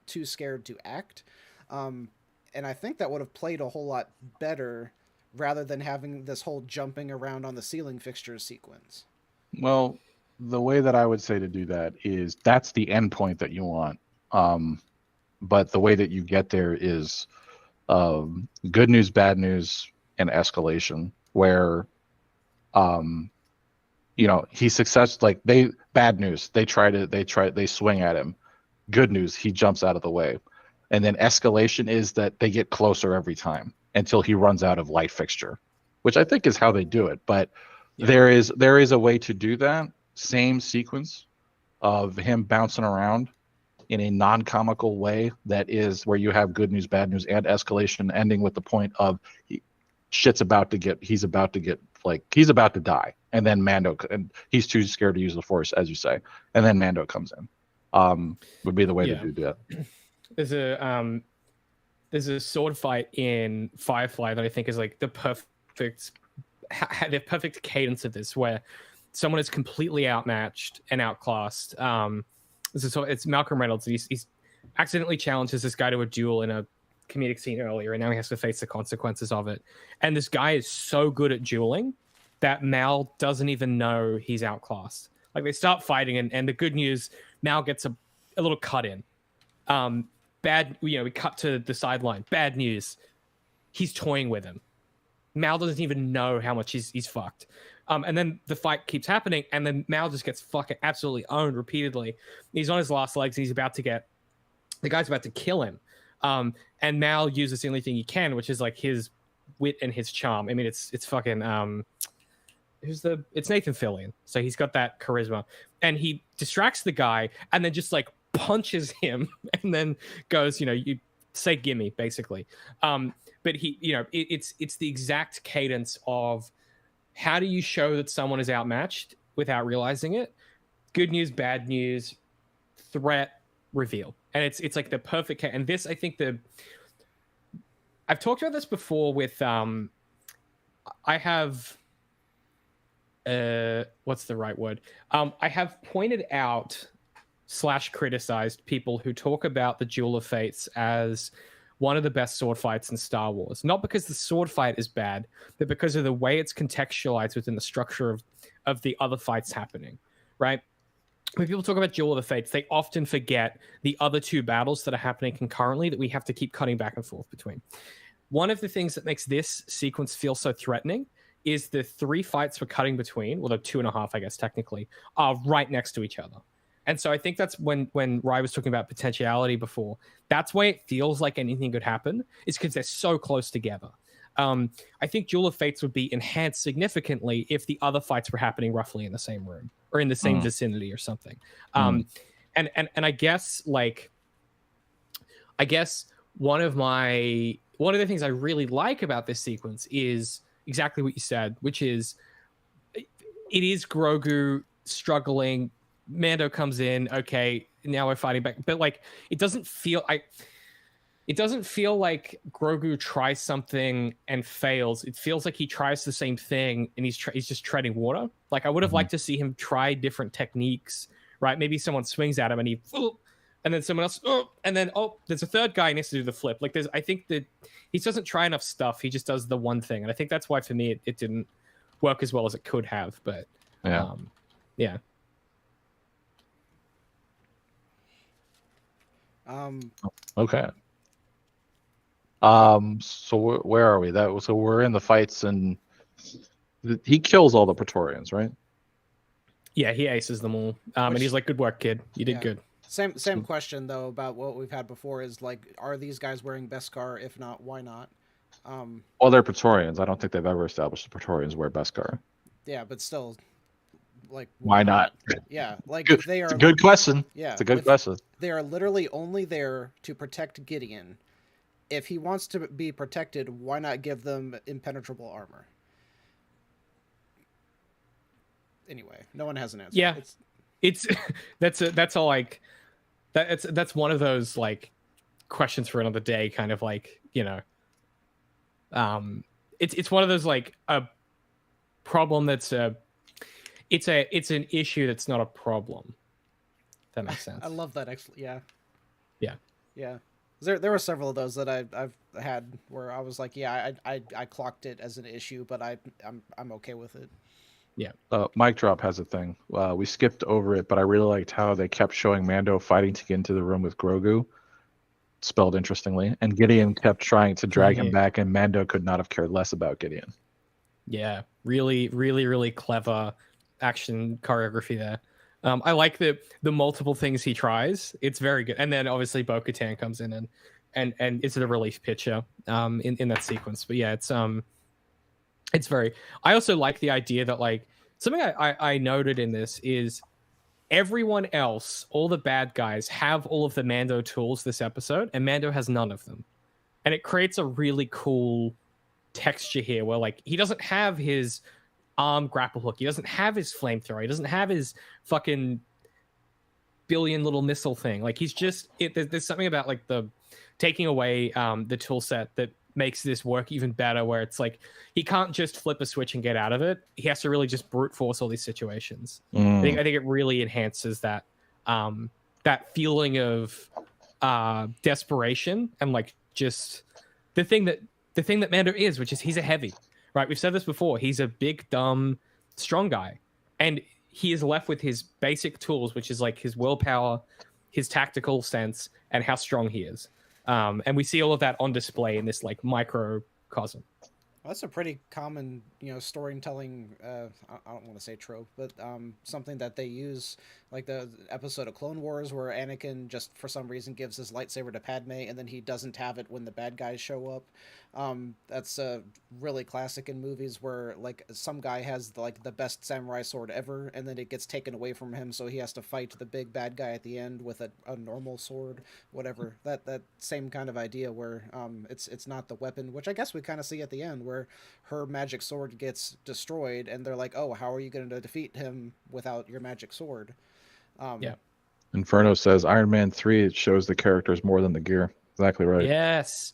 too scared to act. And I think that would have played a whole lot better rather than having this whole jumping around on the ceiling fixtures sequence. Well, the way that I would say to do that is that's the end point that you want. But the way that you get there is good news, bad news, and escalation, where he bad news, they swing at him. Good news, he jumps out of the way. And then escalation is that they get closer every time until he runs out of light fixture, which I think is how they do it. But there is a way to do that same sequence of him bouncing around in a non-comical way that is where you have good news, bad news, and escalation, ending with the point of he's about to die, and then Mando, and he's too scared to use the Force, as you say, and then Mando comes in. Would be the way to do that. There's a sword fight in Firefly that I think is like the perfect cadence of this, where someone is completely outmatched and outclassed. It's Malcolm Reynolds. He's accidentally challenges this guy to a duel in a comedic scene earlier, and now he has to face the consequences of it. And this guy is so good at dueling that Mal doesn't even know he's outclassed. Like, they start fighting, and the good news, Mal gets a little cut in. We cut to the sideline. Bad news, he's toying with him. Mal doesn't even know how much he's fucked. And then the fight keeps happening, and then Mal just gets fucking absolutely owned repeatedly. He's on his last legs, and the guy's about to kill him. And Mal uses the only thing he can, which is like his wit and his charm. I mean, it's fucking it's Nathan Fillion, so he's got that charisma, and he distracts the guy, and then just like punches him, and then goes, you say gimme, basically. But he, it's the exact cadence of how do you show that someone is outmatched without realizing it? Good news, bad news, threat, reveal. And it's like the perfect and this, I think I've talked about this before with I have what's the right word? I have pointed out / criticized people who talk about the Duel of Fates as one of the best sword fights in Star Wars. Not because the sword fight is bad, but because of the way it's contextualized within the structure of the other fights happening, right? When people talk about Duel of the Fates, they often forget the other two battles that are happening concurrently that we have to keep cutting back and forth between. One of the things that makes this sequence feel so threatening is the 3 fights we're cutting between, well, the 2.5, I guess, technically, are right next to each other. And so I think that's when Rye was talking about potentiality before, that's why it feels like anything could happen, is because they're so close together. I think Duel of Fates would be enhanced significantly if the other fights were happening roughly in the same room or in the same vicinity or something. And I guess one of the things I really like about this sequence is exactly what you said, which is it is Grogu struggling. Mando comes in, okay, now we're fighting back, but like it doesn't feel like Grogu tries something and fails. It feels like he tries the same thing and he's just treading water. Like, I would have liked to see him try different techniques, right? Maybe someone swings at him and and then someone else, and then there's a third guy and he has to do the flip. Like, I think that he doesn't try enough stuff. He just does the one thing, and I think that's why for me it didn't work as well as it could have. But yeah. Okay. So where are we? So we're in the fights, and he kills all the Praetorians, right? Yeah, he aces them all. And he's like, "Good work, kid. You did good." Same question though about what we've had before is like, are these guys wearing Beskar? If not, why not? Well, they're Praetorians. I don't think they've ever established the Praetorians wear Beskar. Yeah, but still, like, why not? Yeah, like they are. It's a good question. Yeah, it's a good question. They are literally only there to protect Gideon. If he wants to be protected, why not give them impenetrable armor? Anyway, no one has an answer. Yeah, that's one of those like questions for another day, kind of like, you know, it's one of those like a problem that's it's an issue that's not a problem. If that makes sense. I love that. Yeah. Yeah. Yeah. There were several of those that I've had where I was like, yeah, I clocked it as an issue, but I'm okay with it. Yeah. Mic Drop has a thing. We skipped over it, but I really liked how they kept showing Mando fighting to get into the room with Grogu, spelled interestingly, and Gideon kept trying to drag him back, and Mando could not have cared less about Gideon. Yeah, really, really, really clever action choreography there. I like the multiple things he tries. It's very good. And then obviously Bo-Katan comes in and it's the relief picture in that sequence. But yeah, it's very. I also like the idea that like something I noted in this is everyone else, all the bad guys, have all of the Mando tools this episode, and Mando has none of them. And it creates a really cool texture here where like he doesn't have his arm grapple hook, he doesn't have his flamethrower, he doesn't have his fucking billion little missile thing. Like he's just there's something about like the taking away the tool set that makes this work even better, where it's like he can't just flip a switch and get out of it. He has to really just brute force all these situations. I think it really enhances that that feeling of desperation and like just the thing that Mando is, which is he's a heavy, right? We've said this before. He's a big, dumb, strong guy, and he is left with his basic tools, which is like his willpower, his tactical sense, and how strong he is. And we see all of that on display in this like microcosm. Well, that's a pretty common, storytelling. I don't want to say trope, but something that they use, like the episode of Clone Wars where Anakin just for some reason gives his lightsaber to Padme, and then he doesn't have it when the bad guys show up. That's really classic in movies where like some guy has like the best samurai sword ever, and then it gets taken away from him, so he has to fight the big bad guy at the end with a normal sword, whatever. That same kind of idea where it's not the weapon, which I guess we kind of see at the end where her magic sword gets destroyed, and they're like, "Oh, how are you going to defeat him without your magic sword?" Yeah. Inferno says Iron Man 3 shows the characters more than the gear. Exactly right. Yes.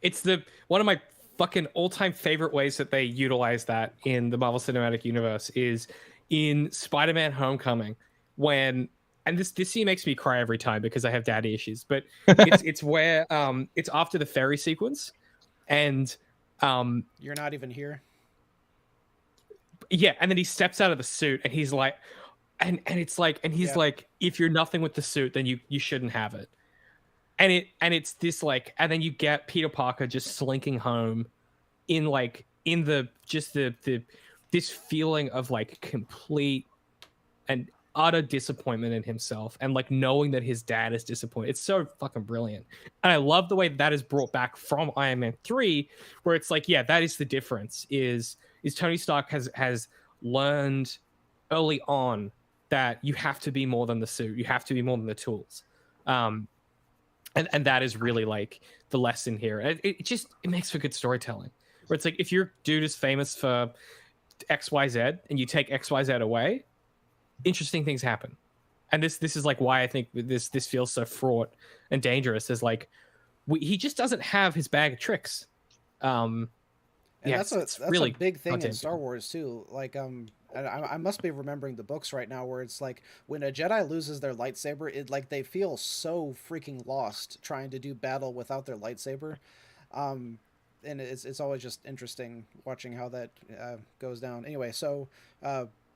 It's one of my fucking all-time favorite ways that they utilize that in the Marvel Cinematic Universe is in Spider-Man Homecoming, and this scene makes me cry every time because I have daddy issues, but it's where it's after the ferry sequence, and you're not even here. Yeah, and then he steps out of the suit and he's like, and it's like, and he's like, if you're nothing with the suit, then you shouldn't have it. And it's this like, and then you get Peter Parker just slinking home in this feeling of like complete and utter disappointment in himself, and like knowing that his dad is disappointed. It's so fucking brilliant. And I love the way that is brought back from Iron Man 3, where it's like, yeah, that is the difference is Tony Stark has learned early on that you have to be more than the suit, you have to be more than the tools. And that is really like the lesson here. It makes for good storytelling, where it's like, if your dude is famous for XYZ and you take XYZ away, interesting things happen. And this is like why I think this feels so fraught and dangerous, is like he just doesn't have his bag of tricks. And that's really a big thing in Star Wars too. Like I must be remembering the books right now, where it's like when a Jedi loses their lightsaber, it like they feel so freaking lost trying to do battle without their lightsaber. And it's always just interesting watching how that goes down. Anyway, so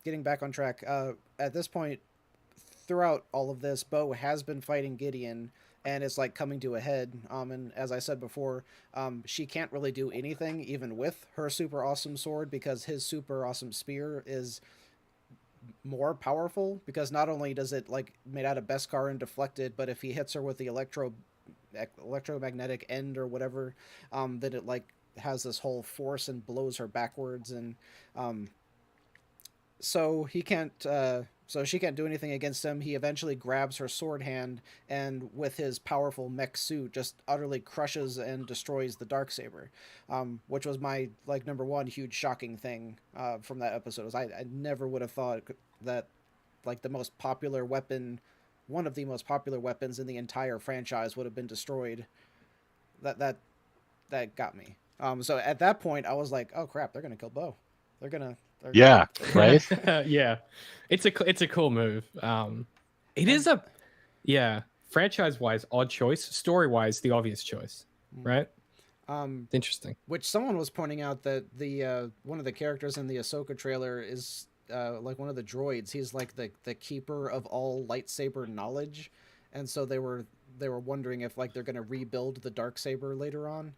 getting back on track, at this point, throughout all of this, Bo has been fighting Gideon, and it's like coming to a head. And as I said before, she can't really do anything even with her super awesome sword, because his super awesome spear is more powerful, because not only does it like made out of Beskar and deflected, but if he hits her with the electromagnetic end or whatever, then it like has this whole force and blows her backwards, and so he can't so she can't do anything against him. He eventually grabs her sword hand, and with his powerful mech suit just utterly crushes and destroys the Darksaber, which was my like number one huge shocking thing from that episode. I never would have thought that like the most popular weapon one of the most popular weapons in the entire franchise would have been destroyed. That got me. So at that point, I was like, oh crap, they're gonna kill Bo. Yeah, right. Yeah, it's a cool move. It is a franchise wise odd choice. Story wise, the obvious choice, right? Interesting. Which someone was pointing out that the one of the characters in the Ahsoka trailer is like one of the droids. He's like the keeper of all lightsaber knowledge, and so they were wondering if like they're gonna rebuild the Darksaber later on.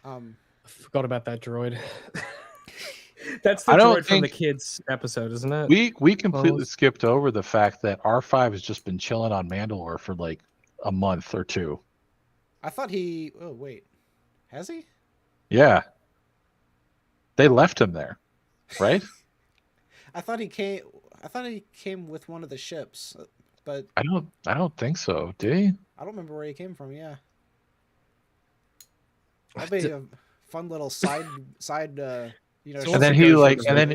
I forgot about that droid. That's the droid from the kids episode, isn't it? We completely skipped over the fact that R5 has just been chilling on Mandalore for like a month or two. I thought he. Oh wait, has he? Yeah. They left him there, right? I thought he came. I thought he came with one of the ships, but I don't think so. Did he? I don't remember where he came from. Yeah. That'd be a fun little side. You know, and then he infiltrates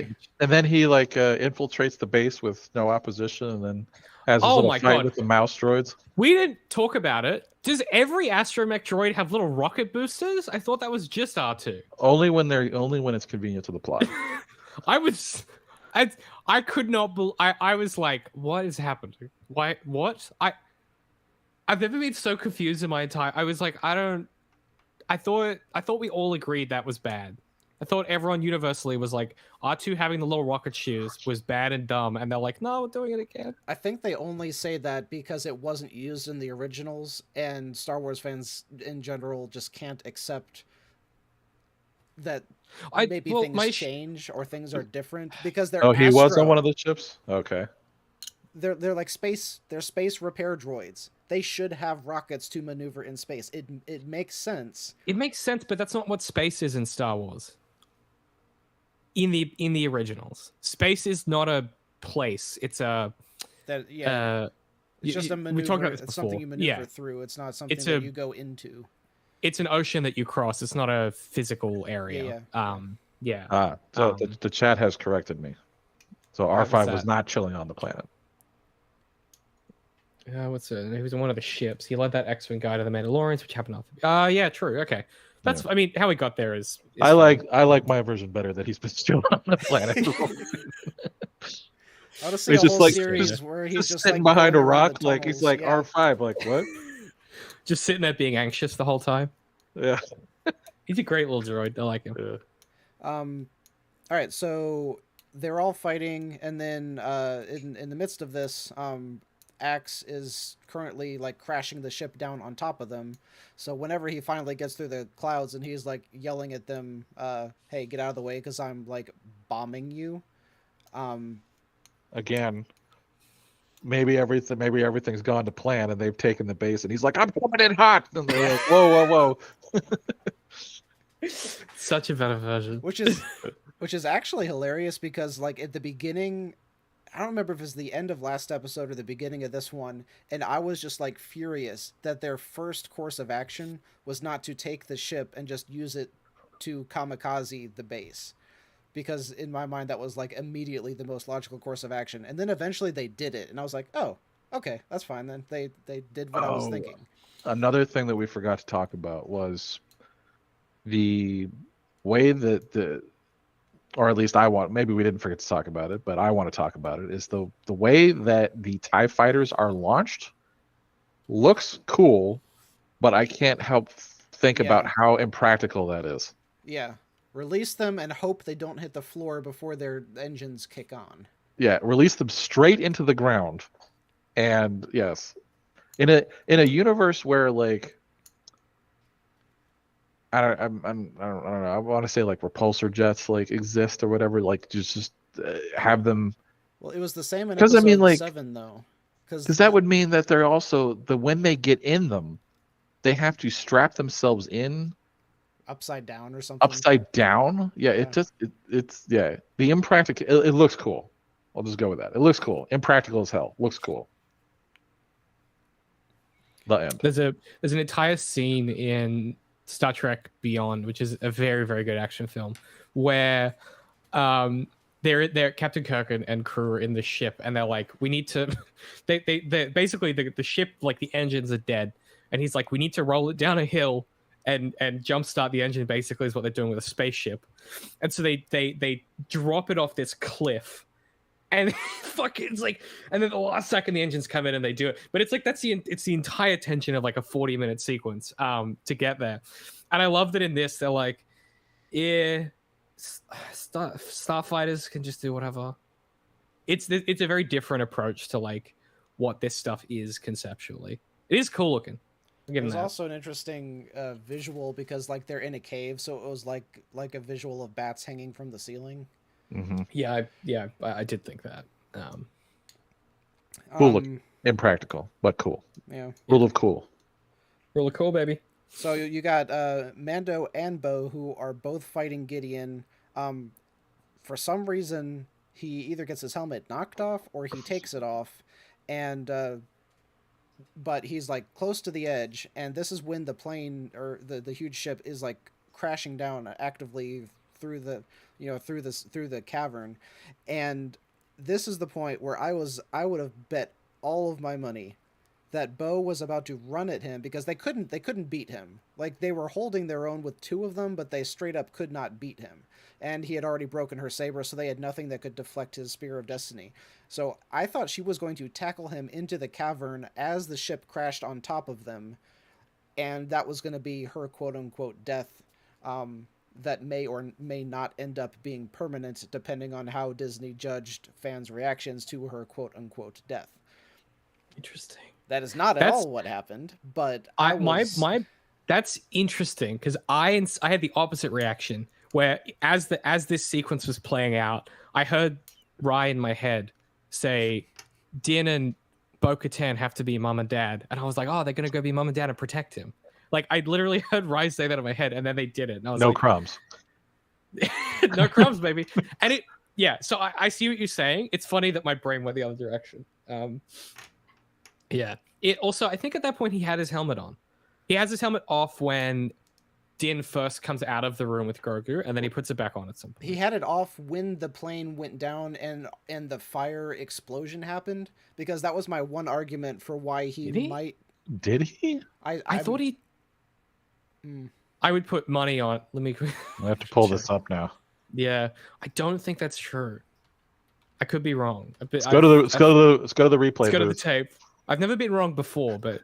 the base with no opposition, and then has a little fight with the mouse droids. We didn't talk about it. Does every astromech droid have little rocket boosters? I thought that was just R2. Only when it's convenient to the plot. I could not believe. I was like, what is happening? Why? What? I've never been so confused in my entire. I was like, I thought we all agreed that was bad. I thought everyone universally was like, R2 having the little rocket shoes was bad and dumb, and they're like, no, we're doing it again. I think they only say that because it wasn't used in the originals, and Star Wars fans in general just can't accept that maybe things change or things are different because they're. Oh, he was on one of the ships? Okay. They're like space repair droids. They should have rockets to maneuver in space. It makes sense. It makes sense, but that's not what space is in Star Wars. In the originals, space is not a place. It's a it's just a maneuver. We talked about this it's before. something you maneuver through. It's not something that you go into. It's an ocean that you cross. It's not a physical area. So the chat has corrected me. So R5 was not chilling on the planet. What's it? He was on one of the ships. He led that X-Wing guy to the Mandalorians, which happened after. Yeah, true. Okay. That's. Yeah. I mean, how he got there is I like my version better that he's been still on the planet. Honestly, he's just like where he's just sitting like behind a rock, like he's like R5, like what? Just sitting there being anxious the whole time. Yeah, he's a great little droid. I like him. Yeah. All right, so they're all fighting, and then in the midst of this, Axe is currently like crashing the ship down on top of them. So whenever he finally gets through the clouds and he's like yelling at them, hey, get out of the way because I'm like bombing you. Again, maybe everything's gone to plan and they've taken the base and he's like, I'm coming in hot. And they're like, whoa. Such a better version. Which is actually hilarious because like at the beginning, I don't remember if it was the end of last episode or the beginning of this one, and I was just like furious that their first course of action was not to take the ship and just use it to kamikaze the base. Because in my mind that was like immediately the most logical course of action. And then eventually they did it, and I was like, oh, okay, that's fine then. They did what I was thinking. Another thing that we forgot to talk about was the way that or at least maybe we didn't forget to talk about it, but I want to talk about it, is the way that the TIE fighters are launched looks cool, but I can't help think about how impractical that is. Yeah. Release them and hope they don't hit the floor before their engines kick on. Yeah, release them straight into the ground. And yes, in a universe where like I don't know. I want to say like repulsor jets like exist or whatever. Like just have them. Well, it was the same in episode 7 though. Because that would mean that they're also when they get in them, they have to strap themselves in upside down or something. Upside down? Yeah. It's the impractical. It looks cool. I'll just go with that. It looks cool. Impractical as hell. Looks cool. The end. There's an entire scene in Star Trek Beyond, which is a very, very good action film, where they're Captain Kirk and crew are in the ship, and they're like, we need to. They basically the ship, like the engines are dead, and he's like, we need to roll it down a hill and jumpstart the engine. Basically, is what they're doing with a spaceship, and so they drop it off this cliff. And it's like, and then the last second the engines come in and they do it. But it's like it's the entire tension of like a 40-minute sequence to get there. And I love that in this they're like, yeah, starfighters can just do whatever. It's a very different approach to like what this stuff is conceptually. It is cool looking. It was also an interesting visual because like they're in a cave, so it was like a visual of bats hanging from the ceiling. Mm-hmm. Yeah, I did think that. Cool look, impractical, but cool. Yeah. Rule of cool. Rule of cool, baby. So you got Mando and Bo, who are both fighting Gideon. For some reason, he either gets his helmet knocked off or he takes it off, and but he's like close to the edge, and this is when the plane or the huge ship is like crashing down actively through the through the cavern, and this is the point where I would have bet all of my money that Bo was about to run at him because they couldn't beat him. Like they were holding their own with two of them, but they straight up could not beat him. And he had already broken her saber, so they had nothing that could deflect his spear of destiny. So I thought she was going to tackle him into the cavern as the ship crashed on top of them, and that was going to be her quote unquote death. That may or may not end up being permanent depending on how Disney judged fans' reactions to her quote-unquote death. Interesting. That is not at all what happened, but that's interesting because I had the opposite reaction where as this sequence was playing out, I heard Rye in my head say, Din and Bo-Katan have to be mom and dad, and I was like, oh, they're gonna go be mom and dad and protect him. Like, I literally heard Rye say that in my head, and then they did it. And I was like, crumbs. No crumbs, baby. And so I see what you're saying. It's funny that my brain went the other direction. Yeah. It also, I think at that point, he had his helmet on. He has his helmet off when Din first comes out of the room with Grogu, and then he puts it back on at some point. He had it off when the plane went down and the fire explosion happened, because that was my one argument for why he might... Did he? I thought he... I would put money on. Let me. I have to pull this up now. Yeah, I don't think that's true. I could be wrong. Let's go to the replay. Let's go to the tape. I've never been wrong before, but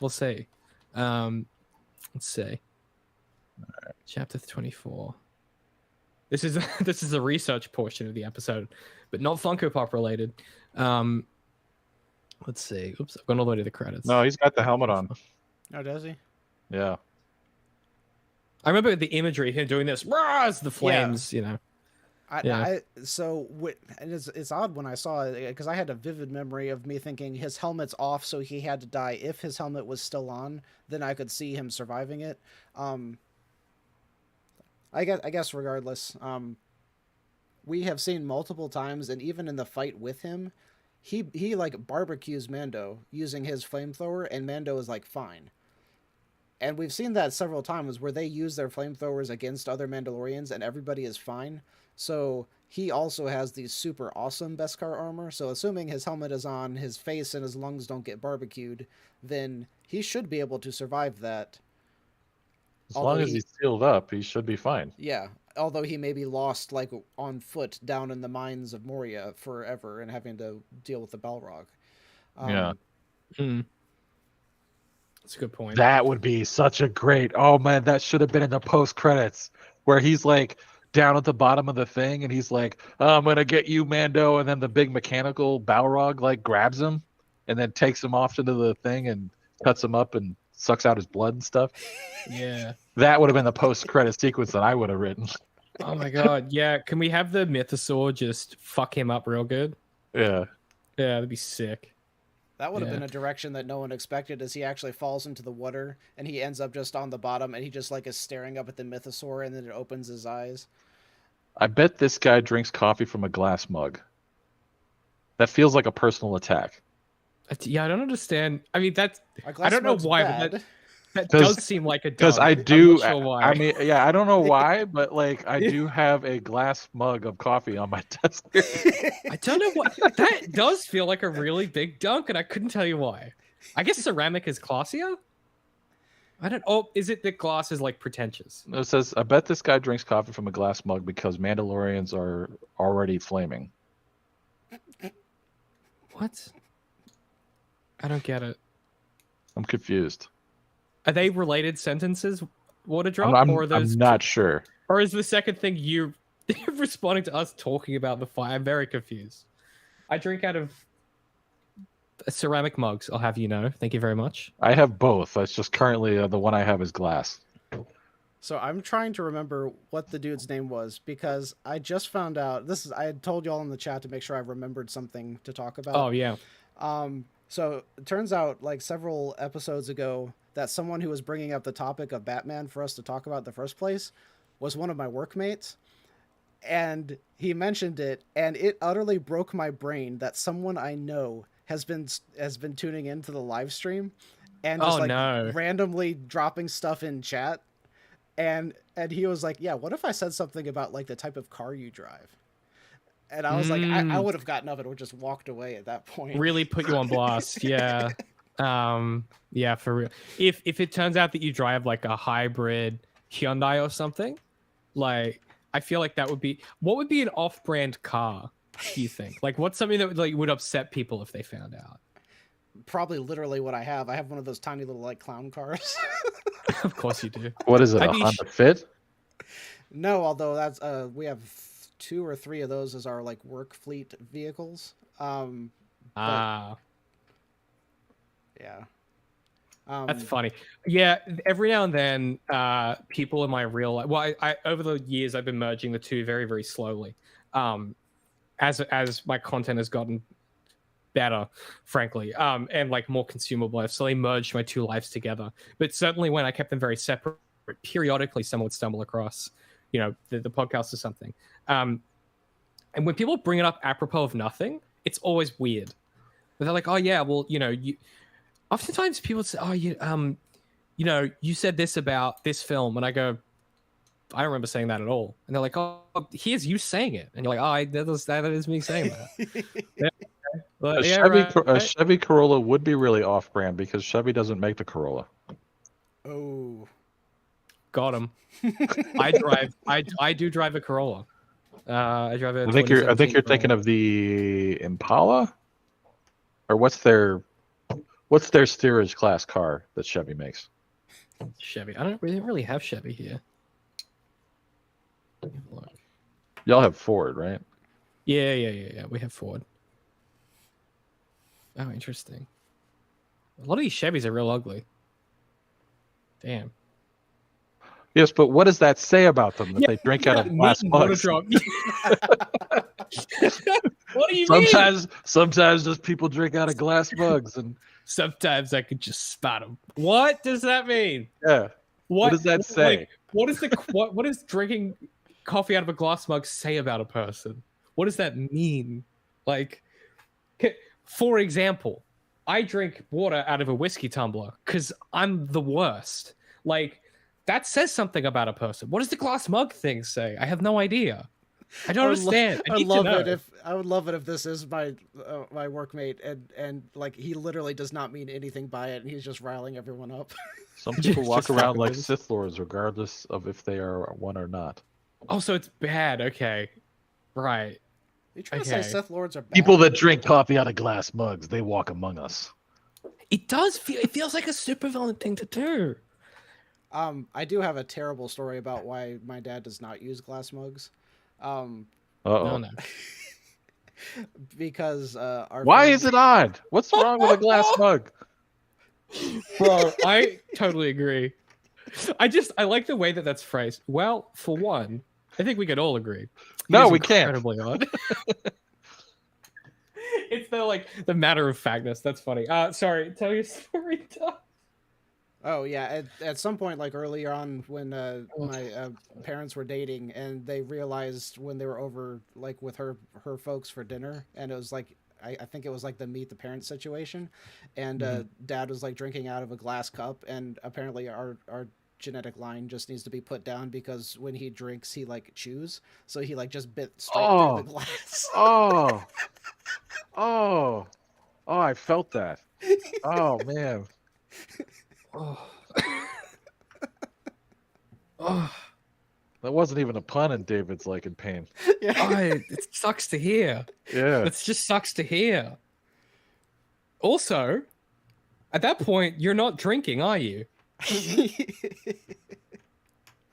we'll see. Let's see. Right. Chapter 24. This is the research portion of the episode, but not Funko Pop related. Let's see. Oops, I've gone all the way to the credits. No, he's got the helmet on. Oh, does he? Yeah. I remember the imagery, him doing this, as the flames, and it's odd when I saw it, because I had a vivid memory of me thinking his helmet's off, so he had to die. If his helmet was still on, then I could see him surviving it. I guess regardless, we have seen multiple times, and even in the fight with him, he like barbecues Mando using his flamethrower, and Mando is like fine. And we've seen that several times where they use their flamethrowers against other Mandalorians and everybody is fine. So he also has the super awesome Beskar armor. So assuming his helmet is on, his face and his lungs don't get barbecued, then he should be able to survive that. As long as he's sealed up, he should be fine. Yeah. Although he may be lost like on foot down in the mines of Moria forever and having to deal with the Balrog. That's a good point. That would be such a great... Oh, man, that should have been in the post-credits, where he's, like, down at the bottom of the thing, and he's like, oh, I'm going to get you, Mando, and then the big mechanical Balrog, like, grabs him, and then takes him off into the thing and cuts him up and sucks out his blood and stuff. Yeah. That would have been the post-credit sequence that I would have written. Oh, my God. Yeah, can we have the Mythosaur just fuck him up real good? Yeah. Yeah, that'd be sick. That would have been a direction that no one expected, as he actually falls into the water and he ends up just on the bottom and he just like is staring up at the Mythosaur and then it opens his eyes. I bet this guy drinks coffee from a glass mug. That feels like a personal attack. Yeah, I don't understand. I mean, I don't know why. But That does seem like a dunk. Because I I'm do. not sure why. I mean, yeah, I don't know why, but like I do have a glass mug of coffee on my desk. I don't know what that does feel like a really big dunk, and I couldn't tell you why. I guess ceramic is classier. I don't. Oh, is it that glass is like pretentious? It says, "I bet this guy drinks coffee from a glass mug because Mandalorians are already flaming." What? I don't get it. I'm confused. Are they related sentences? Water drop, I'm or are those? I'm not sure. Or is the second thing you responding to us talking about the fire? I'm very confused. I drink out of ceramic mugs. I'll have you know. Thank you very much. I have both. That's just currently the one I have is glass. So I'm trying to remember what the dude's name was because I just found out I had told y'all in the chat to make sure I remembered something to talk about. Oh yeah. So it turns out like several episodes ago that someone who was bringing up the topic of Batman for us to talk about in the first place was one of my workmates. And he mentioned it, and it utterly broke my brain that someone I know has been tuning into the live stream and just randomly dropping stuff in chat. And he was like, yeah, what if I said something about like the type of car you drive? And I was like, I would have gotten up and just walked away at that point. Really put you on blast. Yeah. Yeah, for real. If it turns out that you drive like a hybrid Hyundai or something, like I feel like that would be what would be an off-brand car, do you think? Like what's something that would upset people if they found out? Probably literally what I have. I have one of those tiny little like clown cars. Of course you do. What is it? A Honda Fit? No, although that's we have 2 or 3 of those as our like work fleet vehicles. Yeah. That's funny. Yeah, every now and then, people in my real life. Well, I over the years I've been merging the two very, very slowly. As my content has gotten better, frankly, and like more consumable, I've slowly merged my two lives together. But certainly, when I kept them very separate, periodically someone would stumble across, the podcast or something. And when people bring it up apropos of nothing, it's always weird. But they're like, "Oh yeah, well, you." Oftentimes people say, "Oh, you said this about this film," and I go, "I don't remember saying that at all." And they're like, "Oh, here's you saying it," and you're like, "Oh, that is me saying that." Yeah. But, a Chevy Corolla would be really off-brand because Chevy doesn't make the Corolla. Oh, got him. I do drive a Corolla. I drive a. I think you're thinking of the Impala, or what's their steerage class car that Chevy makes? Chevy. I don't really have Chevy here. Y'all have Ford, right? Yeah. We have Ford. Oh, interesting. A lot of these Chevys are real ugly. Damn. Yes, but what does that say about them that they drink out of glass mugs? What do you mean? Sometimes just people drink out of glass mugs, and sometimes I could just spot them. What does that mean? Yeah. What does that say? What does drinking coffee out of a glass mug say about a person? What does that mean? Like, for example, I drink water out of a whiskey tumbler because I'm the worst. Like, that says something about a person. What does the glass mug thing say? I have no idea. I don't understand. I would love it if this is my workmate and like he literally does not mean anything by it and he's just riling everyone up. Some people walk around like Sith Lords regardless of if they are one or not. Oh, so it's bad. Okay. Right. Are you trying to say Sith Lords are bad? People that drink coffee out of glass mugs, they walk among us. It feels like a supervillain thing to do. I do have a terrible story about why my dad does not use glass mugs. No. Because why is it odd? What's wrong with a glass mug? Bro, I totally agree. I like the way that's phrased. Well, for one, I think we could all agree. No, we can't. Incredibly odd. It's the matter of factness. That's funny. Sorry, tell your story, Doug. Oh yeah, at some point, like earlier on, when my parents were dating, and they realized when they were over, like with her folks for dinner, and it was like I think it was like the meet the parents situation, and Dad was like drinking out of a glass cup, and apparently our genetic line just needs to be put down because when he drinks he like chews, so he like just bit straight through the glass. Oh, I felt that. Oh man. Oh. That wasn't even a pun, and David's like in pain. Yeah. It sucks to hear. Yeah. It just sucks to hear. Also, at that point, you're not drinking, are you?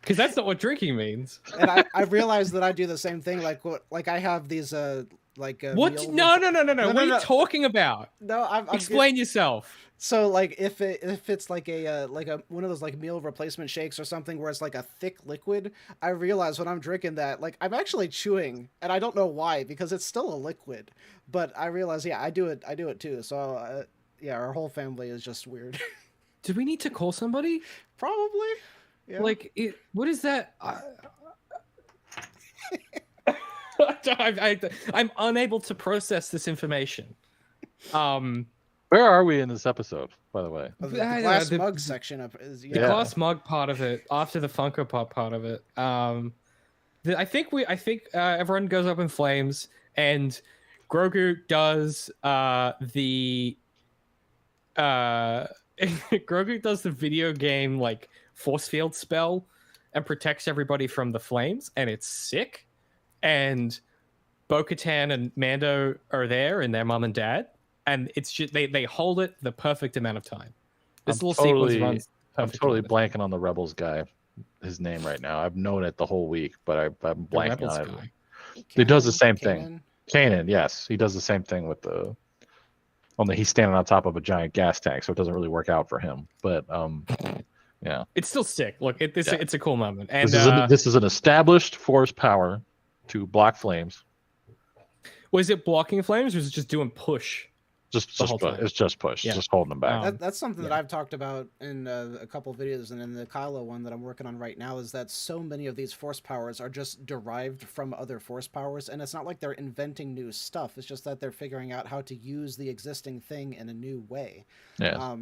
Because that's not what drinking means. And I realized that I do the same thing. Like I have these what? No. What are you talking about? No, Explain yourself. So like if it's like a one of those like meal replacement shakes or something where it's like a thick liquid, I realize when I'm drinking that like I'm actually chewing, and I don't know why because it's still a liquid. But I realize I do it too. So yeah, our whole family is just weird. Do we need to call somebody? Probably. Yeah. Like what is that? I'm unable to process this information. Where are we in this episode, by the way? The glass mug section is the glass mug part of it after the Funko Pop part of it. I think everyone goes up in flames, and Grogu does Grogu does the video game like force field spell and protects everybody from the flames, and it's sick. And Bo-Katan and Mando are there, and their mom and dad, and it's just they hold it the perfect amount of time. This little sequence runs. I'm totally blanking on the Rebels guy, his name right now. I've known it the whole week, but I'm blanking on it. He does the same thing. Kanan, yes, he does the same thing with the. Only he's standing on top of a giant gas tank, so it doesn't really work out for him. But yeah, it's still sick. Look, it's a cool moment. And this is an established force power to block flames. Was it blocking flames, or is it just doing push? It's just push. Yeah. Just holding them back. That's something that I've talked about in a couple of videos, and in the Kylo one that I'm working on right now, is that so many of these force powers are just derived from other force powers, and it's not like they're inventing new stuff. It's just that they're figuring out how to use the existing thing in a new way. Yeah,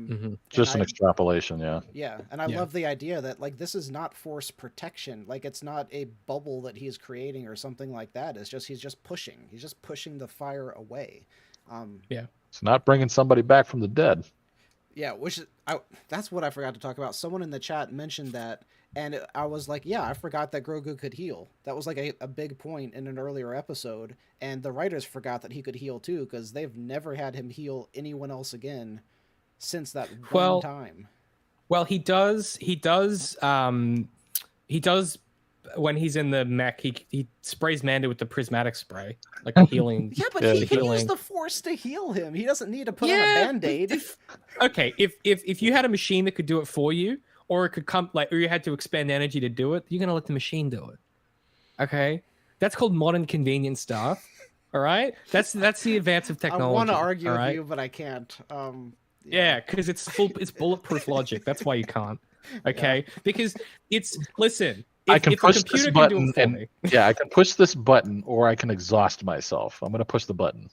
just an extrapolation. Yeah. Yeah, and I love the idea that like this is not force protection. Like it's not a bubble that he's creating or something like that. It's just he's just pushing. He's just pushing the fire away. It's not bringing somebody back from the dead. Yeah, that's what I forgot to talk about. Someone in the chat mentioned that, and I was like, yeah, I forgot that Grogu could heal. That was like a big point in an earlier episode, and the writers forgot that he could heal too, because they've never had him heal anyone else again since that one time. Well, he does when he's in the mech, he sprays Mando with the prismatic spray, like a healing. Yeah, but he can use the force to heal him. He doesn't need to put on a Band-Aid. If you had a machine that could do it for you, or it could come or you had to expend energy to do it, you're gonna let the machine do it. Okay, that's called modern convenience stuff. All right, that's the advance of technology. I want to argue with you, but I can't. Yeah, because it's bulletproof logic. That's why you can't. Okay, because listen. I can push this button, I can push this button, or I can exhaust myself. I'm going to push the button.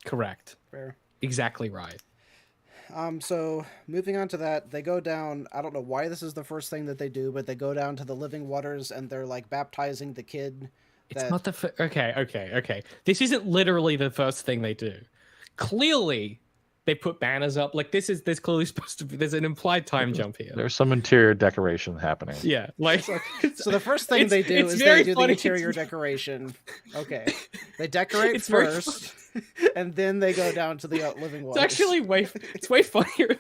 Correct. Fair. Exactly right. So moving on to that, they go down. I don't know why this is the first thing that they do, but they go down to the living waters and they're like baptizing the kid. It's not the okay. This isn't literally the first thing they do. Clearly, they put banners up. Like there's clearly supposed to be. There's an implied time jump here. There's some interior decoration happening. Yeah, like so the first thing they do is they do the interior decoration. Okay, they decorate first, and then they go down to the living waters. It's actually way funnier.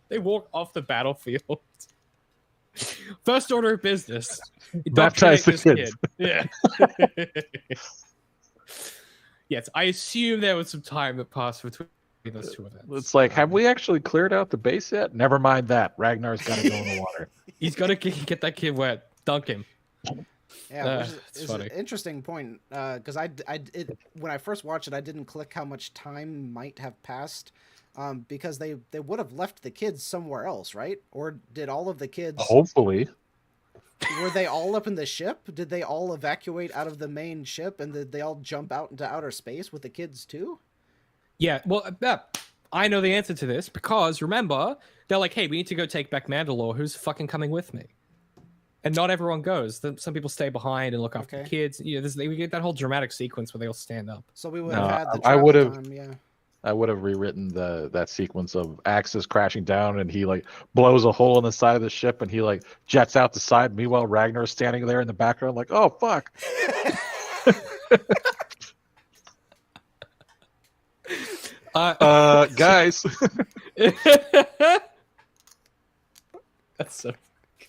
They walk off the battlefield. First order of business: baptize the kids. Yeah. Yes, I assume there was some time that passed between those two events. It's like, have we actually cleared out the base yet? Never mind that. Ragnar's got to go in the water. He's got to get that kid wet. Dunk him. Yeah, which is an interesting point. Because when I first watched it, I didn't click how much time might have passed. Because they would have left the kids somewhere else, right? Or did all of the kids? Hopefully. Were they all up in the ship? Did they all evacuate out of the main ship, and did they all jump out into outer space with the kids too? Yeah, well, I know the answer to this because remember, they're like, hey, we need to go take back Mandalore. Who's fucking coming with me? And not everyone goes. Some people stay behind and look after the kids. You know, we get that whole dramatic sequence where they all stand up. So we would have had the I would have. time, yeah. I would have rewritten that sequence of Axis crashing down and he like blows a hole in the side of the ship and he like jets out the side. Meanwhile, Ragnar is standing there in the background like, oh fuck. Guys. That's so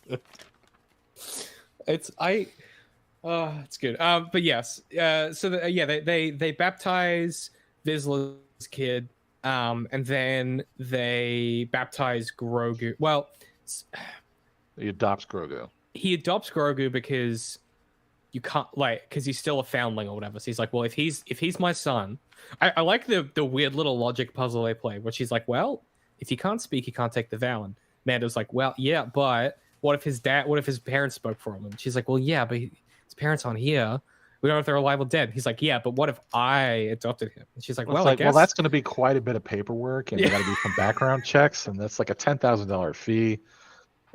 good. It's good. But yes. So they baptize Vizsla's kid, and then they baptize Grogu. Well, he adopts Grogu. He adopts Grogu because you can't because he's still a foundling or whatever. So he's like, well, if he's my son, I like the weird little logic puzzle they play, where she's like, well, if he can't speak, he can't take the vow. And Mando's like, well, yeah, but what if his parents spoke for him? And she's like, well, yeah, but his parents aren't here. We don't know if they're alive or dead. He's like, yeah, but what if I adopted him? And she's like, well, I guess. Well, that's going to be quite a bit of paperwork, and you got to do some background checks, and that's like a $10,000 fee.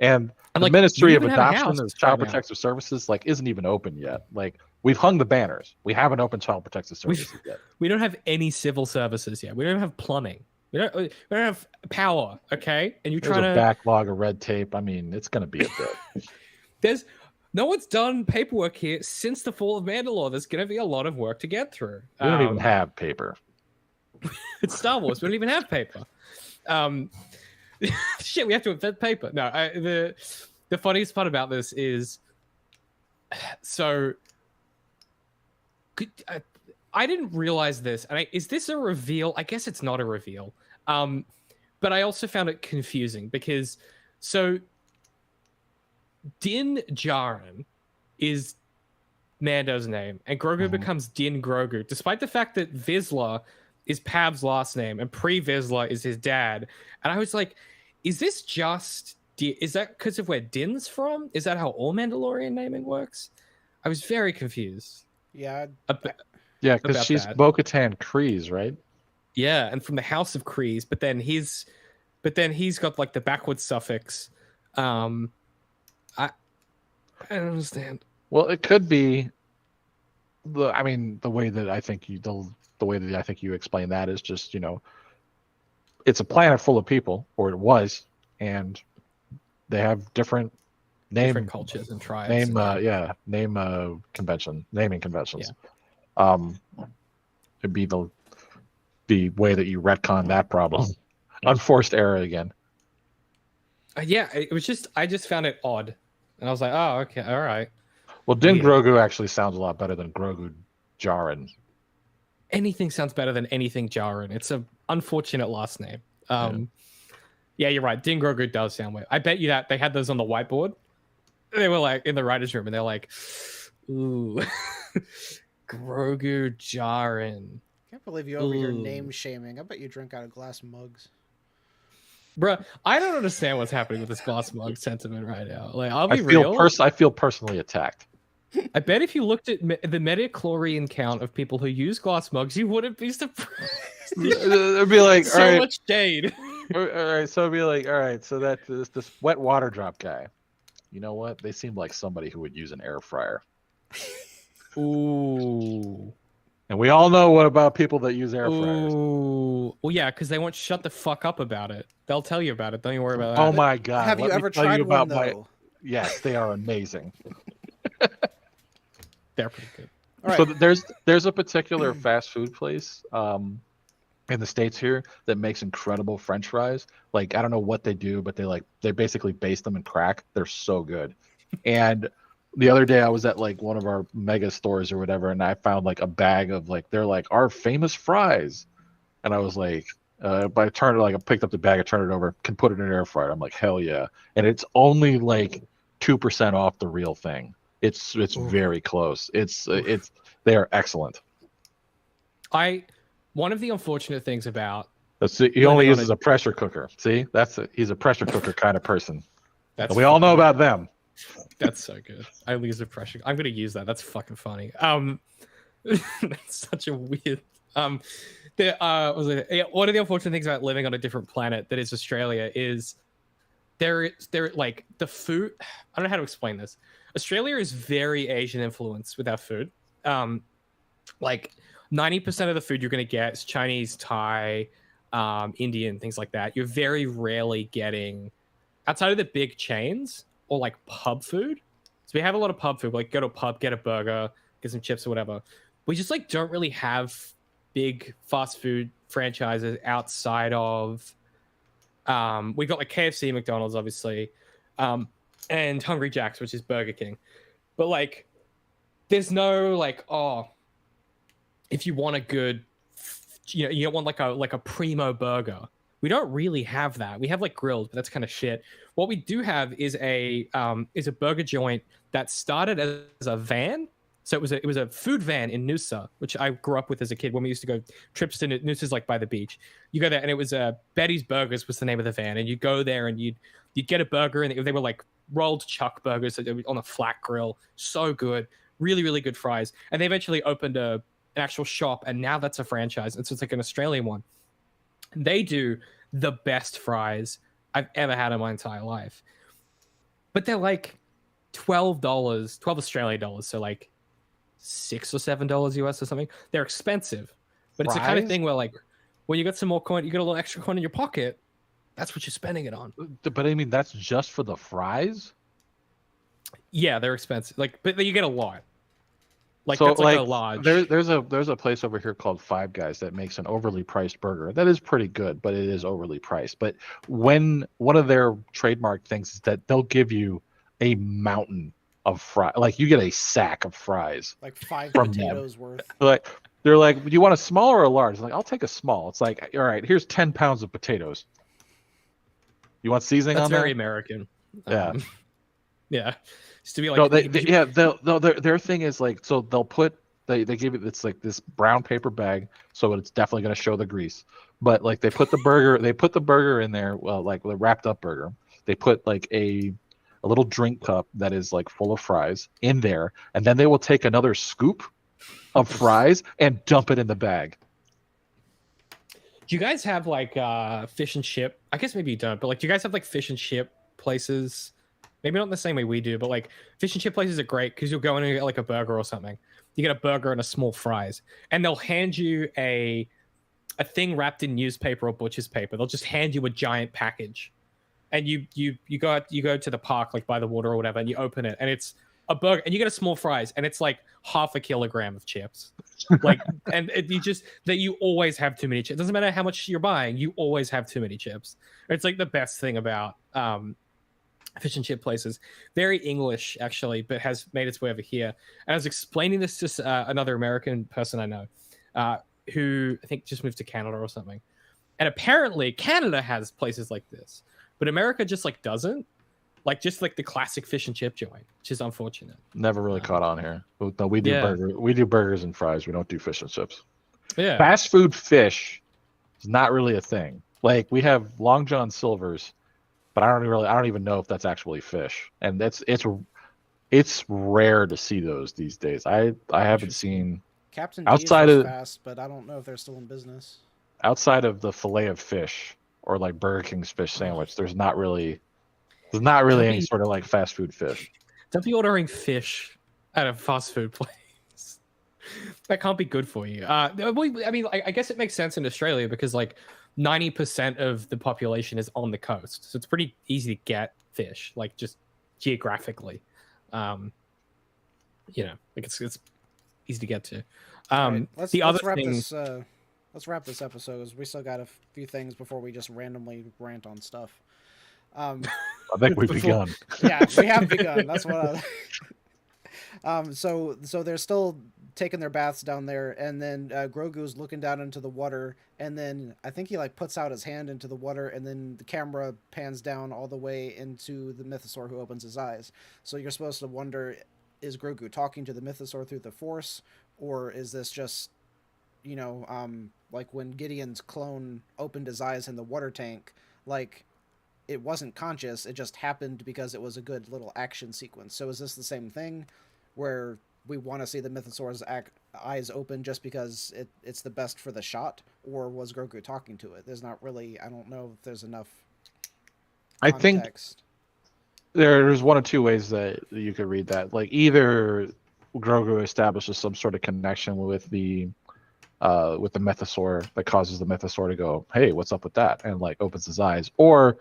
And the Ministry of Adoption and Child Protective Services isn't even open yet. Like, we've hung the banners. We haven't opened Child Protective Services yet. We don't have any civil services yet. We don't have plumbing. We don't have power. Okay, and you're trying to backlog of red tape. I mean, it's going to be a bit. No one's done paperwork here since the fall of Mandalore. There's going to be a lot of work to get through. We don't even have paper. It's Star Wars. We don't even have paper. Shit, we have to invent paper. No, the funniest part about this is, so I didn't realize this. And is this a reveal? I guess it's not a reveal. But I also found it confusing because Din Djarin is Mando's name, and Grogu becomes Din Grogu, despite the fact that Vizsla is Pab's last name and Pre-Vizsla is his dad. And I was like, is this just... Is that because of where Din's from? Is that how all Mandalorian naming works? I was very confused. Yeah. Yeah, because she's Bo-Katan Kryze, right? Yeah, and from the House of Kryze, but then he's got like the backwards suffix. I don't understand. Well, it could be the way that I think you explain that is just, it's a planet full of people, or it was, and they have different cultures and tribes. Naming conventions. Yeah. It'd be the way that you retcon that problem. Unforced error again. It was just, I just found it odd. And I was like, oh, okay, all right. Well, Din Grogu actually sounds a lot better than Grogu Djarin. Anything sounds better than anything Djarin. It's an unfortunate last name. Yeah, you're right. Din Grogu does sound weird. I bet you that they had those on the whiteboard. They were like in the writer's room, and they're like, ooh, Grogu Djarin. Can't believe you over here name shaming. I bet you drink out of glass mugs. Bruh, I don't understand what's happening with this glass mug sentiment right now. Like, I'll be real. I feel personally attacked. I bet if you looked at the Metachlorian count of people who use glass mugs, you wouldn't be surprised. It'd be like, so right, much shade. All right, so it'd be like, all right, so that this wet water drop guy, you know what? They seem like somebody who would use an air fryer. Ooh. And we all know what about people that use air fryers. Ooh. Well, yeah, because they won't shut the fuck up about it. They'll tell you about it. Don't you worry about that. Oh my god! Have you ever tried one though? Yes, they are amazing. They're pretty good. All right. So there's a particular fast food place in the States here that makes incredible French fries. Like, I don't know what they do, but they basically base them in crack. They're so good. And the other day I was at like one of our mega stores or whatever, and I found like a bag of they're like our famous fries, and I was like, I picked up the bag, I turned it over, can put it in an air fryer. I'm like, hell yeah! And it's only like 2% off the real thing. It's very close. They are excellent. One of the unfortunate things about he only uses a pressure cooker. See, he's a pressure cooker kind of person. We all know about them. That's so good. I lose pressure. I'm gonna use that. That's fucking funny. That's such a weird. One of the unfortunate things about living on a different planet that is Australia is there like the food. I don't know how to explain this. Australia is very Asian influenced with our food. Like 90% of the food you're gonna get is Chinese, Thai, Indian, things like that. You're very rarely getting outside of the big chains or like pub food. So we have a lot of pub food, like go to a pub, get a burger, get some chips or whatever. We just like don't really have big fast food franchises outside of we got like KFC, McDonald's obviously, and Hungry Jack's, which is Burger King. But like there's no like, oh, if you want a good, you don't want like a primo burger. We don't really have that. We have like grilled, but that's kind of shit. What we do have is a burger joint that started as a van. So it was a food van in Noosa, which I grew up with as a kid when we used to go trips to Noosa's like by the beach. You go there and it was Betty's Burgers was the name of the van, and you go there and you'd get a burger, and they were like rolled chuck burgers on a flat grill. So good, really really good fries. And they eventually opened an actual shop, and now that's a franchise, and so it's like an Australian one. They do the best fries I've ever had in my entire life. But they're like $12 Australian dollars, so like $6 or $7 US or something. They're expensive. But it's the kind of thing where like when you got some more coin, you got a little extra coin in your pocket, that's what you're spending it on. But I mean, that's just for the fries? Yeah, they're expensive. Like, but you get a lot. Like so that's like a large. There's a place over here called Five Guys that makes an overly priced burger. That is pretty good, but it is overly priced. But when one of their trademark things is that they'll give you a mountain of fries, like you get a sack of fries, like 5 from potatoes them. worth. Like they're like, do you want a small or a large? I'm like, I'll take a small. It's like, all right, here's 10 pounds of potatoes. You want seasoning that's on very that? American. Yeah. Yeah. Just to be like, no, their thing is like, so they'll put they give it, it's like this brown paper bag, so it's definitely going to show the grease. But like they put the burger in there, well, like the wrapped up burger. They put like a little drink cup that is like full of fries in there, and then they will take another scoop of fries and dump it in the bag. Do you guys have like fish and chip? I guess maybe you don't, but like, do you guys have like fish and chip places? Maybe not in the same way we do, but like fish and chip places are great because you'll go in and get like a burger or something. You get a burger and a small fries, and they'll hand you a thing wrapped in newspaper or butcher's paper. They'll just hand you a giant package, and you go to the park like by the water or whatever, and you open it, and it's a burger, and you get a small fries, and it's like half a kilogram of chips. Like, and you always have too many chips. It doesn't matter how much you're buying, you always have too many chips. It's like the best thing about fish and chip places. Very English actually, but has made its way over here. And I was explaining this to another American person I know, who I think just moved to Canada or something. And apparently Canada has places like this, but America just like doesn't. Like just like the classic fish and chip joint, which is unfortunate. Never really caught on here. No, we do burgers and fries. We don't do fish and chips. Yeah. Fast food fish is not really a thing. Like we have Long John Silver's, but I don't even know if that's actually fish. And it's rare to see those these days. I haven't seen Captain outside D's of fast, but I don't know if they're still in business. Outside of the fillet of fish or like Burger King's fish sandwich, there's not really any sort of like fast food fish. Don't be ordering fish at a fast food place. That can't be good for you. I mean, I guess it makes sense in Australia because like 90% of the population is on the coast, so it's pretty easy to get fish, like just geographically. Like it's easy to get to. Right, let's wrap this episode, because we still got a few things before we just randomly rant on stuff. I think we've begun. Yeah, we have begun. That's what so they're still taking their baths down there, and then Grogu's looking down into the water, and then I think he like puts out his hand into the water, and then the camera pans down all the way into the mythosaur, who opens his eyes. So you're supposed to wonder, is Grogu talking to the mythosaur through the Force, or is this just, like when Gideon's clone opened his eyes in the water tank, like it wasn't conscious. It just happened because it was a good little action sequence. So is this the same thing where we want to see the Mythosaur's eyes open just because it's the best for the shot, or was Grogu talking to it? There's not really, I don't know if there's enough context. I think there's one of two ways that you could read that. Like, either Grogu establishes some sort of connection with the Mythosaur that causes the Mythosaur to go, hey, what's up with that? And like opens his eyes. Or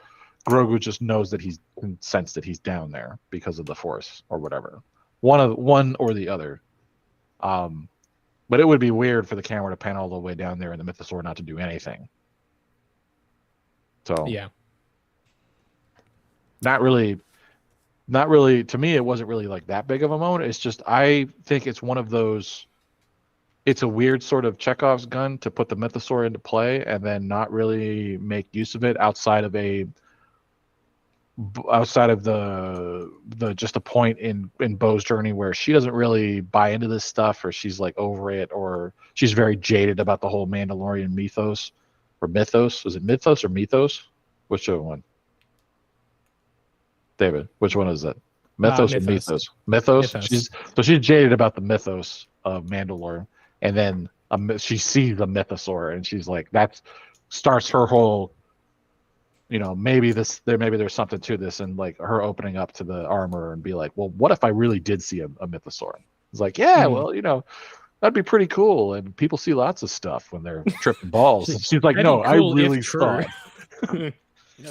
Grogu just knows that he's sensed that he's down there because of the Force or whatever. One or the other. But it would be weird for the camera to pan all the way down there and the Mythosaur not to do anything. So yeah. Not really, to me, it wasn't really like that big of a moment. It's just, I think it's one of those, it's a weird sort of Chekhov's gun to put the Mythosaur into play and then not really make use of it outside of the just a point in Bo's journey where she doesn't really buy into this stuff, or she's like over it, or she's very jaded about the whole Mandalorian mythos. Is it mythos or mythos? Which one? David, which one is it? Mythos or mythos? Mythos. She's jaded about the mythos of Mandalore, and then she sees the Mythosaur, and she's like, that starts her whole, maybe there's something to this, and like her opening up to the armor and be like, well, what if I really did see a Mythosaur? It's like, yeah, well, that'd be pretty cool, and people see lots of stuff when they're tripping balls. And she's like, no, cool, I really saw it.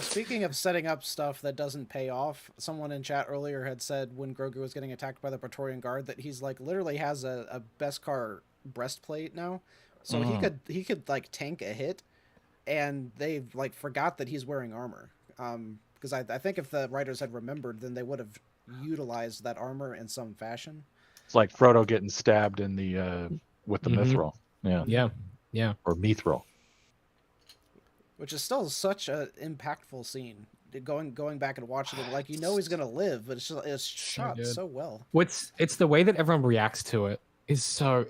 Speaking of setting up stuff that doesn't pay off, someone in chat earlier had said when Grogu was getting attacked by the Pratorean Guard that he's like literally has a Beskar breastplate now, so he could like tank a hit, and they like forgot that he's wearing armor. Because I think if the writers had remembered, then they would have utilized that armor in some fashion. It's like Frodo getting stabbed in the with the mithril. Yeah. Or mithril. Which is still such an impactful scene. Going back and watching it, like he's gonna live, but it's shot so well. It's the way that everyone reacts to it is so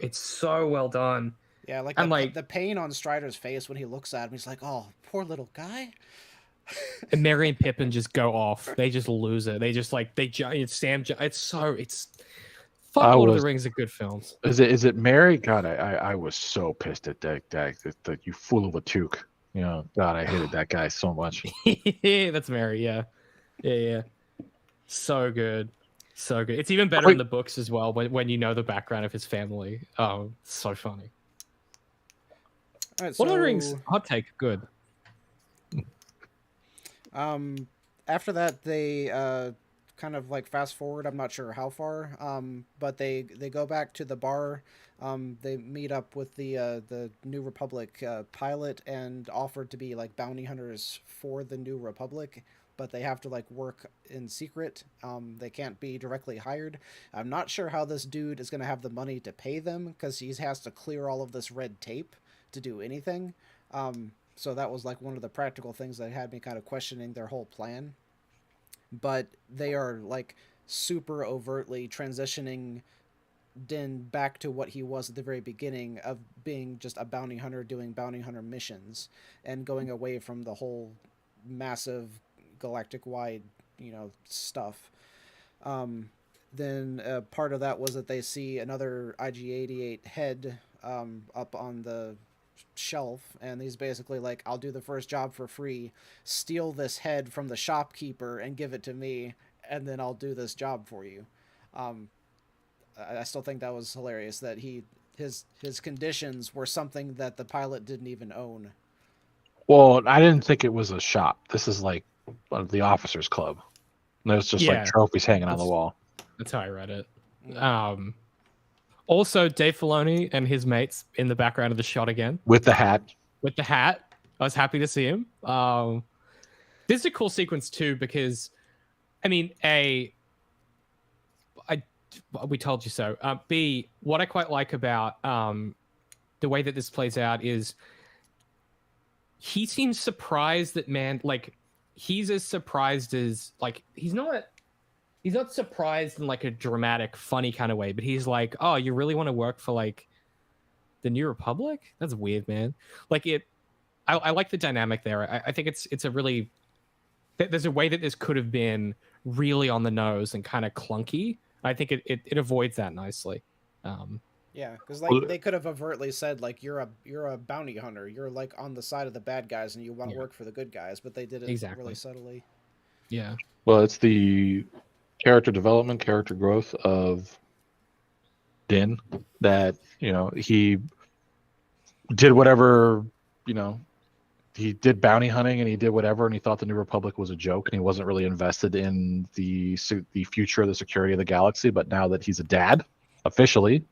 well done. Yeah, the pain on Strider's face when he looks at him, he's like, "Oh, poor little guy." And Merry and Pippin just go off. They just lose it. They just Lord of the Rings are good films. Is it Merry? God, I was so pissed at that you fool of a toque. God, I hated that guy so much. That's Merry, yeah. So good. It's even better in the books as well when you know the background of his family. Oh, so funny. All right, Lord of the Rings, hot take, good. After that, they kind of like fast forward. I'm not sure how far. But they go back to the bar. They meet up with the New Republic pilot and offer to be like bounty hunters for the New Republic, but they have to like work in secret. They can't be directly hired. I'm not sure how this dude is going to have the money to pay them because he has to clear all of this red tape to do anything. So that was like one of the practical things that had me kind of questioning their whole plan. But they are like super overtly transitioning Din back to what he was at the very beginning of being just a bounty hunter doing bounty hunter missions and going away from the whole massive galactic wide stuff. Then part of that was that they see another IG-88 head up on the shelf, and he's basically like, I'll do the first job for free, steal this head from the shopkeeper and give it to me, and then I'll do this job for you. I still think that was hilarious that his conditions were something that the pilot didn't even own. Well, I didn't think it was a shop. This is like the officers' club. There's just like trophies hanging on the wall. That's how I read it. Also, Dave Filoni and his mates in the background of the shot again. With the hat. I was happy to see him. This is a cool sequence too because, I mean, we told you so. B, what I quite like about the way that this plays out is he seems surprised that he's as surprised as he's not surprised in like a dramatic, funny kind of way, but he's like, oh, you really want to work for like the New Republic? That's weird, man. I like the dynamic there. I think it's a really there's a way that this could have been really on the nose and kind of clunky. I think it avoids that nicely. Yeah, because like they could have overtly said like you're a bounty hunter, you're like on the side of the bad guys and you want to work for the good guys, but they did it really subtly. Yeah. Well, it's the character development, character growth of Din that, you know, he did whatever, you know, he did bounty hunting and he did whatever, and he thought the New Republic was a joke, and he wasn't really invested in the future of the security of the galaxy. But now that he's a dad, officially,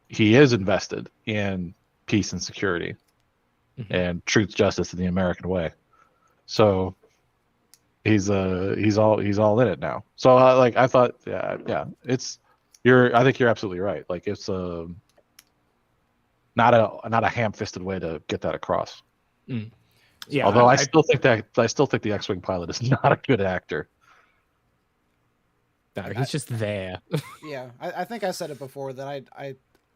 he is invested in peace and security and truth, justice, in the American way. So he's all in it now. So like I thought, yeah, I think you're absolutely right. Like it's not a ham-fisted way to get that across. Yeah. Although I still think the X-wing pilot is not a good actor. No, he's just there. Yeah, I think I said it before that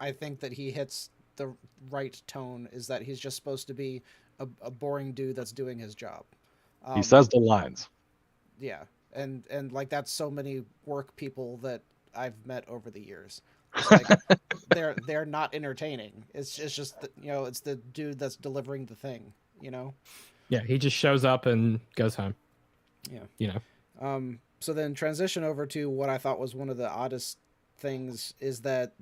I think that he hits the right tone. Is that he's just supposed to be a boring dude that's doing his job. He says the lines. Yeah, and like that's so many work people that I've met over the years. It's like they're not entertaining. It's just you know, it's the dude that's delivering the thing. You know. Yeah, he just shows up and goes home. Yeah. You know. So then transition over to what I thought was one of the oddest things is that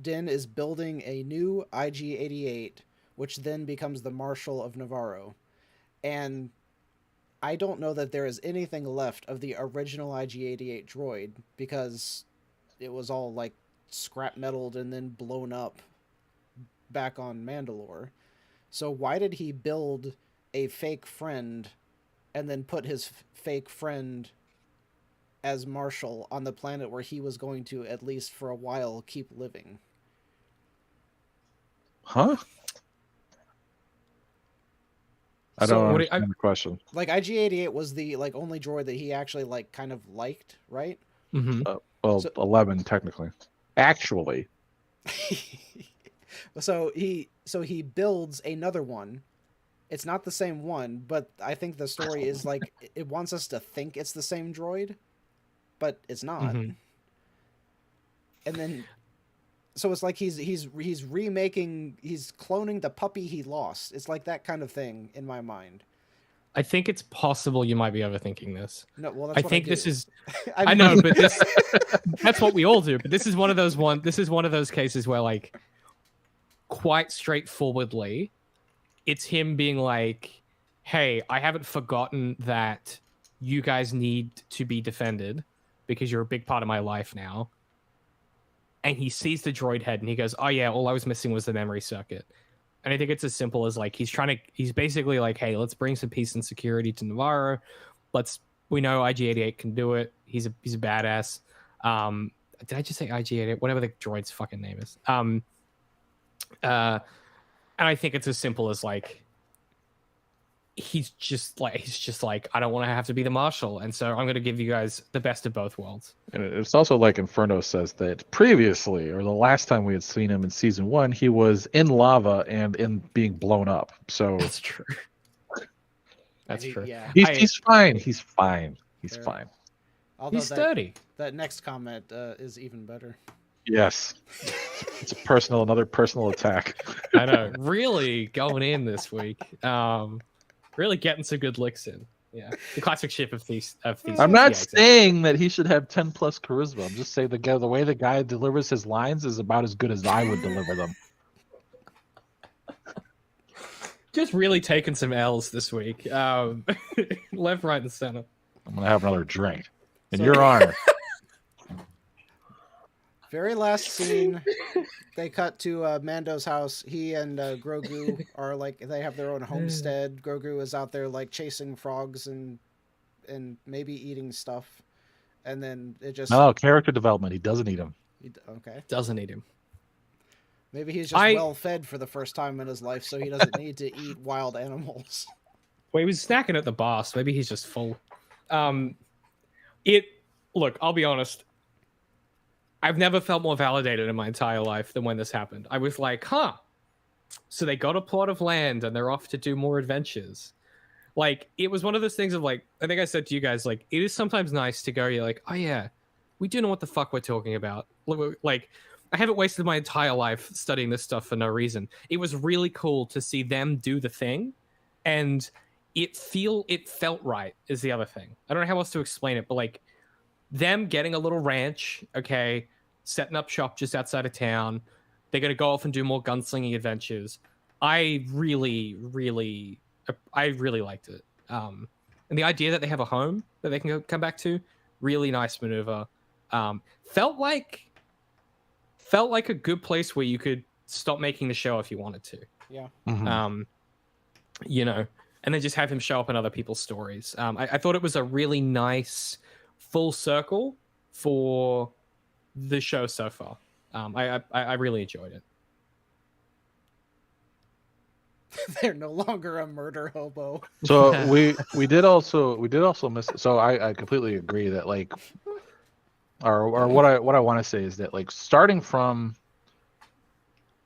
Din is building a new IG-88, which then becomes the Marshal of Navarro. And I don't know that there is anything left of the original IG-88 droid because it was all like scrap metaled and then blown up back on Mandalore. So why did he build a fake friend and then put his fake friend as Marshal on the planet where he was going to, at least for a while, keep living? Huh? I don't understand the question. Like IG-88 was the like only droid that he actually like kind of liked, right? Mm-hmm. Well, 11 technically. Actually. So he builds another one. It's not the same one, but I think the story is like it wants us to think it's the same droid, but it's not. Mm-hmm. And then, so it's like he's remaking, he's cloning the puppy he lost. It's like that kind of thing in my mind. I think it's possible you might be overthinking this. No, well, that's I what think I do. this is. I I know, but this that's what we all do. But this is one of those This is one of those cases where, like, quite straightforwardly, it's him being like, "Hey, I haven't forgotten that you guys need to be defended because you're a big part of my life now." And he sees the droid head and he goes, "Oh yeah, all I was missing was the memory circuit." And I think it's as simple as like he's basically like, "Hey, let's bring some peace and security to Navarro. We know IG-88 can do it. He's a badass." Did I just say IG-88? Whatever the droid's fucking name is. And I think it's as simple as like he's just like I don't want to have to be the Marshal, and so I'm going to give you guys the best of both worlds. And it's also like Inferno says that previously, or the last time we had seen him in season 1, he was in lava and in being blown up. So that's true. That's true. Yeah. He's fine. He's fine. He's fine. Although he's sturdy. That next comment is even better. Yes. It's another personal attack. I know. Really going in this week. Really getting some good licks in. Yeah. The classic ship of these. I'm not saying that he should have 10 plus charisma. I'm just saying the way the guy delivers his lines is about as good as I would deliver them. Just really taking some L's this week. Left, right, and center. I'm going to have another drink. In your honor. Very last scene, they cut to Mando's house. He and Grogu are like, they have their own homestead. Grogu is out there like chasing frogs and maybe eating stuff. And then it just... No, character development. He doesn't eat him. Okay. Doesn't eat him. Maybe he's just well fed for the first time in his life, so he doesn't need to eat wild animals. Well, he was snacking at the bar, so maybe he's just full. Look, I'll be honest. I've never felt more validated in my entire life than when this happened. I was like, huh. So they got a plot of land and they're off to do more adventures. Like, it was one of those things of like, I think I said to you guys, like, it is sometimes nice to go, you're like, oh yeah, we do know what the fuck we're talking about. Like, I haven't wasted my entire life studying this stuff for no reason. It was really cool to see them do the thing, and it felt right is the other thing. I don't know how else to explain it, but like them getting a little ranch, okay, setting up shop just outside of town. They're gonna go off and do more gunslinging adventures. I really liked it. And the idea that they have a home that they can come back to, really nice maneuver. Felt like a good place where you could stop making the show if you wanted to. Yeah. Mhm. You know, and then just have him show up in other people's stories. I thought it was a really nice full circle for the show so far. I really enjoyed it. They're no longer a murder hobo. So we did also miss. So I completely agree that like, or what I want to say is that like starting from,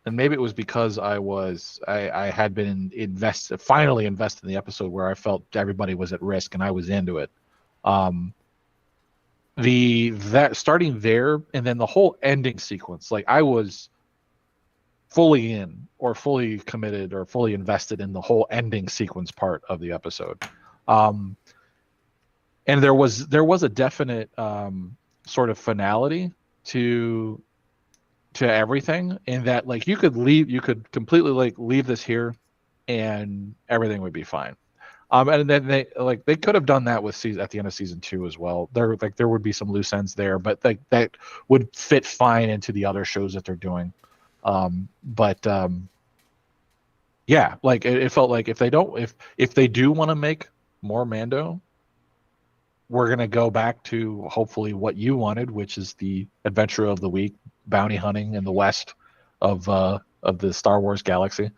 and maybe it was because I had been finally invested in the episode where I felt everybody was at risk and I was into it. That starting there and then the whole ending sequence, like I was fully in or fully committed or fully invested in the whole ending sequence part of the episode. And there was a definite sort of finality to everything, in that like you could completely like leave this here and everything would be fine. And then they could have done that with at the end of season 2 as well. There would be some loose ends there, but like that would fit fine into the other shows that they're doing. Yeah, like it felt like if they do want to make more Mando, we're gonna go back to hopefully what you wanted, which is the adventure of the week, bounty hunting in the west of the Star Wars galaxy,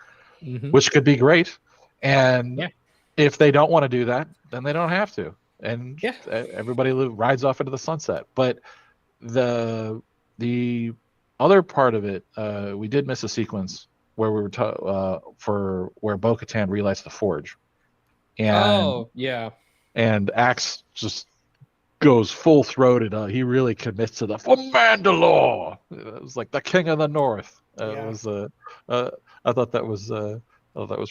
which could be great. And if they don't want to do that, then they don't have to, and everybody rides off into the sunset. But the other part of it, we did miss a sequence where we were where Bo-Katan relights the forge, and and Axe just goes full throated. He really commits to for Mandalore. It was like the King of the North. It was I thought that was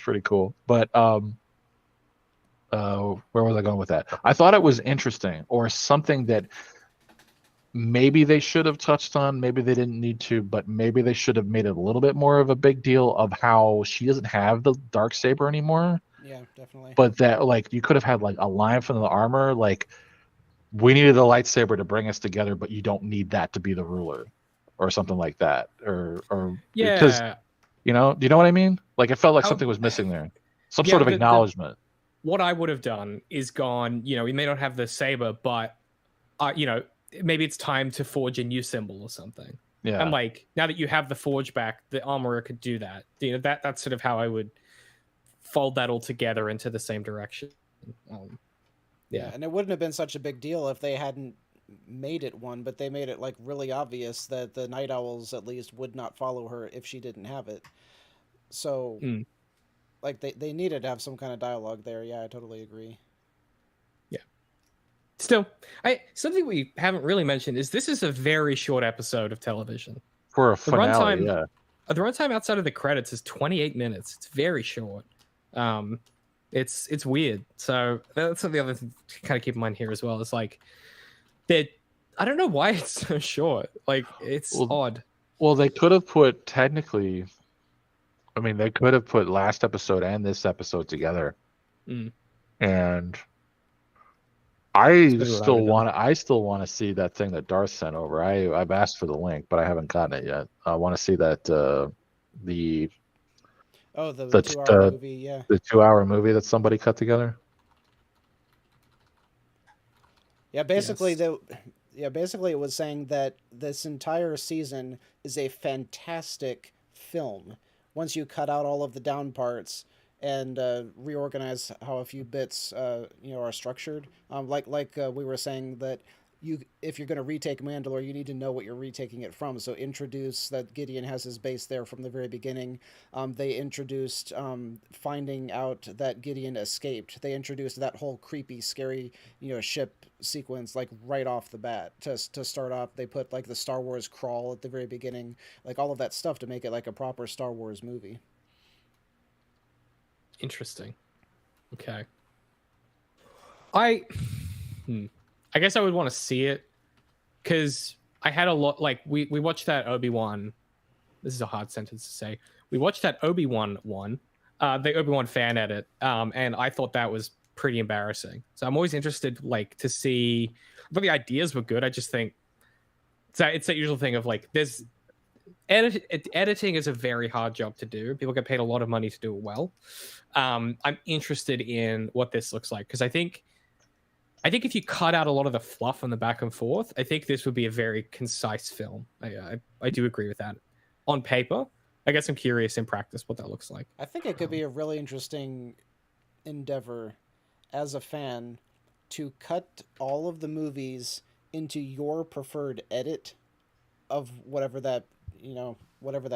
pretty cool. But where was I going with that? I thought it was interesting, or something that maybe they should have touched on. Maybe they didn't need to, but maybe they should have made it a little bit more of a big deal of how she doesn't have the Darksaber anymore. Yeah, definitely. But that, like, you could have had like a line from the armor, like, we needed the lightsaber to bring us together, but you don't need that to be the ruler, or something like that, or because, you know, do you know what I mean? Like, it felt like something was missing there, some sort of acknowledgement. What I would have done is gone, you know, we may not have the saber, but you know, maybe it's time to forge a new symbol or something. Yeah. And like, now that you have the forge back, the armorer could do that. You know, that's sort of how I would fold that all together into the same direction. Yeah, and it wouldn't have been such a big deal if they hadn't made it one, but they made it like really obvious that the Night Owls at least would not follow her if she didn't have it. So like they needed to have some kind of dialogue there. Yeah, I totally agree. Yeah. Still, something we haven't really mentioned is this is a very short episode of television. For a finale, the runtime outside of the credits is 28 minutes. It's very short. It's weird. So that's the other thing to kind of keep in mind here as well. It's like that. I don't know why it's so short. Like, it's odd. Well, they could have put technically. I mean, they could have put last episode and this episode together, and I still want to see that thing that Darth sent over. I've asked for the link, but I haven't gotten it yet. I want to see that the 2-hour movie, yeah. The 2-hour movie that somebody cut together. Yeah, basically basically it was saying that this entire season is a fantastic film. Once you cut out all of the down parts and reorganize how a few bits are structured, like we were saying that if you're going to retake Mandalore, you need to know what you're retaking it from. So introduce that Gideon has his base there from the very beginning. They introduced finding out that Gideon escaped. They introduced that whole creepy, scary, ship sequence like right off the bat. To start off, they put like the Star Wars crawl at the very beginning, like all of that stuff to make it like a proper Star Wars movie. Interesting. Okay. I guess I would want to see it because I had a lot, like we watched that Obi-Wan. This is a hard sentence to say. We watched that Obi-Wan one, the Obi-Wan fan edit, and I thought that was pretty embarrassing. So I'm always interested, like, to see. But the ideas were good. I just think it's that usual thing of like, there's editing is a very hard job to do. People get paid a lot of money to do it well. I'm interested in what this looks like because I think if you cut out a lot of the fluff and the back and forth, I think this would be a very concise film. I do agree with that. On paper, I guess I'm curious in practice what that looks like. I think it could be a really interesting endeavor as a fan to cut all of the movies into your preferred edit of whatever that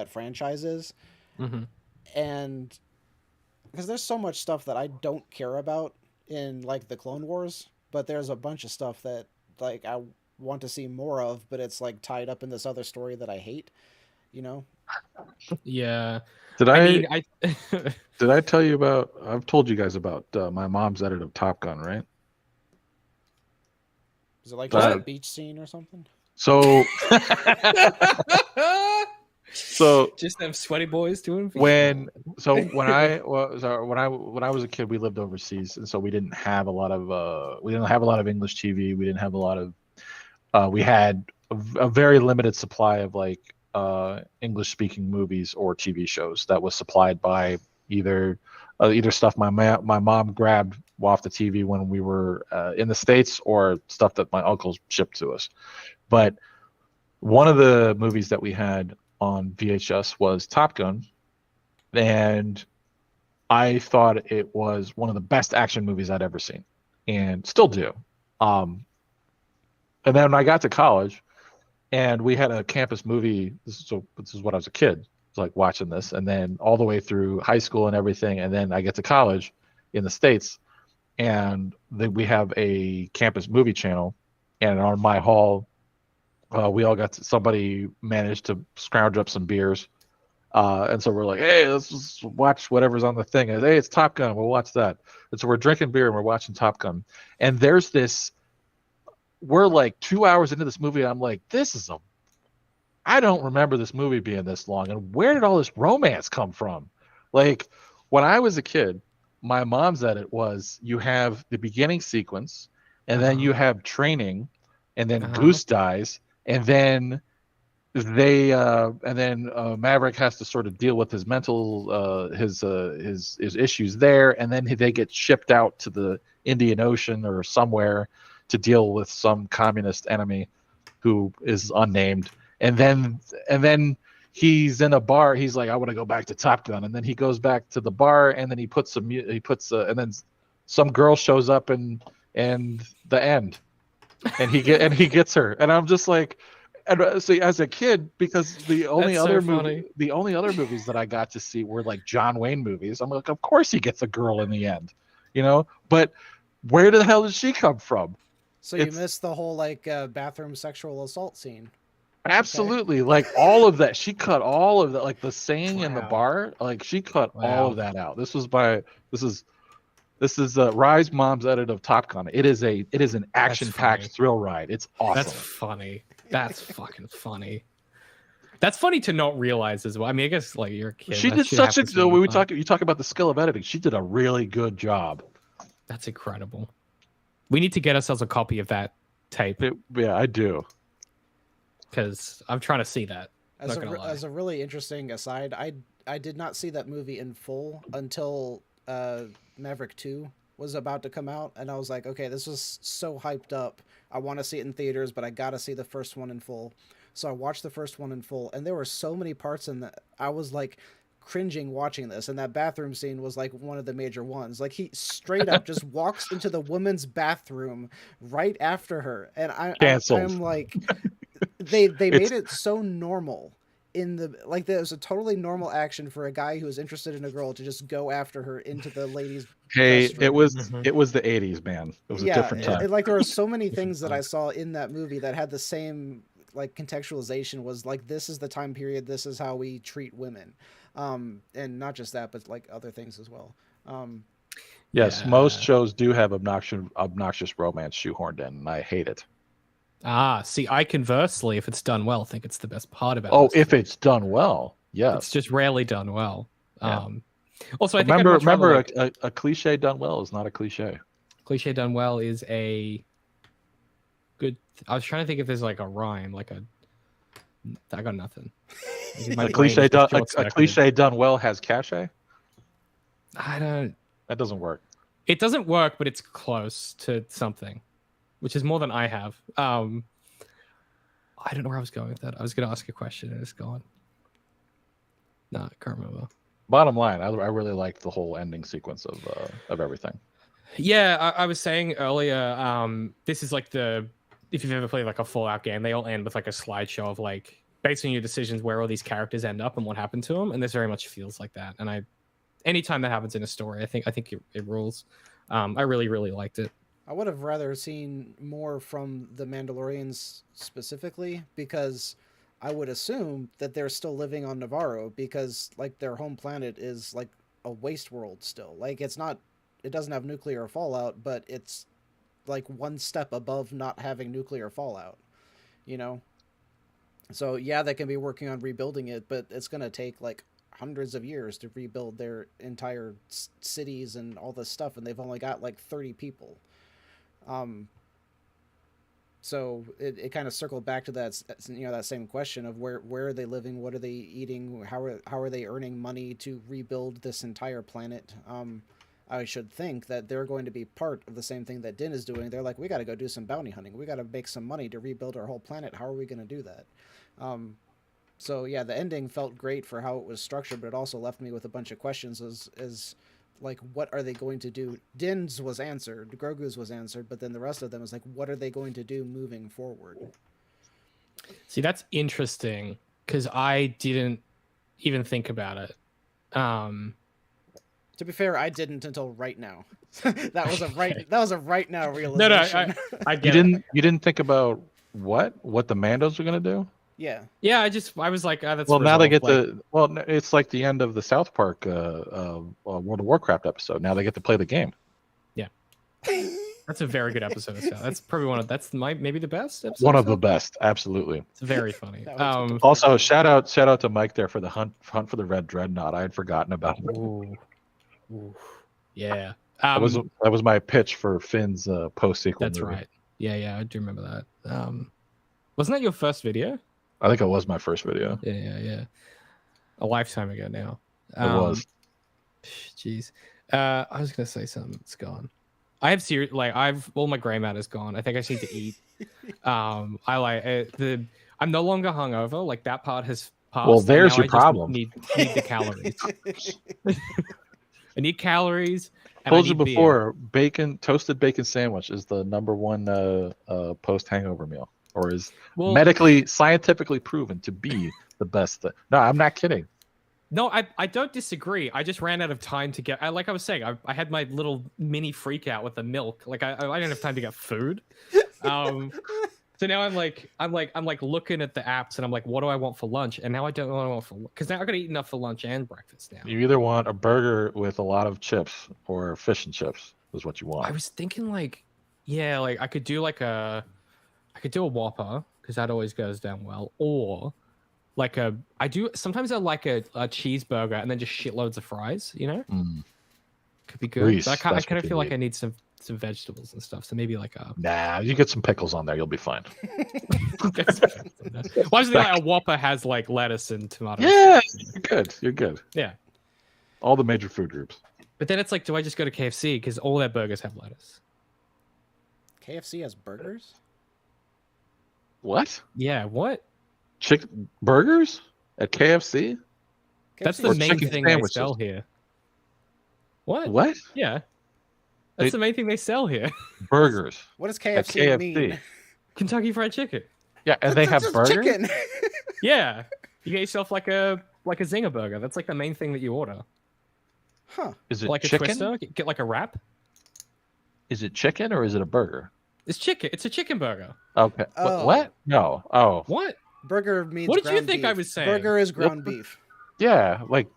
franchise is. Mm-hmm. And because there's so much stuff that I don't care about in like the Clone Wars, but there's a bunch of stuff that like I want to see more of, but it's like tied up in this other story that I hate, Yeah. Did I did I tell you about? I've told you guys about my mom's edit of Top Gun, right? Is it like a beach scene or something? So just them sweaty boys doing when I was a kid, we lived overseas, and so we didn't have a lot of English TV. We didn't have a lot of we had a very limited supply of like English speaking movies or TV shows that was supplied by either stuff my mom grabbed off the TV when we were in the States or stuff that my uncles shipped to us. But one of the movies that we had on VHS was Top Gun, and I thought it was one of the best action movies I'd ever seen, and still do. And then when I got to college, and we had a campus movie. This is what I was a kid, like watching this, and then all the way through high school and everything, and then I get to college in the States, and then we have a campus movie channel, and on my hall. We all somebody managed to scrounge up some beers. And so we're like, hey, let's just watch whatever's on the thing. And, hey, it's Top Gun. We'll watch that. And so we're drinking beer and we're watching Top Gun. And there's we're like 2 hours into this movie. And I'm like, I don't remember this movie being this long. And where did all this romance come from? Like when I was a kid, my mom's edit was you have the beginning sequence and then you have training and then Goose dies. And then Maverick has to sort of deal with his mental his issues there, and then they get shipped out to the Indian Ocean or somewhere to deal with some communist enemy who is unnamed. And then he's in a bar. He's like, I want to go back to Top Gun, and then he goes back to the bar, and then and then some girl shows up and the end. And he gets her, and I'm just like, and see, as a kid, because the only other movies that I got to see were like John Wayne movies. I'm like, of course he gets a girl in the end, But where the hell did she come from? So you missed the whole like bathroom sexual assault scene. Absolutely, okay. Like all of that. She cut all of that, like the saying in the bar. Like she cut all of that out. This is Rye's mom's edit of Top Gun. It is an action-packed thrill ride. It's awesome. That's funny. That's fucking funny. That's funny to not realize as well. I mean, I guess like you're a kid. She did such a when you talk about the skill of editing. She did a really good job. That's incredible. We need to get ourselves a copy of that tape. Yeah, I do. Because I'm trying to see that. As a really interesting aside, I did not see that movie in full until Maverick 2 was about to come out, and I was like, okay, this was so hyped up. I want to see it in theaters, but I gotta see the first one in full. So I watched the first one in full, and there were so many parts in that I was like cringing watching this, and that bathroom scene was like one of the major ones. Like he straight up just walks into the woman's bathroom right after her, and I'm like, they made it so normal in the like there's a totally normal action for a guy who is interested in a girl to just go after her into the ladies' Hey, restroom. it was the 80s, man. It was a different time. Like there were so many things that I saw in that movie that had the same like contextualization, was like, this is the time period, this is how we treat women. And not just that, but like other things as well. Yes, most shows do have obnoxious romance shoehorned in, and I hate it. See, I conversely, if it's done well, think it's the best part about it. Oh, if it's done well, yes. It's just rarely done well. Yeah. Also, I think remember a cliche done well is not a cliche. Cliche done well is a good. I was trying to think if there's like a rhyme, like a. I got nothing. A cliche done well has cachet. I don't. That doesn't work. It doesn't work, but it's close to something, which is more than I have. I don't know where I was going with that. I was going to ask a question and it's gone. No, I can't remember. Bottom line, I really liked the whole ending sequence of everything. Yeah, I was saying earlier, this is like if you've ever played like a Fallout game, they all end with like a slideshow of like, based on your decisions, where all these characters end up and what happened to them. And this very much feels like that. And anytime that happens in a story, I think it rules. I really, really liked it. I would have rather seen more from the Mandalorians specifically, because I would assume that they're still living on Navarro, because like their home planet is like a waste world still. Like it doesn't have nuclear fallout, but it's like one step above not having nuclear fallout, you know? So yeah, they can be working on rebuilding it, but it's going to take like hundreds of years to rebuild their entire cities and all this stuff, and they've only got like 30 people. So it kind of circled back to that, that same question of where are they living, what are they eating, how are they earning money to rebuild this entire planet? I should think that they're going to be part of the same thing that Din is doing. They're like, we got to go do some bounty hunting. We got to make some money to rebuild our whole planet. How are we going to do that? So yeah, the ending felt great for how it was structured, but it also left me with a bunch of questions as like, what are they going to do? Din's was answered, Grogu's was answered, but then the rest of them is like, what are they going to do moving forward? See, that's interesting, because I didn't even think about it. To be fair, I didn't until right now. That was a right now realization. No, I get it. You didn't think about what the Mandos are gonna do? Yeah. Yeah, I was like, that's well. Now they get it's like the end of the South Park World of Warcraft episode. Now they get to play the game. Yeah, that's a very good episode. That's probably maybe the best episode. One of the best, absolutely. It's very funny. Also, shout out to Mike there for the hunt for the Red Dreadnought. I had forgotten about it. Ooh. Yeah. That was my pitch for Finn's post sequel. That's movie. Right. Yeah, I do remember that. Wasn't that your first video? I think it was my first video. Yeah. A lifetime ago now. It was. Jeez. I was gonna say something. It's gone. I have all my gray matter is gone. I think I just need to eat. I'm no longer hungover. Like that part has passed. Well, there's your problem. Need the calories. I need calories. I told you before, toasted bacon sandwich is the #1 post hangover meal, or is medically, scientifically proven to be the best thing. No, I'm not kidding. No, I don't disagree. I just ran out of time to get. Like I was saying, I had my little mini freak out with the milk. Like I didn't have time to get food. So now I'm like looking at the apps and I'm like, what do I want for lunch? And now I don't know what I want for, because now I gotta eat enough for lunch and breakfast now. You either want a burger with a lot of chips or fish and chips is what you want. I was thinking I could do a Whopper, because that always goes down well, or sometimes I like a cheeseburger and then just shitloads of fries, Could be good. Grease, I kind of feel like I need some vegetables and stuff, so maybe you get some pickles on there, you'll be fine. Well, I was thinking a Whopper has like lettuce and tomatoes. Yeah, you're good. Yeah, all the major food groups. But then it's like, do I just go to KFC, because all their burgers have lettuce? KFC has burgers? What? Yeah, what? Chicken burgers at KFC? That's KFC the Or main chicken thing sandwiches. they sell here. What? What? Yeah. That's They- the main thing they sell here. Burgers. What does At KFC mean? Kentucky Fried Chicken. Yeah, and they have That's burgers. chicken. Yeah. You get yourself like a zinger burger. That's like the main thing that you order. Huh. Is it Like a chicken? twister. Get like a wrap. Is it chicken or is it a burger? It's chicken. It's a chicken burger. Okay. Oh. What? No. Oh. What? Burger means What did you ground think I beef. was saying? Burger is ground beef. Yeah, like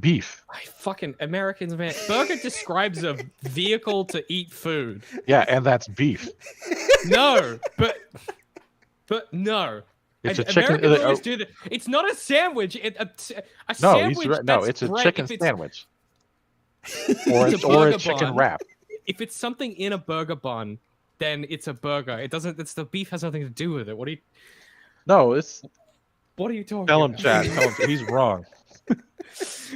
beef. I fucking Americans, man. Burger describes a vehicle to eat food. Yeah, and that's beef. No, but no. It's a chicken. Americans always do that. It's not a sandwich. A No, sandwich. he's right. No, that's it's a great chicken if it's- sandwich. Or It's a or a burger chicken bun. wrap. If it's something in a burger bun, then it's a burger. It doesn't. It's the beef has nothing to do with it. What are you No, it's What are you talking? tell him, about? Chad. Tell him he's wrong.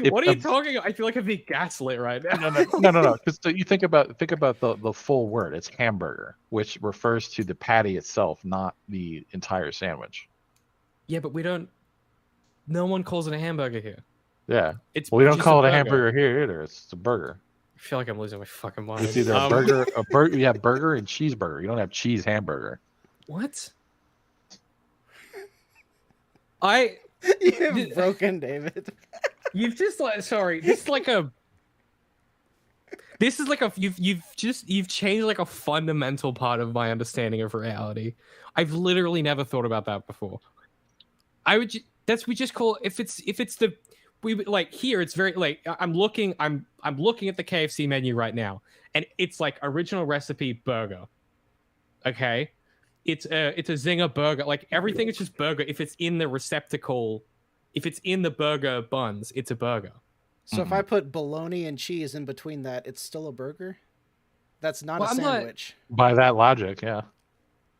What are you talking about? I feel like I'm being gaslit right now. No. Because you think about the full word. It's hamburger, which refers to the patty itself, not the entire sandwich. Yeah, but we don't. No one calls it a hamburger here. Yeah. It's Well, we don't just call it a burger. hamburger here either. It's a burger. I feel like I'm losing my fucking mind. It's either a burger. You have burger and cheeseburger. You don't have cheese hamburger. What? You've broken, David. You've just like sorry. This is like a. This is like a you've changed like a fundamental part of my understanding of reality. I've literally never thought about that before. We just call if it's the we like here it's very like I'm looking at the KFC menu right now and it's like original recipe burger. Okay? It's a zinger burger. Like everything is just burger. If it's in the receptacle, if it's in the burger buns, it's a burger. So if I put bologna and cheese in between that, it's still a burger? That's not a sandwich. By that logic, yeah.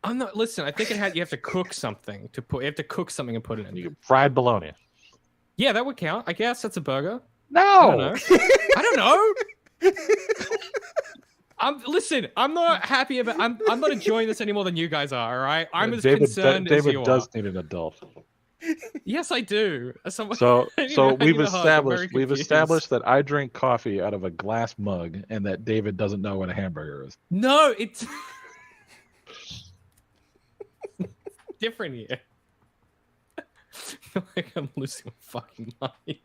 I'm not. Listen, I think you have to cook something to put. You have to cook something and put it in. You fried bologna. Yeah, that would count. I guess that's a burger. No. I don't know. Listen. I'm not happy about. I'm not enjoying this any more than you guys are. All right. I'm as concerned as you David are. does need an adult. Yes, I do. So I need we've a hug. I'm very confused. established that I drink coffee out of a glass mug and that David doesn't know what a hamburger is. No, it's different here. I feel like I'm losing my fucking mind.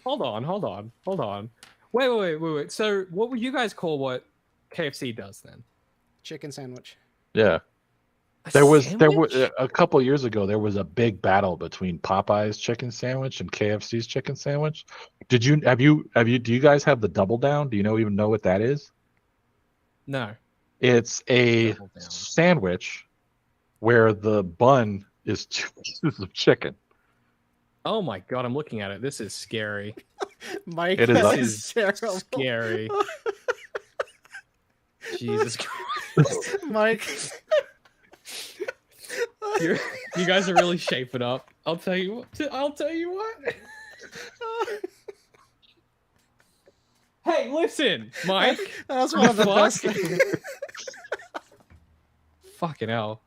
Hold on. Wait. So, what would you guys call what KFC does then? Chicken sandwich. Yeah. A There was sandwich? a couple years ago there was a big battle between Popeye's chicken sandwich and KFC's chicken sandwich. Do you guys have the double down? Do you even know what that is? No. It's a Double down. sandwich where the bun is 2 pieces of chicken. Oh my god, I'm looking at it. This is scary. Mike, It is that This is terrible. Scary. Jesus Christ. Mike. You guys are really shaping up. I'll tell you what. Hey, listen, Mike. That's one of the Fuck. best things. Fucking hell.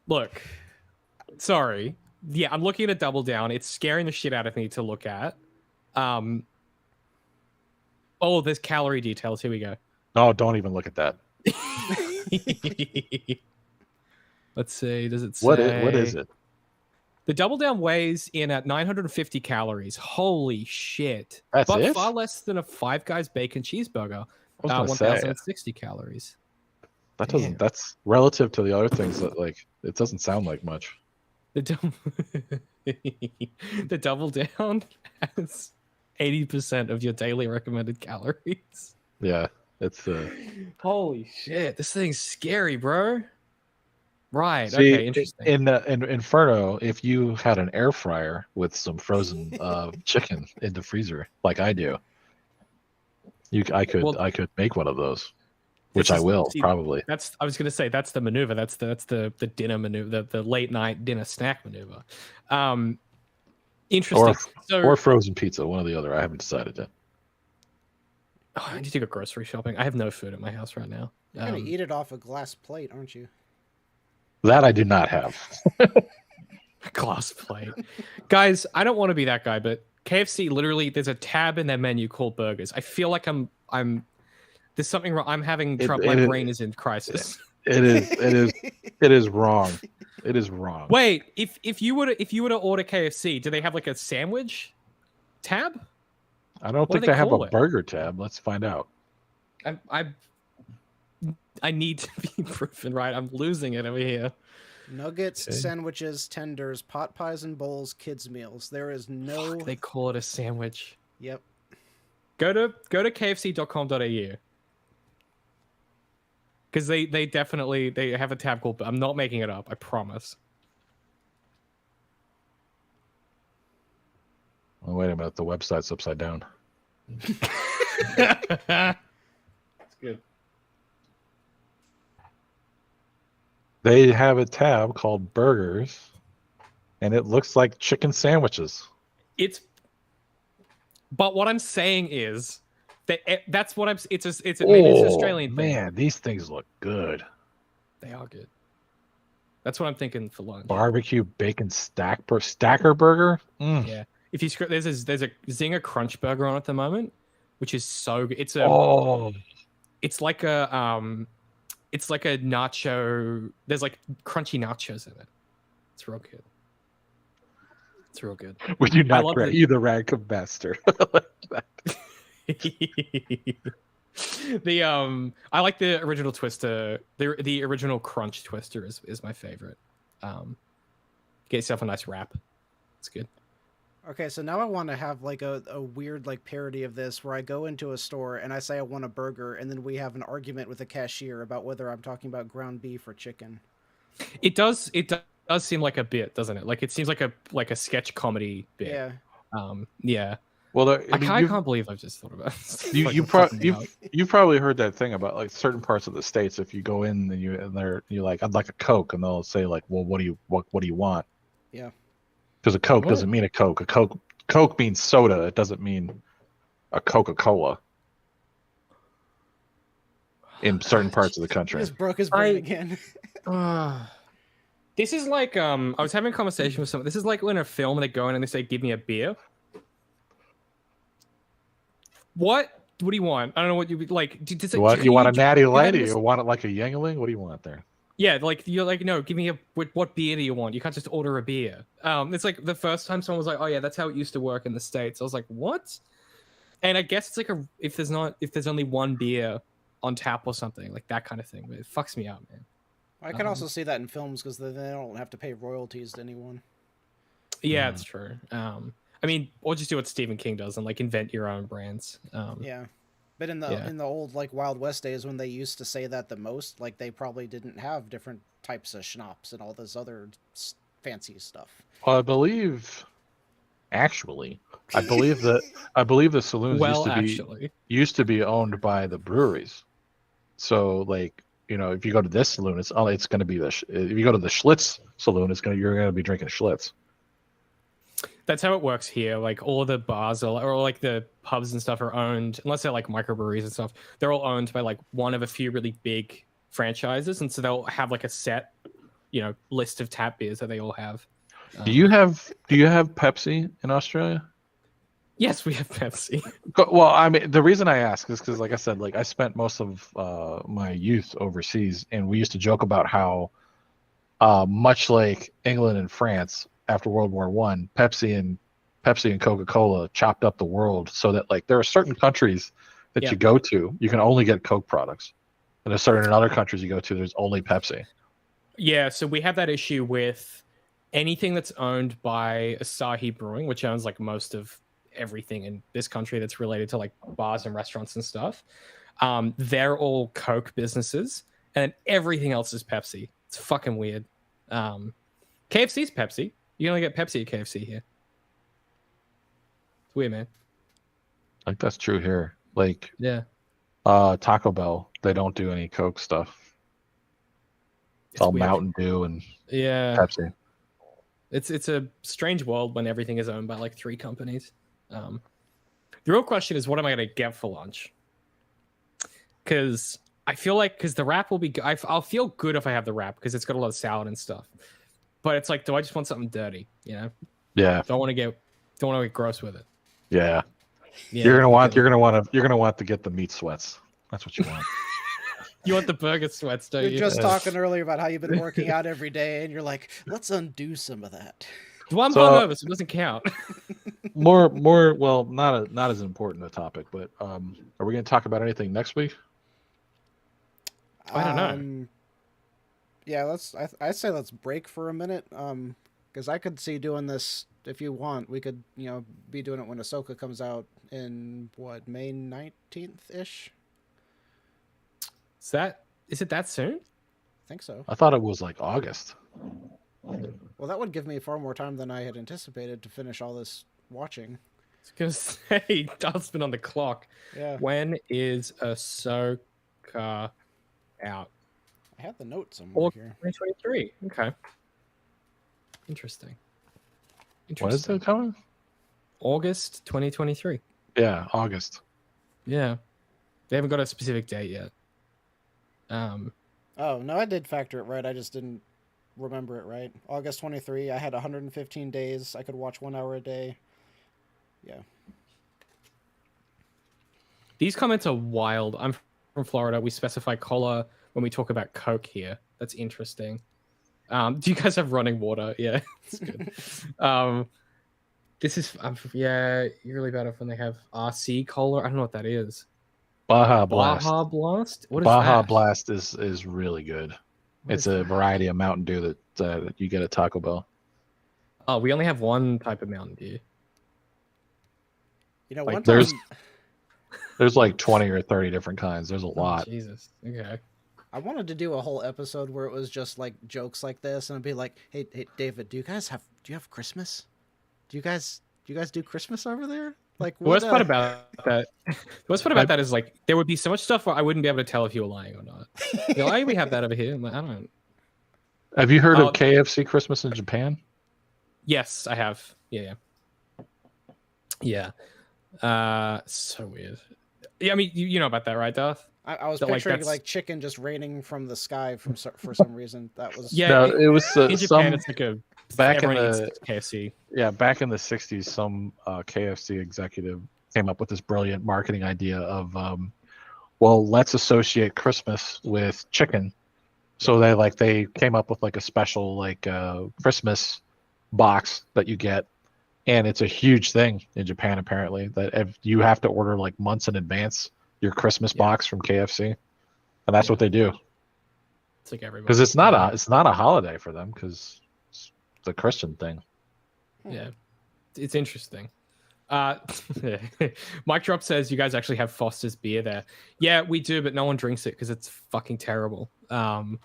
Look. Sorry. Yeah, I'm looking at a double down. It's scaring the shit out of me to look at. Oh, there's calorie details. Here we go. No, don't even look at that. Let's see. Does it say What is it? The double down weighs in at 950 calories. Holy shit. That's but it? far less than a Five Guys bacon cheeseburger. I was gonna say 1060 calories. that doesn't. That's relative to the other things that it doesn't sound like much. The the double down has 80% of your daily recommended calories. Yeah, it's Holy shit. This thing's scary, bro. Right. See, Okay, interesting. in Inferno, if you had an air fryer with some frozen chicken in the freezer, like I do, I could make one of those, which I will probably. I was gonna say that's the maneuver. That's the dinner maneuver, the late night dinner snack maneuver. Interesting. Or frozen pizza, one or the other. I haven't decided yet. Oh, I need to go grocery shopping. I have no food at my house right now. You're gonna eat it off a glass plate, aren't you? That I do not have. Glass plate. Guys, I don't want to be that guy, but KFC literally there's a tab in their menu called burgers. I feel like I'm there's something wrong. I'm having trouble. My brain is in crisis. It is wrong. It is wrong. Wait, if you were to order KFC, do they have like a sandwich tab? I don't think they have a burger tab. Let's find out. I need to be proven right. I'm losing it over here. Nuggets, sandwiches, tenders, pot pies and bowls, kids meals. There is no. They call it a sandwich. Yep. Go to kfc.com.au because they definitely have a tab called. I'm not making it up. I promise. Oh, wait a minute. The website's upside down. That's good. They have a tab called burgers, and it looks like chicken sandwiches. But what I'm saying is that's what I'm. It's an Australian thing. Man, these things look good. They are good. That's what I'm thinking for lunch. Barbecue bacon stacker burger. Yeah. If you there's a Zinger Crunch burger on at the moment, which is so good. It's like a nacho. There's like crunchy nachos in it. It's real good. It's real good. Would you not grab the Ragcom master? I like the original Twister. The original Crunch Twister is my favorite. Get yourself a nice wrap. It's good. Okay, so now I want to have like a weird like parody of this where I go into a store and I say I want a burger and then we have an argument with the cashier about whether I'm talking about ground beef or chicken. It does seem like a bit, doesn't it? Like it seems like a sketch comedy bit. Yeah. Yeah. Well, I can't believe I've just thought about it. You've probably heard that thing about like certain parts of the States. If you go in and you're like, I'd like a Coke, and they'll say like, well, what do you want? Yeah. Because a Coke doesn't mean a Coke. Coke means soda. It doesn't mean a Coca-Cola. In certain parts of the country. He just broke his brain again. This is like I was having a conversation with someone. This is like when a film they go in and they say, "Give me a beer." What do you want? I don't know what you like. You want a natty light, or you want it like a Yuengling? What do you want there? Yeah, like you're like, no, give me what beer do you want? You can't just order a beer. It's like the first time someone was like, oh yeah, that's how it used to work in the States. I was like, what? And I guess it's like if there's only one beer on tap or something, like that kind of thing. But it fucks me up, man. I can also see that in films because they don't have to pay royalties to anyone. Yeah, it's true. I mean, or just do what Stephen King does and like invent your own brands. Yeah. But in the old like Wild West days when they used to say that the most, like they probably didn't have different types of schnapps and all this other fancy stuff. Well, I believe the saloons used to be owned by the breweries. So like, you know, if you go to this saloon, it's going to be if you go to the Schlitz saloon, you're going to be drinking Schlitz. That's how it works here. Like all the bars or like the pubs and stuff are owned, unless they're like microbreweries and stuff. They're all owned by like one of a few really big franchises, and so they'll have like a set, list of tap beers that they all have. Do you have Pepsi in Australia? Yes, we have Pepsi. Well, I mean, the reason I ask is because, like I said, like I spent most of my youth overseas, and we used to joke about how, much like England and France after World War I, Pepsi and Coca-Cola chopped up the world, so that like there are certain countries that you go to, you can only get Coke products, and there's certain other countries you go to, there's only Pepsi. Yeah, so we have that issue with anything that's owned by Asahi Brewing, which owns like most of everything in this country that's related to like bars and restaurants and stuff. They're all Coke businesses, and everything else is Pepsi. It's fucking weird. KFC's Pepsi. You can only get Pepsi at KFC here. It's weird, man. Like that's true here. Like Taco Bell, they don't do any Coke stuff. It's all weird. Mountain Dew and Pepsi. It's a strange world when everything is owned by like 3 companies. The real question is, what am I going to get for lunch? Because I feel like the wrap will be. I'll feel good if I have the wrap because it's got a lot of salad and stuff. but it's like, do I just want something dirty? You know? Yeah. Don't want to get gross with it. Yeah. Yeah, You're gonna want to get the meat sweats. That's what you want. You want the burger sweats, don't you? You're just talking earlier about how you've been working out every day, and you're like, let's undo some of that. Well, I'm hungover, so it doesn't count. more. Well, not as important a topic, but are we going to talk about anything next week? I don't know. Yeah, I'd say let's break for a minute. Because I could see doing this if you want. We could, be doing it when Ahsoka comes out in May 19th ish. Is it that soon? I think so. I thought it was like August. Well, that would give me far more time than I had anticipated to finish all this watching. I was gonna say, Darth's been on the clock. Yeah. When is Ahsoka out? I have the note somewhere here. 2023. Okay. Interesting. When is it coming? August 2023. Yeah, August. Yeah. They haven't got a specific date yet. Oh, no, I did factor it right. I just didn't remember it right. August 23. I had 115 days. I could watch 1 hour a day. Yeah. These comments are wild. I'm from Florida. We specify cola when we talk about Coke here. That's interesting. Do you guys have running water? Yeah, it's good. This is you're really bad off when they have RC cola. I don't know what that is. Baja Blast. Baja Blast. What is Baja that? Blast is really good. It's a variety of Mountain Dew that you get at Taco Bell. Oh, we only have one type of Mountain Dew. One time... There's like 20 or 30 different kinds. There's a lot. Jesus. Okay. I wanted to do a whole episode where it was just like jokes like this, and I'd be like, "Hey, David, do you have Christmas? Do you guys do Christmas over there?" Like, the worst part about that is like there would be so much stuff where I wouldn't be able to tell if you were lying or not. You're like, we have that over here. I'm like, I don't. Have you heard of KFC Christmas in Japan? Yes, I have. Yeah. So weird. Yeah, I mean, you know about that, right, Darth? I was picturing like chicken just raining from the sky for some reason. That was it was in Japan. It's like a back in the KFC. Yeah, back in the 60s, some KFC executive came up with this brilliant marketing idea of, let's associate Christmas with chicken. So they came up with like a special Christmas box that you get, and it's a huge thing in Japan apparently that if you have to order like months in advance your Christmas box from KFC, and that's what they do. It's like everybody, because it's not a holiday for them because it's the Christian thing. Yeah, it's interesting. Mike Drop says you guys actually have Foster's beer there. Yeah, we do, but no one drinks it because it's fucking terrible. The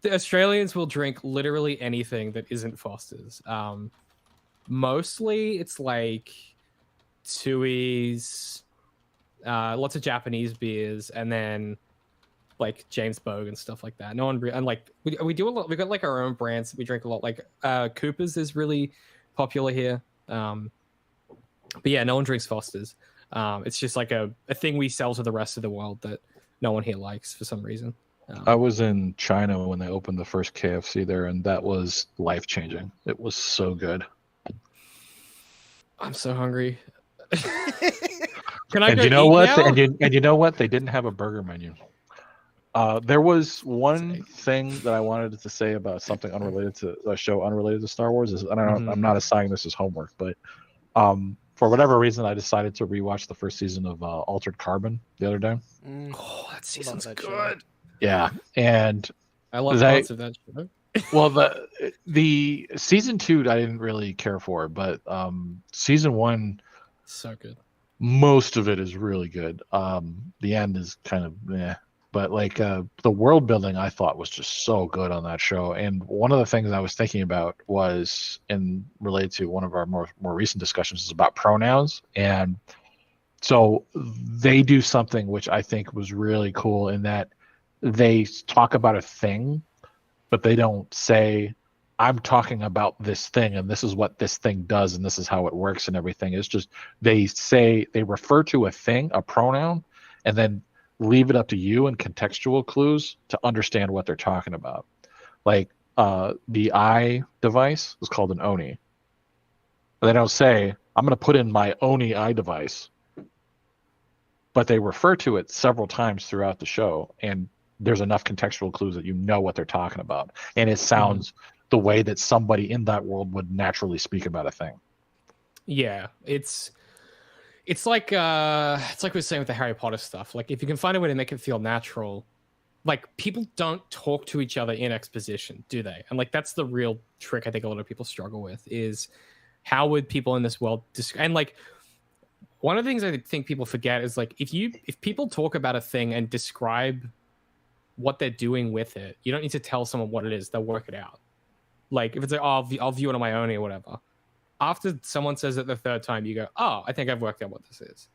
Australians will drink literally anything that isn't Foster's. Mostly it's like Tui's, lots of Japanese beers, and then like James Bogue and stuff like that. No one and like we do a lot. We got like our own brands that we drink a lot. Like Cooper's is really popular here. But yeah, no one drinks Foster's. It's just like a thing we sell to the rest of the world that no one here likes for some reason. I was in China when they opened the first KFC there, and that was life-changing. It was so good. I'm so hungry. Can I and go you know eat what? now? And you know what? They didn't have a burger menu. There was one thing that I wanted to say about something unrelated to a show unrelated to Star Wars. I'm not assigning this as homework, but for whatever reason, I decided to rewatch the first season of Altered Carbon the other day. Oh, that season's good. Show. Yeah, and I love parts of that show. Well, the season 2 I didn't really care for, but season 1, so good. Most of it is really good. The end is kind of but like the world building I thought was just so good on that show. And one of the things I was thinking about was related to one of our more recent discussions is about pronouns. And so they do something which I think was really cool in that they talk about a thing, but they don't say, I'm talking about this thing and this is what this thing does and this is how it works and everything. It's just they refer to a thing, a pronoun, and then leave it up to you and contextual clues to understand what they're talking about. Like the eye device is called an Oni. They don't say, I'm going to put in my Oni eye device. But they refer to it several times throughout the show, and there's enough contextual clues that you know what they're talking about. And it sounds the way that somebody in that world would naturally speak about a thing. Yeah, it's like we were saying with the Harry Potter stuff. Like, if you can find a way to make it feel natural, like, people don't talk to each other in exposition, do they? And like, that's the real trick I think a lot of people struggle with, is how would people in this world and like, one of the things I think people forget is, like, if people talk about a thing and describe what they're doing with it, you don't need to tell someone what it is. They'll work it out. Like, if it's like, oh, I'll view it on my own or whatever. After someone says it the third time, you go, oh, I think I've worked out what this is.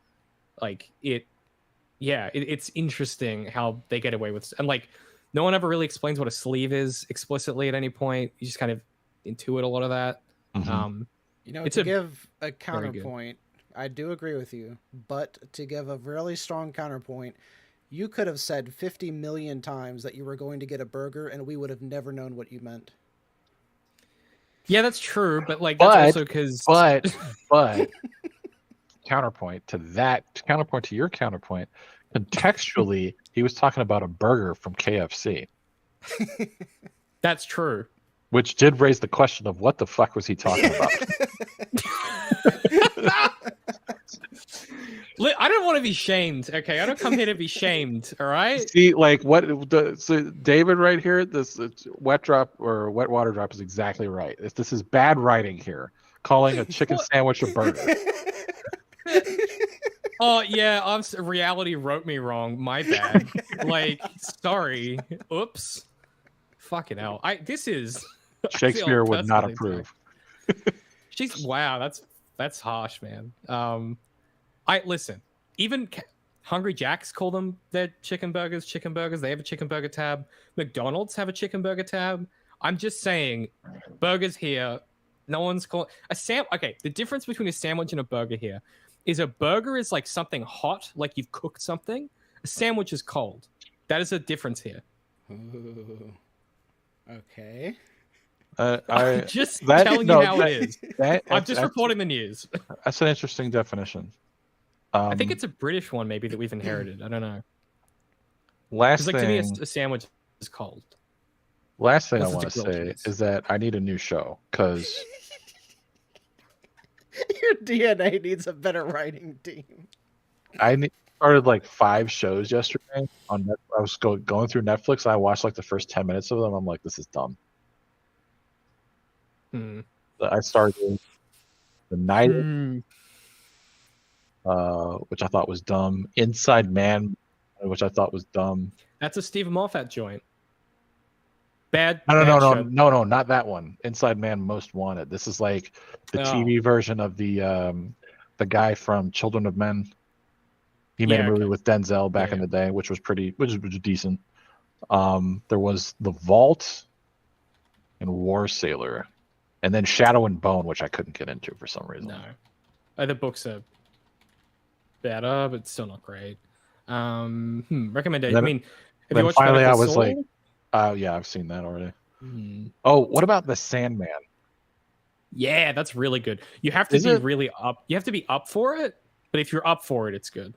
Like, it's interesting how they get away with, and like, no one ever really explains what a sleeve is explicitly at any point. You just kind of intuit a lot of that. Mm-hmm. To give a counterpoint, I do agree with you, but to give a really strong counterpoint, you could have said 50 million times that you were going to get a burger, and we would have never known what you meant. Yeah, that's true, but like, that's also because. But counterpoint to your counterpoint, contextually, he was talking about a burger from KFC. That's true. Which did raise the question of what the fuck was he talking about? I don't want to be shamed, okay? I don't come here to be shamed, all right? See, like, so David right here, this wet water drop is exactly right. This is bad writing here, calling a chicken sandwich a burger. Oh, yeah, reality wrote me wrong. My bad. Like, sorry. Oops. Fucking hell. Shakespeare would not approve. Wow, that's harsh, man. Listen, even Hungry Jack's call them their chicken burgers. They have a chicken burger tab. McDonald's have a chicken burger tab. I'm just saying, burgers here, no one's calling okay, the difference between a sandwich and a burger here is a burger is like something hot, like you've cooked something. A sandwich is cold. That is a difference here. Ooh. Okay. I'm just telling you how it is. I'm just reporting the news. That's an interesting definition. I think it's a British one, maybe, that we've inherited. I don't know. Last thing, to me, a sandwich is cold. Last thing I want to say is that I need a new show because your DNA needs a better writing team. I started like 5 shows yesterday on I was going through Netflix. And I watched like the first 10 minutes of them. I'm like, this is dumb. I started The Night, which I thought was dumb. Inside Man, which I thought was dumb. That's a Steve Moffat joint. Bad. No, not that one. Inside Man Most Wanted. This is like the TV version of the guy from Children of Men. He made a movie with Denzel back in the day, which was decent. There was The Vault and War Sailor, and then Shadow and Bone, which I couldn't get into for some reason. No, the books are better, but still not great. Recommendation. I mean, have you watched finally, I was like, yeah, I've seen that already. Oh, what about The Sandman? Yeah, that's really good. You have to be really up. You have to be up for it, but if you're up for it, it's good.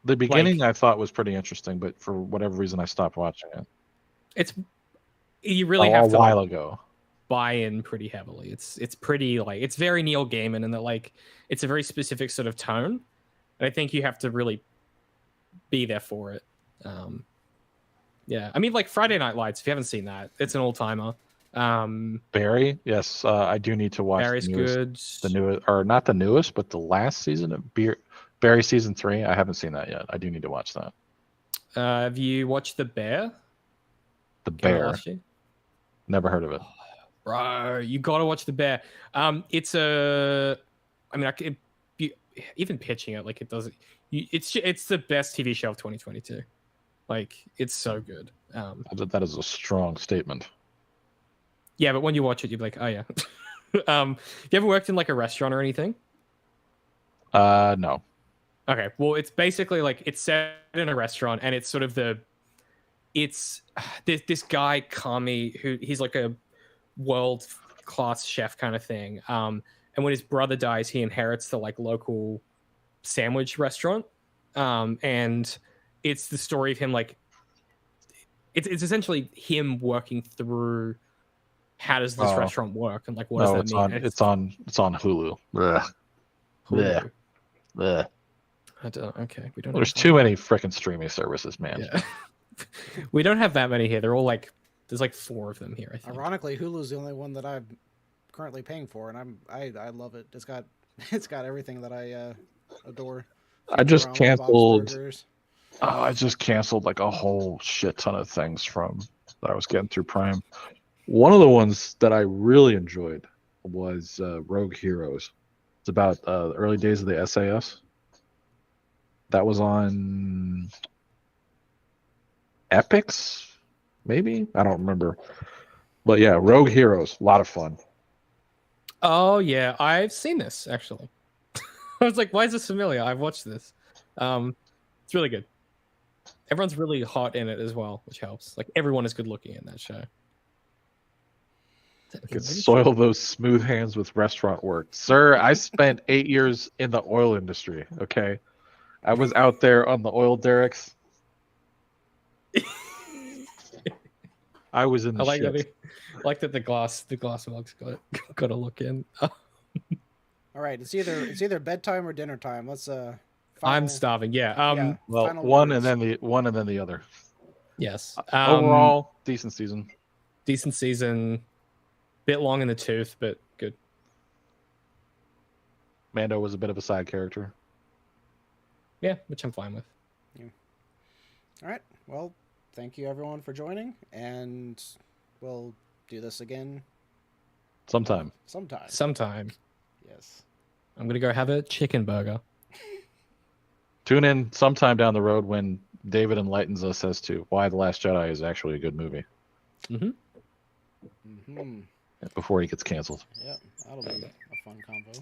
The beginning I thought was pretty interesting, but for whatever reason, I stopped watching it. You really have to a while ago buy in pretty heavily. It's pretty it's very Neil Gaiman, and that it's a very specific sort of tone. And I think you have to really be there for it. Yeah, I mean, like Friday Night Lights. If you haven't seen that, it's an old timer. Barry, yes, I do need to watch. Barry's good. The newest, or not the newest, but the last season of Barry season 3. I haven't seen that yet. I do need to watch that. Have you watched The Bear? The Bear. Never heard of it. Bro, you gotta watch The Bear. It's a. I mean, even pitching it it doesn't. It's the best TV show of 2022. It's so good. That is a strong statement. Yeah, but when you watch it, you'll be like, oh yeah. You ever worked in a restaurant or anything? No. Okay, well, it's basically it's set in a restaurant, and it's sort of this guy Kami, who he's a world class chef kind of thing. And when his brother dies, he inherits the like local sandwich restaurant. And it's the story of him like it's essentially him working through how does this restaurant work and like what does that mean? It's on Hulu. Blech. Hulu. Blech. I don't. Okay, we don't. There's too many freaking streaming services, man. Yeah. We don't have that many here. They're all like there's like 4 of them here. I think. Ironically, Hulu's the only one that I'm currently paying for, and I love it. It's got everything that I adore. I just canceled. I just canceled like a whole shit ton of things from that I was getting through Prime. One of the ones that I really enjoyed was Rogue Heroes. It's about the early days of the SAS. That was on Epix, maybe? I don't remember. But yeah, Rogue Heroes, a lot of fun. Oh yeah, I've seen this actually. I was like, why is this familiar? I've watched this. It's really good. Everyone's really hot in it as well, which helps. Like everyone is good looking in that show. You can soil those smooth hands with restaurant work. Sir, I spent 8 years in the oil industry, okay? I was out there on the oil derricks. I was in the I shit. like that the glass mug's got to look in. All right, it's either bedtime or dinner time. Let's I'm starving. Yeah. Well, one and then the other. Yes. Overall, decent season. Decent season. Bit long in the tooth, but good. Mando was a bit of a side character. Yeah, which I'm fine with. Yeah. All right. Well, thank you everyone for joining, and we'll do this again sometime. Sometime. Yes. I'm gonna go have a chicken burger. Tune in sometime down the road when David enlightens us as to why The Last Jedi is actually a good movie. Before he gets canceled. Yep, that'll be a fun combo.